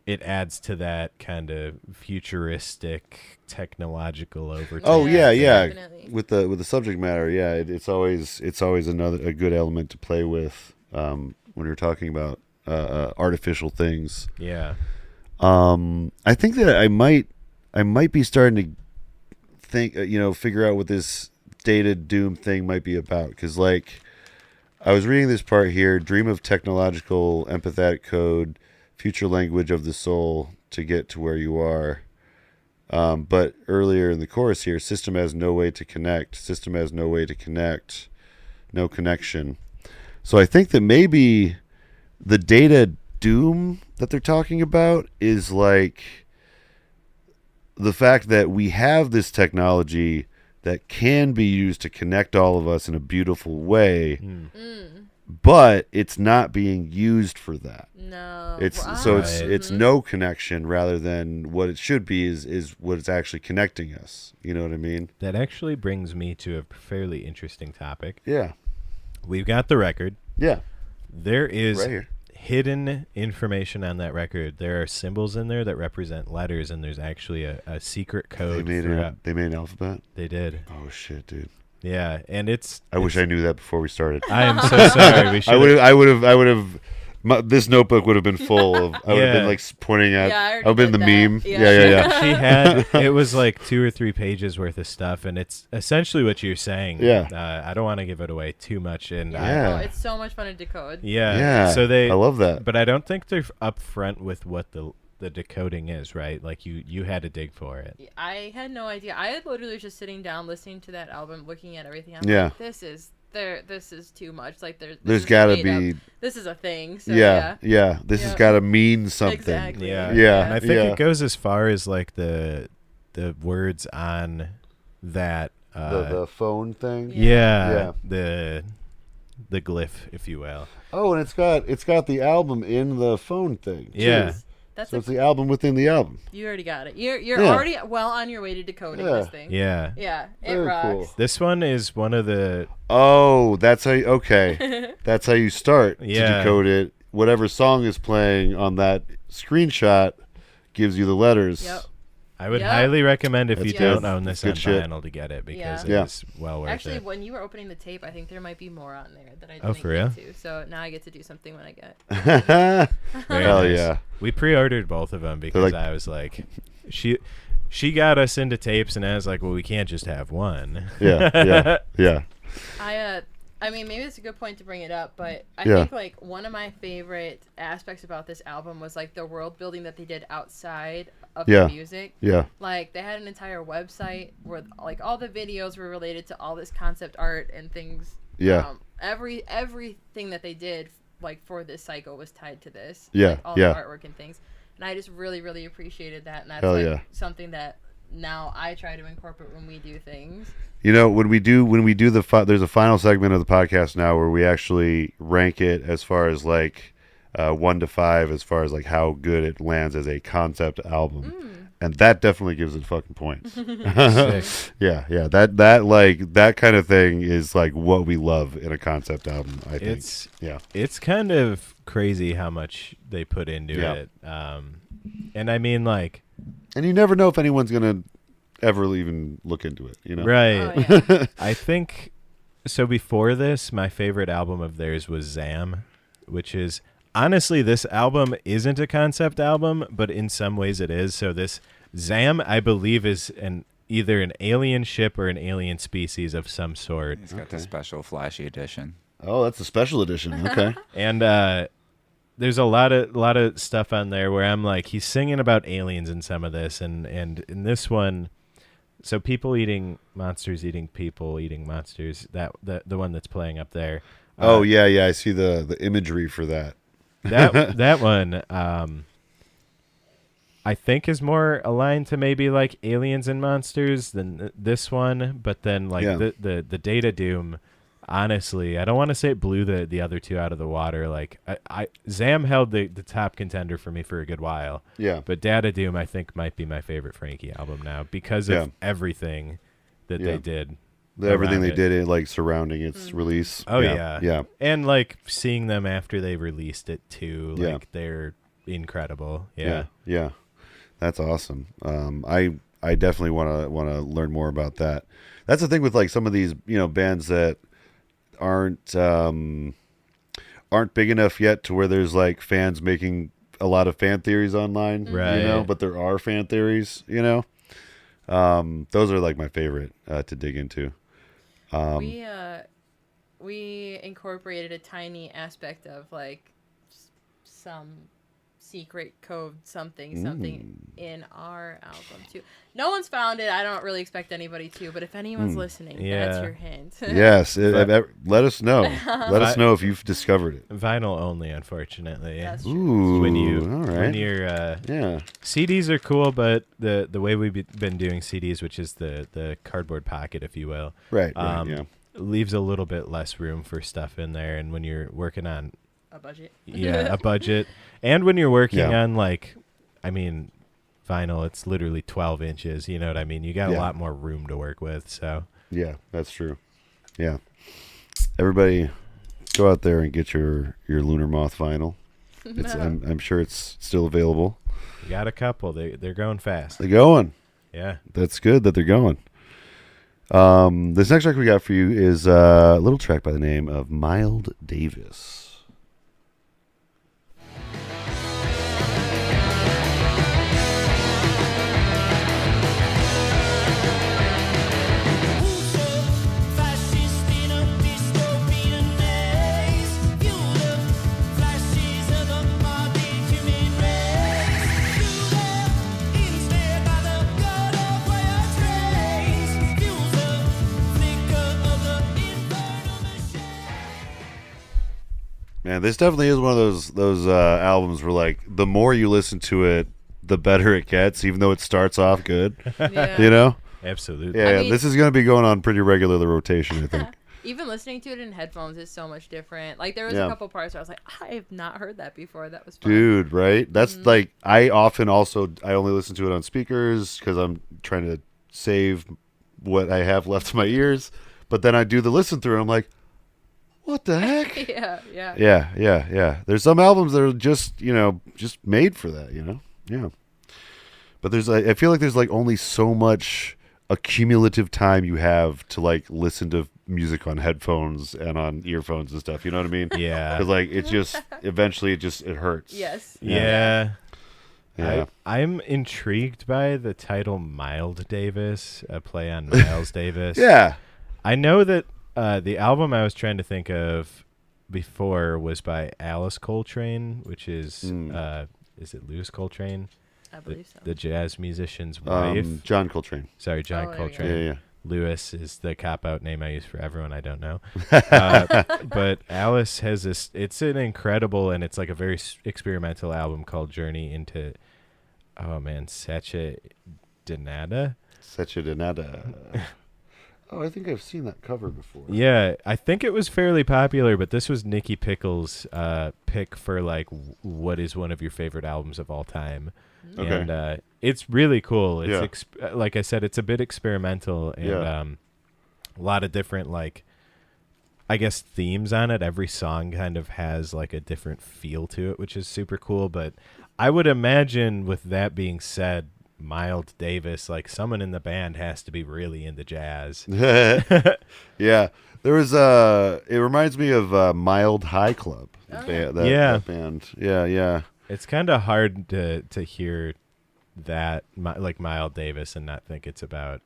It adds to that kind of futuristic technological overtone. Oh yeah. Definitely. With the subject matter, it's always a good element to play with when you're talking about artificial things. Yeah. I think that I might be starting to think figure out what this Data Doom thing might be about, because like I was reading this part here: dream of technological empathetic code. Future language of the soul to get to where you are. But earlier in the chorus here, system has no way to connect. System has no way to connect. No connection. So I think that maybe the Data Doom that they're talking about is like the fact that we have this technology that can be used to connect all of us in a beautiful way. But it's not being used for that. No. It's no connection, rather than what it should be is what it's actually connecting us. You know what I mean? That actually brings me to a fairly interesting topic. Yeah. We've got the record. Yeah. There is right here. Hidden information on that record. There are symbols in there that represent letters, and there's actually a secret code. They made an alphabet? They did. Oh shit, dude. Yeah, and I wish I knew that before we started. I am so sorry. We should. I would have. This notebook would have been full of. I would have been like pointing at. I would have been the meme. Yeah. She had. It was like 2 or 3 pages worth of stuff, and it's essentially what you're saying. Yeah. I don't want to give it away too much, and it's so much fun to decode. Yeah. So I love that. But I don't think they're upfront with what the decoding is, right? Like you had to dig for it. I had no idea. I had literally just sitting down listening to that album, looking at everything. I'm like, this is too much. Like there's gotta be. This is a thing. So This has got to mean something. Exactly. Yeah. And I think it goes as far as like the words on that the phone thing. The glyph, if you will. Oh, and it's got the album in the phone thing. Too. Yeah. So it's the album within the album. You already got it. You're already well on your way to decoding this thing. Yeah. Yeah. It Very rocks. cool. This one is one of the. Oh, that's how. That's how you start to Yeah. decode it. Whatever song is playing on that screenshot gives you the letters. Yep. I would highly recommend if you That's don't good. own this That's on good shit. vinyl to get it because Yeah. it's well worth Actually, it. when you were opening the tape, I think there might be more on there that I Oh, didn't for real? get to. So now I get to do something when I get. Very Hell nice. yeah. We pre-ordered both of them because like- I was like, she got us into tapes, and I was like, well, we can't just have one. Yeah. I mean, maybe it's a good point to bring it up, but I Yeah. think like one of my favorite aspects about this album was like the world building that they did outside of the music. Yeah. Like they had an entire website where like all the videos were related to all this concept art and things. Yeah. Everything that they did like for this cycle was tied to this. Yeah, Like, all yeah. the artwork and things. And I just really, really appreciated that. And that's Hell like yeah. something that now I try to incorporate when we do things. You know, when we do there's a final segment of the podcast now where we actually rank it as far as like 1 to 5 as far as like how good it lands as a concept album. And that definitely gives it fucking points. Sick. Yeah. That kind of thing is like what we love in a concept album, I think. It's kind of crazy how much they put into it. And I mean, like, and you never know if anyone's gonna ever even look into it, you know? right. Oh, yeah. I think so. Before this, my favorite album of theirs was Zam, which is honestly, this album isn't a concept album, but in some ways it is. So this Zam, I believe, is either an alien ship or an alien species of some sort. He's got the special flashy edition. Oh, that's a special edition. Okay. And there's a lot of stuff on there where I'm like, he's singing about aliens in some of this, and in this one, so people eating monsters, eating people, eating monsters. The one that's playing up there. Oh yeah. I see the imagery for that. That one, I think is more aligned to maybe like aliens and monsters than this one. But then like the Data Doom, honestly, I don't want to say it blew the other two out of the water. Like Zam held the top contender for me for a good while. Yeah. But Data Doom, I think, might be my favorite Frankie album now because of everything that they did. Everything they it. did like surrounding its release. Oh yeah. And like seeing them after they released it too, like they're incredible. Yeah. That's awesome. I definitely want to learn more about that. That's the thing with like some of these, bands that aren't big enough yet to where there's like fans making a lot of fan theories online, right? But there are fan theories, those are like my favorite to dig into. We incorporated a tiny aspect of like some secret code something in our album too. No one's found it. I don't really expect anybody to, but if anyone's listening, that's your hint. Yes, let us know. Let us know if you've discovered it. Vinyl only, unfortunately. That's true. Ooh, When all right. you're CDs are cool, but the way we've been doing CDs, which is the cardboard pocket, if you will, right, leaves a little bit less room for stuff in there. And when you're working on A budget. a budget, and when you're working on vinyl, it's literally 12 inches. You know what I mean? You got a lot more room to work with. So yeah, that's true. Yeah, everybody, go out there and get your Lunar Moth vinyl. It's I'm sure it's still available. you got a couple. They're going fast. They're going. Yeah, That's good that they're going. This next track we got for you is a little track by the name of Mild Davis. Man, this definitely is one of those albums where like the more you listen to it, the better it gets, even though it starts off good. Yeah. absolutely. Yeah, I mean, this is going to be going on pretty regular the rotation, I think. Even listening to it in headphones is so much different. Like there was a couple parts where I was like, I have not heard that before. That was fun. Dude, right? That's like I only listen to it on speakers because I'm trying to save what I have left in my ears. But then I do the listen through and I'm like, what the heck? Yeah. There's some albums that are just made for that, Yeah. But I feel like there's like only so much accumulative time you have to like listen to music on headphones and on earphones and stuff. You know what I mean? Yeah. Because like it just eventually it hurts. Yes. Yeah. Yeah. I'm intrigued by the title Mild Davis, a play on Miles Davis. Yeah. I know that the album I was trying to think of before was by Alice Coltrane, which is it Louis Coltrane? I believe so. The jazz musician's wife. John Coltrane. Sorry, John Coltrane. Yeah. Lewis is the cop-out name I use for everyone I don't know. But Alice has this, it's an incredible, and it's like a very experimental album called Journey into, Sacha Denada. Oh, I think I've seen that cover before. Yeah, I think it was fairly popular, but this was Nikki Pickles' pick for like what is one of your favorite albums of all time. Okay. And it's really cool. It's like I said, it's a bit experimental and a lot of different like I guess themes on it. Every song kind of has like a different feel to it, which is super cool. But I would imagine, with that being said, Miles Davis, like someone in the band has to be really into jazz. Yeah, there was it reminds me of Mild High Club. That band. Yeah. It's kind of hard to hear that like Miles Davis and not think it's about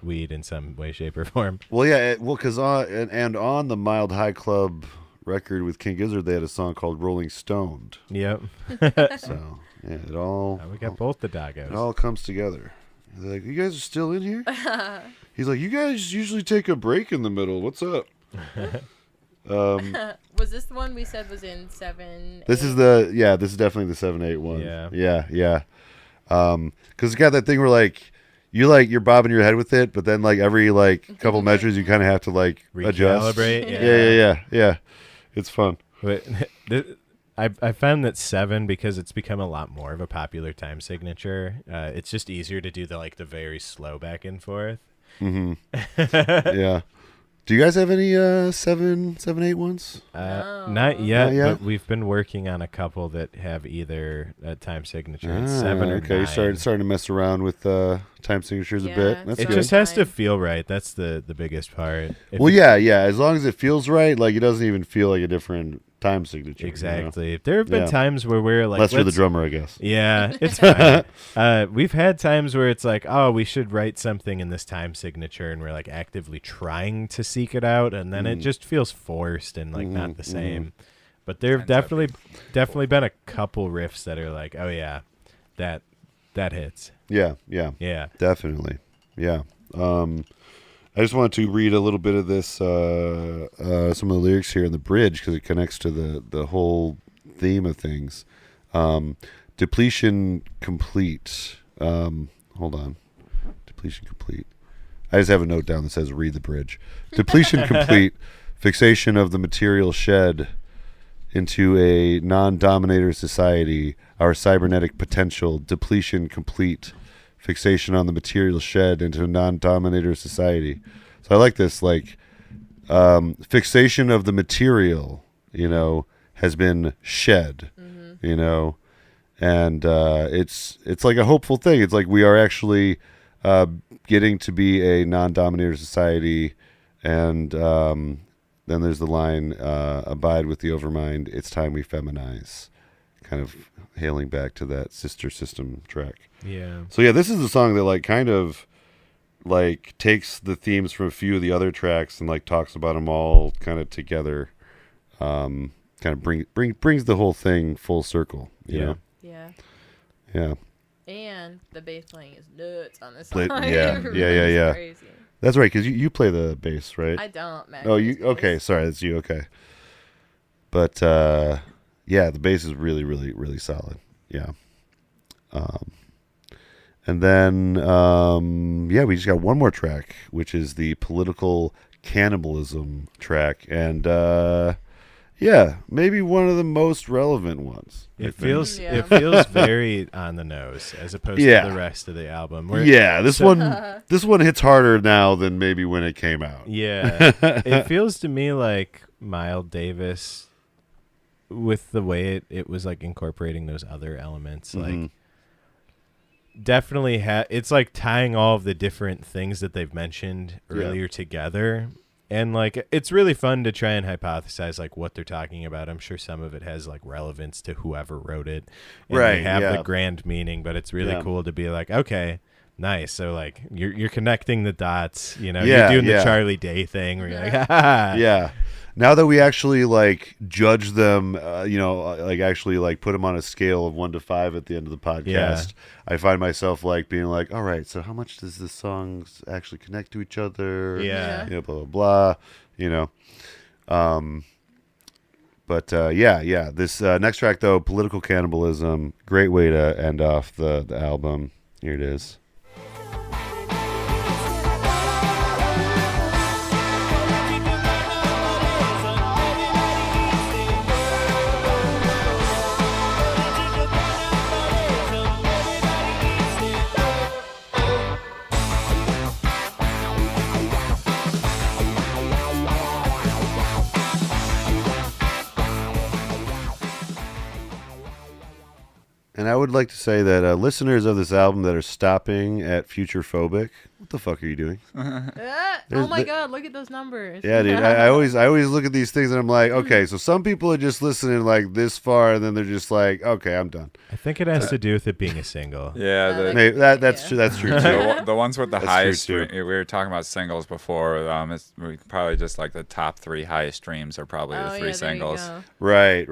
weed in some way, shape, or form. Well, yeah, because on the Mild High Club record with King Gizzard, they had a song called "Rolling Stoned." Yep. So yeah, it all we got both the doggos. It all comes together. They're like, "You guys are still in here?" He's like, "You guys usually take a break in the middle. What's up?" Was this the one we said was in 7? This is this is definitely the 7/8 one. Yeah. Because it's got that thing where you're bobbing your head with it, but then like every like couple measures you kind of have to like adjust. Recalibrate. Yeah. It's fun. But I found that 7, because it's become a lot more of a popular time signature. It's just easier to do the very slow back and forth. Mm-hmm. Yeah. Do you guys have any 7/8 ones? Not yet, Not yet? but we've been working on a couple that have either a time signature in 7 or 9. Okay, you're starting to mess around with time signatures a bit. That's it good. just has to feel right. That's the biggest part. Yeah. As long as it feels right, like it doesn't even feel like a different time signature. Exactly. You know? There have been times where we're like, unless you're the drummer, I guess. Yeah, it's fine. We've had times where it's like, oh, we should write something in this time signature, and we're like actively trying to seek it out, and then it just feels forced and like not the same. But there have definitely been a couple riffs that are like, oh yeah, that hits. Yeah, definitely. Yeah. I just wanted to read a little bit of this, some of the lyrics here in the bridge, because it connects to the whole theme of things. Depletion complete. Hold on. Depletion complete. I just have a note down that says read the bridge. Depletion complete. Fixation of the material shed into a non-dominator society. Our cybernetic potential. Depletion complete. Fixation on the material shed into a non-dominator society. So I like this, fixation of the material, has been shed, and it's like a hopeful thing. It's like we are actually getting to be a non-dominator society, and then there's the line, abide with the overmind, it's time we feminize, kind of hailing back to that Sister System track. Yeah. So yeah, this is a song that kind of takes the themes from a few of the other tracks and talks about them all kind of together. Kind of brings the whole thing full circle. You know? Yeah. And the bass playing is nuts on this Play, song. yeah. Crazy. That's right, because you play the bass, right? I don't, Mac. Oh, you okay? Sorry, that's you. Okay. But yeah, the bass is really, really, really solid. Yeah. And then we just got one more track, which is the political cannibalism track, and maybe one of the most relevant ones. It feels very on the nose as opposed to the rest of the album. This one hits harder now than maybe when it came out. Yeah, it feels to me like Miles Davis, with the way it was incorporating those other elements, definitely it's tying all of the different things that they've mentioned earlier together. And it's really fun to try and hypothesize what they're talking about. I'm sure some of it has relevance to whoever wrote it, and they have the grand meaning. But it's really cool to be okay, nice. So you're connecting the dots. You're doing the Charlie Day thing where you're yeah. Now that we actually judge them, actually put them on a scale of 1 to 5 at the end of the podcast, I find myself being all right, so how much does this song actually connect to each other? Yeah. Blah, blah, blah. But this next track, though, Political Cannibalism, great way to end off the album. Here it is. And I would like to say that listeners of this album that are stopping at Futurephobic, what the fuck are you doing? Oh my god, look at those numbers. Yeah, dude. I always look at these things and I'm like, okay, so some people are just listening like this far, and then they're just like, okay, I'm done. I think it has to do with it being a single. Yeah, Maybe that's true. That's true too. the ones with the That's highest true, stream, we were talking about singles before. It's probably just like the top 3 highest streams are probably the 3 singles. Right.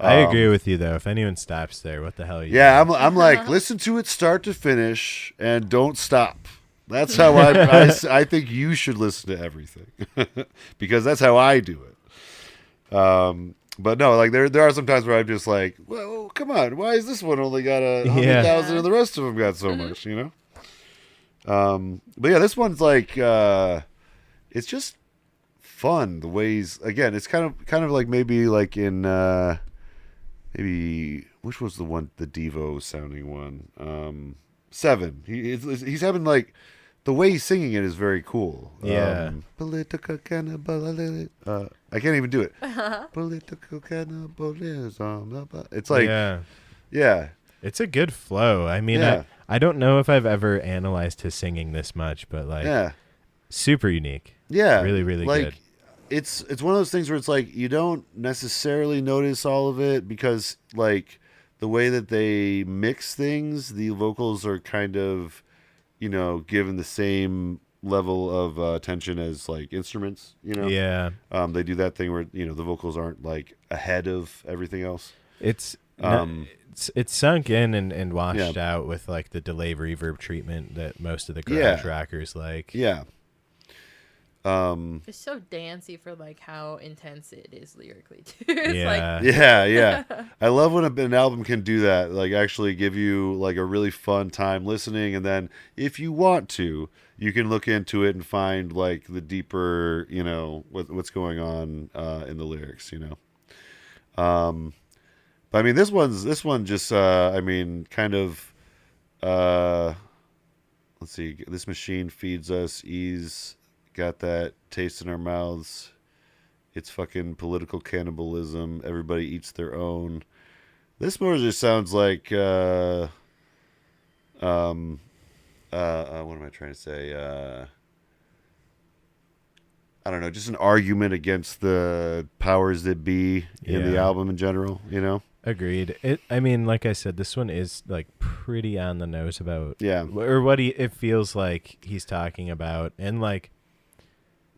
I agree with you though. If anyone stops there, what the hell are you Yeah, doing? I'm like, listen to it start to finish and don't stop. That's how I think you should listen to everything because that's how I do it. But no, like there are some times where I'm just like, well, come on, why is this one only got 100,000 and the rest of them got so much, you know? But yeah, this one's like, it's just fun the ways. Again, it's kind of like maybe like in maybe which was the one, the Devo sounding one, 7. He's having like. The way he's singing it is very cool. Yeah. Political cannibalism. I can't even do it. Political cannibalism. It's like, yeah. It's a good flow. I mean, I don't know if I've ever analyzed his singing this much, but like, super unique. Yeah. Really, really like, good. It's one of those things where it's like, you don't necessarily notice all of it because like the way that they mix things, the vocals are kind of, you know, given the same level of attention as like instruments, you know? Yeah. They do that thing where, you know, the vocals aren't like ahead of everything else. It's sunk in and washed out with like the delay reverb treatment that most of the garage rockers like. Yeah. It's so dancey for like how intense it is lyrically too. It's yeah. I love when an album can do that, like actually give you like a really fun time listening, and then if you want to, you can look into it and find like the deeper, you know, what's going on in the lyrics, you know. But I mean, this one just I mean, kind of let's see, this machine feeds us ease. Got that taste in our mouths. It's fucking political cannibalism. Everybody eats their own. This more just sounds like what am I trying to say? I don't know, just an argument against the powers that be in the album in general, you know? Agreed. I mean, like I said, this one is like pretty on the nose about or what it feels like he's talking about, and like.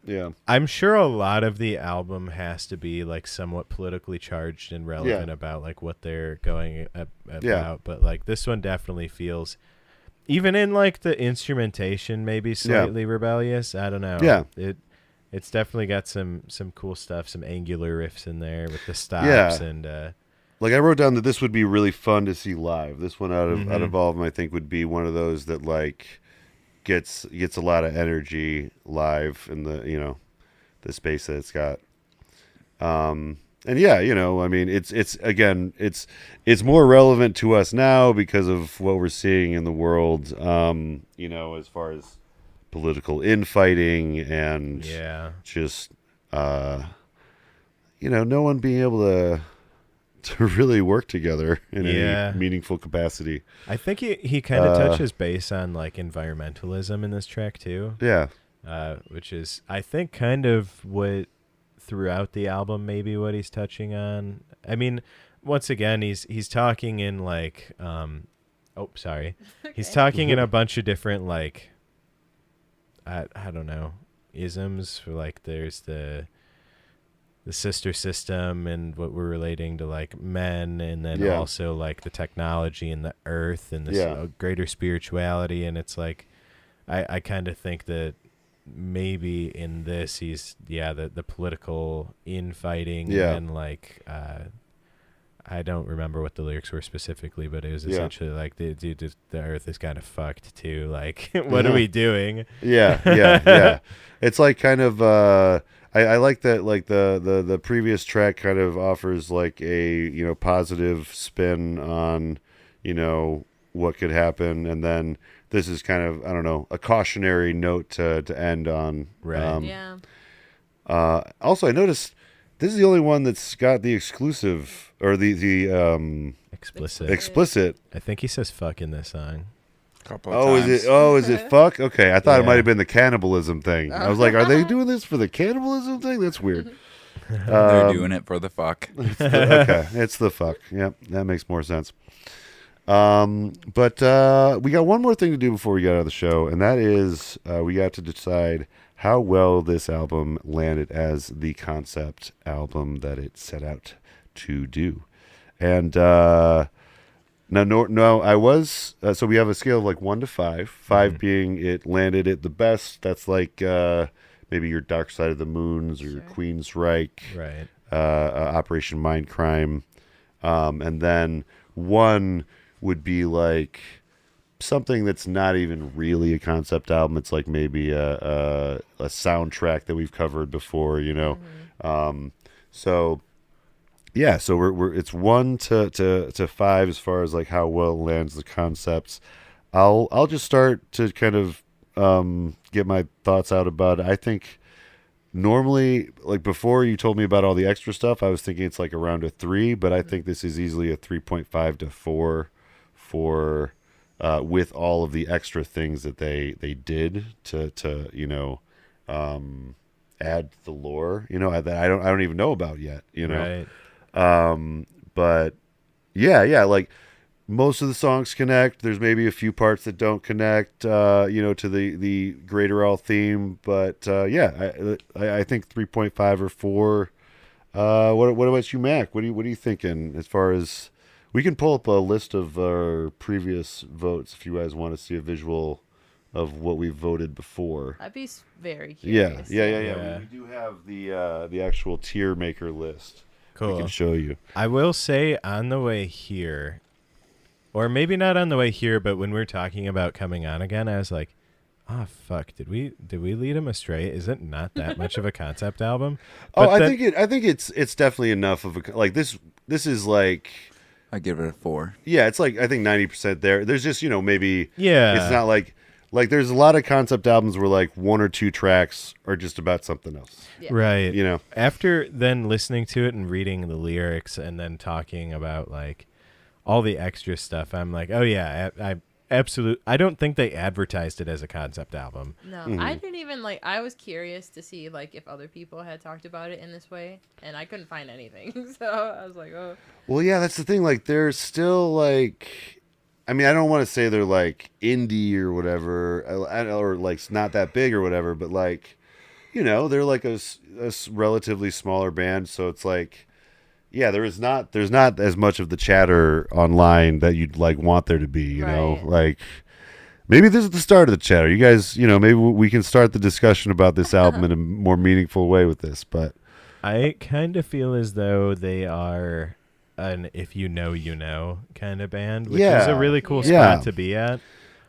Yeah, I'm sure a lot of the album has to be like somewhat politically charged and relevant about like what they're going about, but like this one definitely feels, even in like the instrumentation, maybe slightly rebellious. I don't know. Yeah, it's definitely got some cool stuff, some angular riffs in there with the stops and. Like I wrote down that this would be really fun to see live. This one out of all of them, I think would be one of those that like. Gets a lot of energy live in the, you know, the space that it's got. And yeah, you know, I mean, it's again, it's more relevant to us now because of what we're seeing in the world, you know, as far as political infighting and just, you know, no one being able to really work together in any meaningful capacity. I think he kind of touches base on like environmentalism in this track too. Yeah. Which is, I think, kind of what throughout the album maybe what he's touching on. I mean, once again, he's talking in like he's talking in a bunch of different like I don't know, isms for like there's the sister system and what we're relating to like men, and then also like the technology and the earth and this greater spirituality. And it's like I kind of think that maybe in this he's the political infighting and like I don't remember what the lyrics were specifically, but it was essentially like the earth is kind of fucked too, like what are we doing? It's like kind of I like that, like the previous track kind of offers like a, you know, positive spin on, you know, what could happen, and then this is kind of, I don't know, a cautionary note to end on. Right. Also, I noticed This is the only one that's got the exclusive or the Explicit. explicit. I think he says fuck in this song. Couple of Oh, times. is it fuck? Okay, I thought it Yeah. might have been the cannibalism thing. I was like, are they doing this for the cannibalism thing? That's weird. They're doing it for the fuck. Okay, it's the fuck. Yep, that makes more sense. But we got one more thing to do before we get out of the show, and that is we got to decide how well this album landed as the concept album that it set out to do. And no, I was so we have a scale of like 1 to 5. 5 being it landed it the best. That's like maybe your Dark Side of the Moons or your Queensryche, Right. Operation Mindcrime, and then 1 would be like something that's not even really a concept album. It's like maybe a soundtrack that we've covered before, you know. So yeah, so we're it's 1 to 5 as far as like how well it lands the concepts. I'll just start to kind of get my thoughts out about it. I think normally, like before you told me about all the extra stuff, I was thinking it's like around a 3, but I think this is easily a 3.5 to 4 for with all of the extra things that they did to you know add the lore, you know, that I don't even know about yet, you know. Right. But yeah, like most of the songs connect. There's maybe a few parts that don't connect, you know, to the greater all theme. But yeah, I think 3.5 or 4. What about you, Mac? What are you thinking as far as? We can pull up a list of our previous votes if you guys want to see a visual of what we voted before. I'd be very Yeah. curious. Yeah. We do have the actual tier maker list. Cool. We can show you. I will say on the way here, or maybe not on the way here, but when we were talking about coming on again, I was like, "Oh fuck, did we lead him astray? Is it not that much of a concept album?" Oh, But I think it's definitely enough of a like this. This is like. I give it a 4. Yeah, it's like I think 90% there. There's just, you know, maybe Yeah. it's not like there's a lot of concept albums where like 1 or 2 tracks are just about something else. Yeah. Right. You know. After then listening to it and reading the lyrics and then talking about like all the extra stuff, I'm like, oh yeah, I don't think they advertised it as a concept album. No, I didn't even like. I was curious to see like if other people had talked about it in this way, and I couldn't find anything. So I was like, oh. Well, yeah, that's the thing. Like, they're still like, I mean, I don't want to say they're like indie or whatever, or like not that big or whatever, but like, you know, they're like a relatively smaller band, so it's like, yeah, there's not as much of the chatter online that you'd like want there to be, you know, Right. like. Maybe this is the start of the chatter. You guys, you know, maybe we can start the discussion about this album in a more meaningful way with this, but. I kind of feel as though they are an if you know kind of band, which is a really cool Yeah. spot to be at.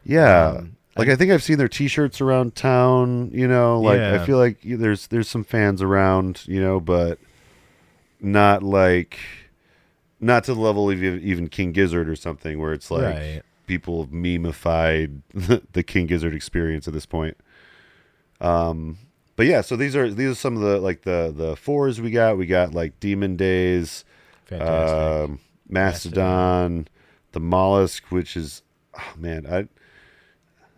Yeah. Like I think I've seen their T-shirts around town, you know, like Yeah. I feel like there's some fans around, you know, but not to the level of even King Gizzard or something where it's like Right. people have meme-ified the King Gizzard experience at this point. But yeah, so these are some of the like the 4s we got. We got like Demon Days, Fantastic. Mastodon, the Mollusk, which is, oh man,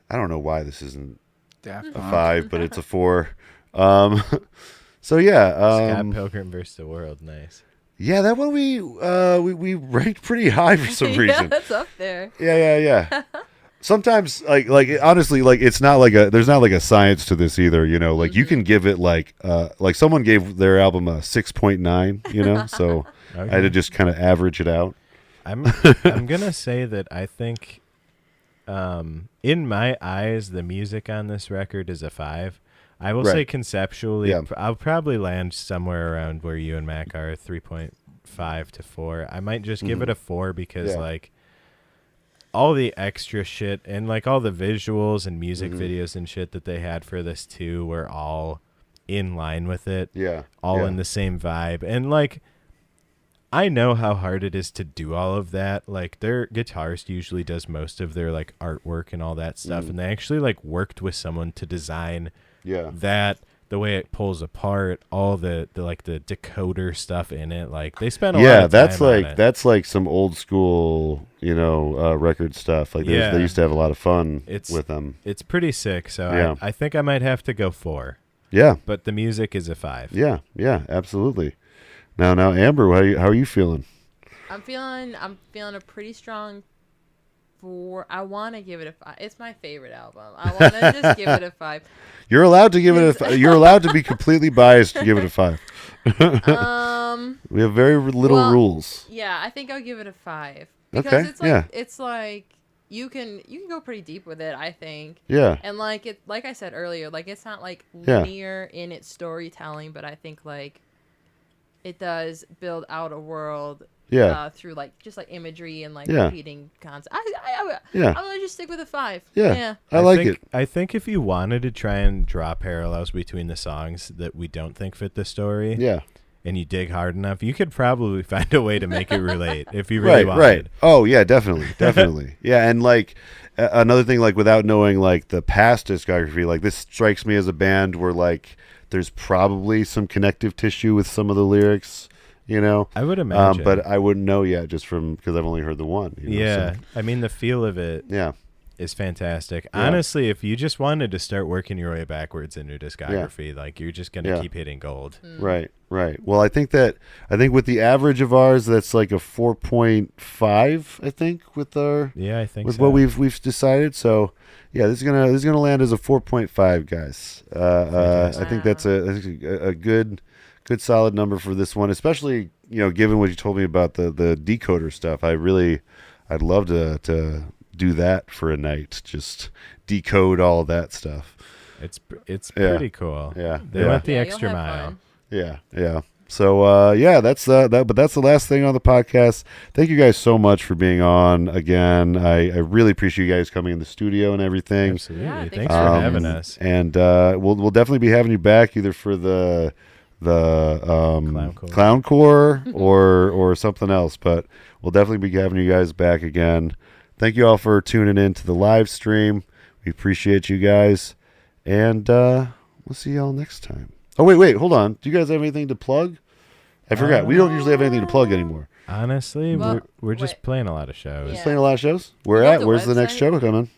I don't know why this isn't Daft a Punk. 5, but it's a 4. So yeah, Scott Pilgrim vs. the World, nice. yeah, that one we ranked pretty high for some Yeah, reason. that's up there. Yeah. Sometimes like honestly, like it's not like there's not like a science to this either, you know. Like you can give it like someone gave their album a 6.9, you know. So I had to just kind of average it out. I'm gonna say that I think, in my eyes, the music on this record is a 5. I will say Right. conceptually, Yeah. I'll probably land somewhere around where you and Mac are, 3.5 to 4. I might just give it a 4 because Yeah. like all the extra shit and like all the visuals and music videos and shit that they had for this too were all in line with it. Yeah. All yeah. in the same vibe. And like I know how hard it is to do all of that. Like their guitarist usually does most of their like artwork and all that stuff, and they actually like worked with someone to design Yeah. that the way it pulls apart, all the like the decoder stuff in it. Like they spent a lot of that's time like on it. that's like some old school, record stuff. Like Yeah. they used to have a lot of fun It's- with them. It's pretty sick. So Yeah. I think I might have to go 4. Yeah, But the music is a 5. yeah, absolutely. Now, Amber, how are you feeling? I'm feeling a pretty strong 4. I want to give it a 5. It's my favorite album. I want to just give it a 5. You're allowed to give it you're allowed to be completely biased to give it a 5. We have very little rules. Yeah, I think I'll give it a 5 because Okay, it's like you can go pretty deep with it, I think. Yeah. And like I said earlier, like it's not like Yeah. linear in its storytelling, but I think like it does build out a world through like just like imagery and like repeating concepts. I'm gonna just stick with a 5. Yeah. I like think, it. I think if you wanted to try and draw parallels between the songs that we don't think fit the story, Yeah. and you dig hard enough, you could probably find a way to make it relate if you really wanted. Right. Oh yeah, definitely. Yeah, and like another thing, like without knowing like the past discography, like this strikes me as a band where like there's probably some connective tissue with some of the lyrics, I would imagine. but I wouldn't know yet just because I've only heard the one. Yeah. so, I mean, the feel of it yeah, is fantastic. Yeah. Honestly, if you just wanted to start working your way backwards in your discography, like you're just going to Yeah. keep hitting gold. right. Well, I think with the average of ours, that's like a 4.5. I think with our Yeah, I think with so. what we've decided. So yeah, this is gonna land as a 4.5, guys. I think that's a good solid number for this one, especially given what you told me about the decoder stuff. I'd love to do that for a night, just decode all that stuff. It's Yeah. pretty cool. Yeah, They yeah. went the Yeah, extra you'll have mile. fun. Yeah. So that's that. But that's the last thing on the podcast. Thank you guys so much for being on again. I really appreciate you guys coming in the studio and everything. Absolutely. Yeah, Thanks for having us. And we'll definitely be having you back either for the Clown Core or something else. But we'll definitely be having you guys back again. Thank you all for tuning in to the live stream. We appreciate you guys. And we'll see y'all next time. Oh, wait, hold on. Do you guys have anything to plug? I forgot. We don't usually have anything to plug anymore. Honestly, Well, we're just wait. playing a lot of shows. Yeah. Playing a lot of shows? Where You know at? the Where's the next website? show coming?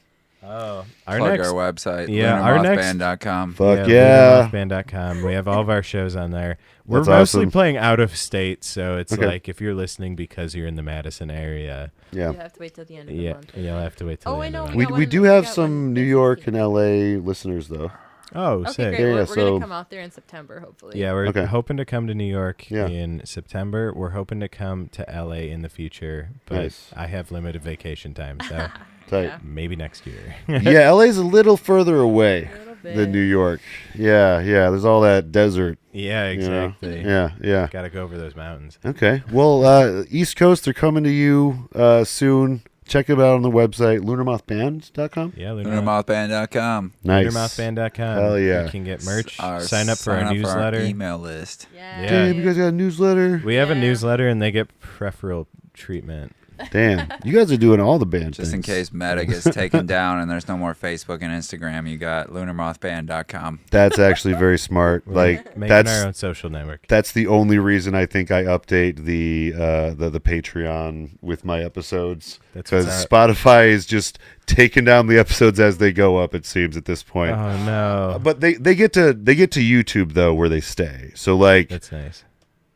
Oh, Plug our website. Yeah, our next- LunarMothBand.com. Fuck yeah. LunarMothBand.com. We have all of our shows on there. We're That's mostly awesome. playing out of state, so it's Okay. like if you're listening because you're in the Madison area, Yeah. You have to wait till the end of the yeah, month. you'll have to wait till Oh, the I end know, of the We month. we one- do we have got some one New this York weekend. and LA listeners though. Oh, Okay, sick. great. Yeah, We're so- gonna come out there in September, hopefully. Yeah, we're Okay. hoping to come to New York Yeah. in September. We're hoping to come to LA in the future, but Nice. I have limited vacation time, so Tight. Yeah. maybe next year. Yeah, LA's a little further away A little bit. than New York. Yeah. There's all that desert. Yeah, you know? exactly. Yeah. Got to go over those mountains. Okay. Well, East Coast, they're coming to you soon. Check it out on the website, lunarmothband.com. Yeah, LunarMothBand.com. Nice. LunarMouthBand.com. Hell yeah. You can get merch. Our- Sign up for our newsletter. email list. Yeah. Yeah. Damn, you guys got a newsletter? We have a Yeah. newsletter, and they get preferential treatment. Damn. You guys are doing all the band Just in things. case Meta gets taken down and there's no more Facebook and Instagram, you got LunarMothBand.com. That's actually very smart. We're Like making that's our own social network. that's the only reason I think I update the Patreon with my episodes, That's because what's up. Spotify is just taking down the episodes as they go up. It seems at this point. Oh no, But they get to YouTube though, where they stay. So like that's nice.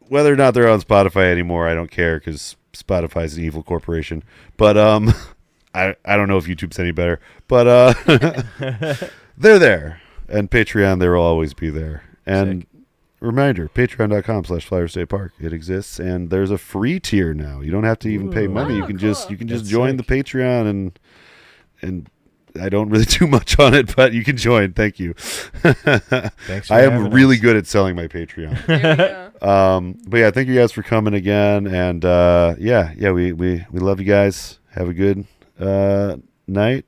whether or not they're on Spotify anymore, I don't care because Spotify is an evil corporation. But I don't know if YouTube's any better. But they're there, and Patreon there will always be there. And Sick. reminder: Patreon.com/Flower State Park. It exists, and there's a free tier now. You don't have to even pay Ooh. money. You Oh, can cool. just That's join sick. the Patreon and. I don't really do much on it, but you can join. Thank you. Thanks for I am having really us. good at selling my Patreon. There we go. But yeah, thank you guys for coming again, and we love you guys. Have a good night,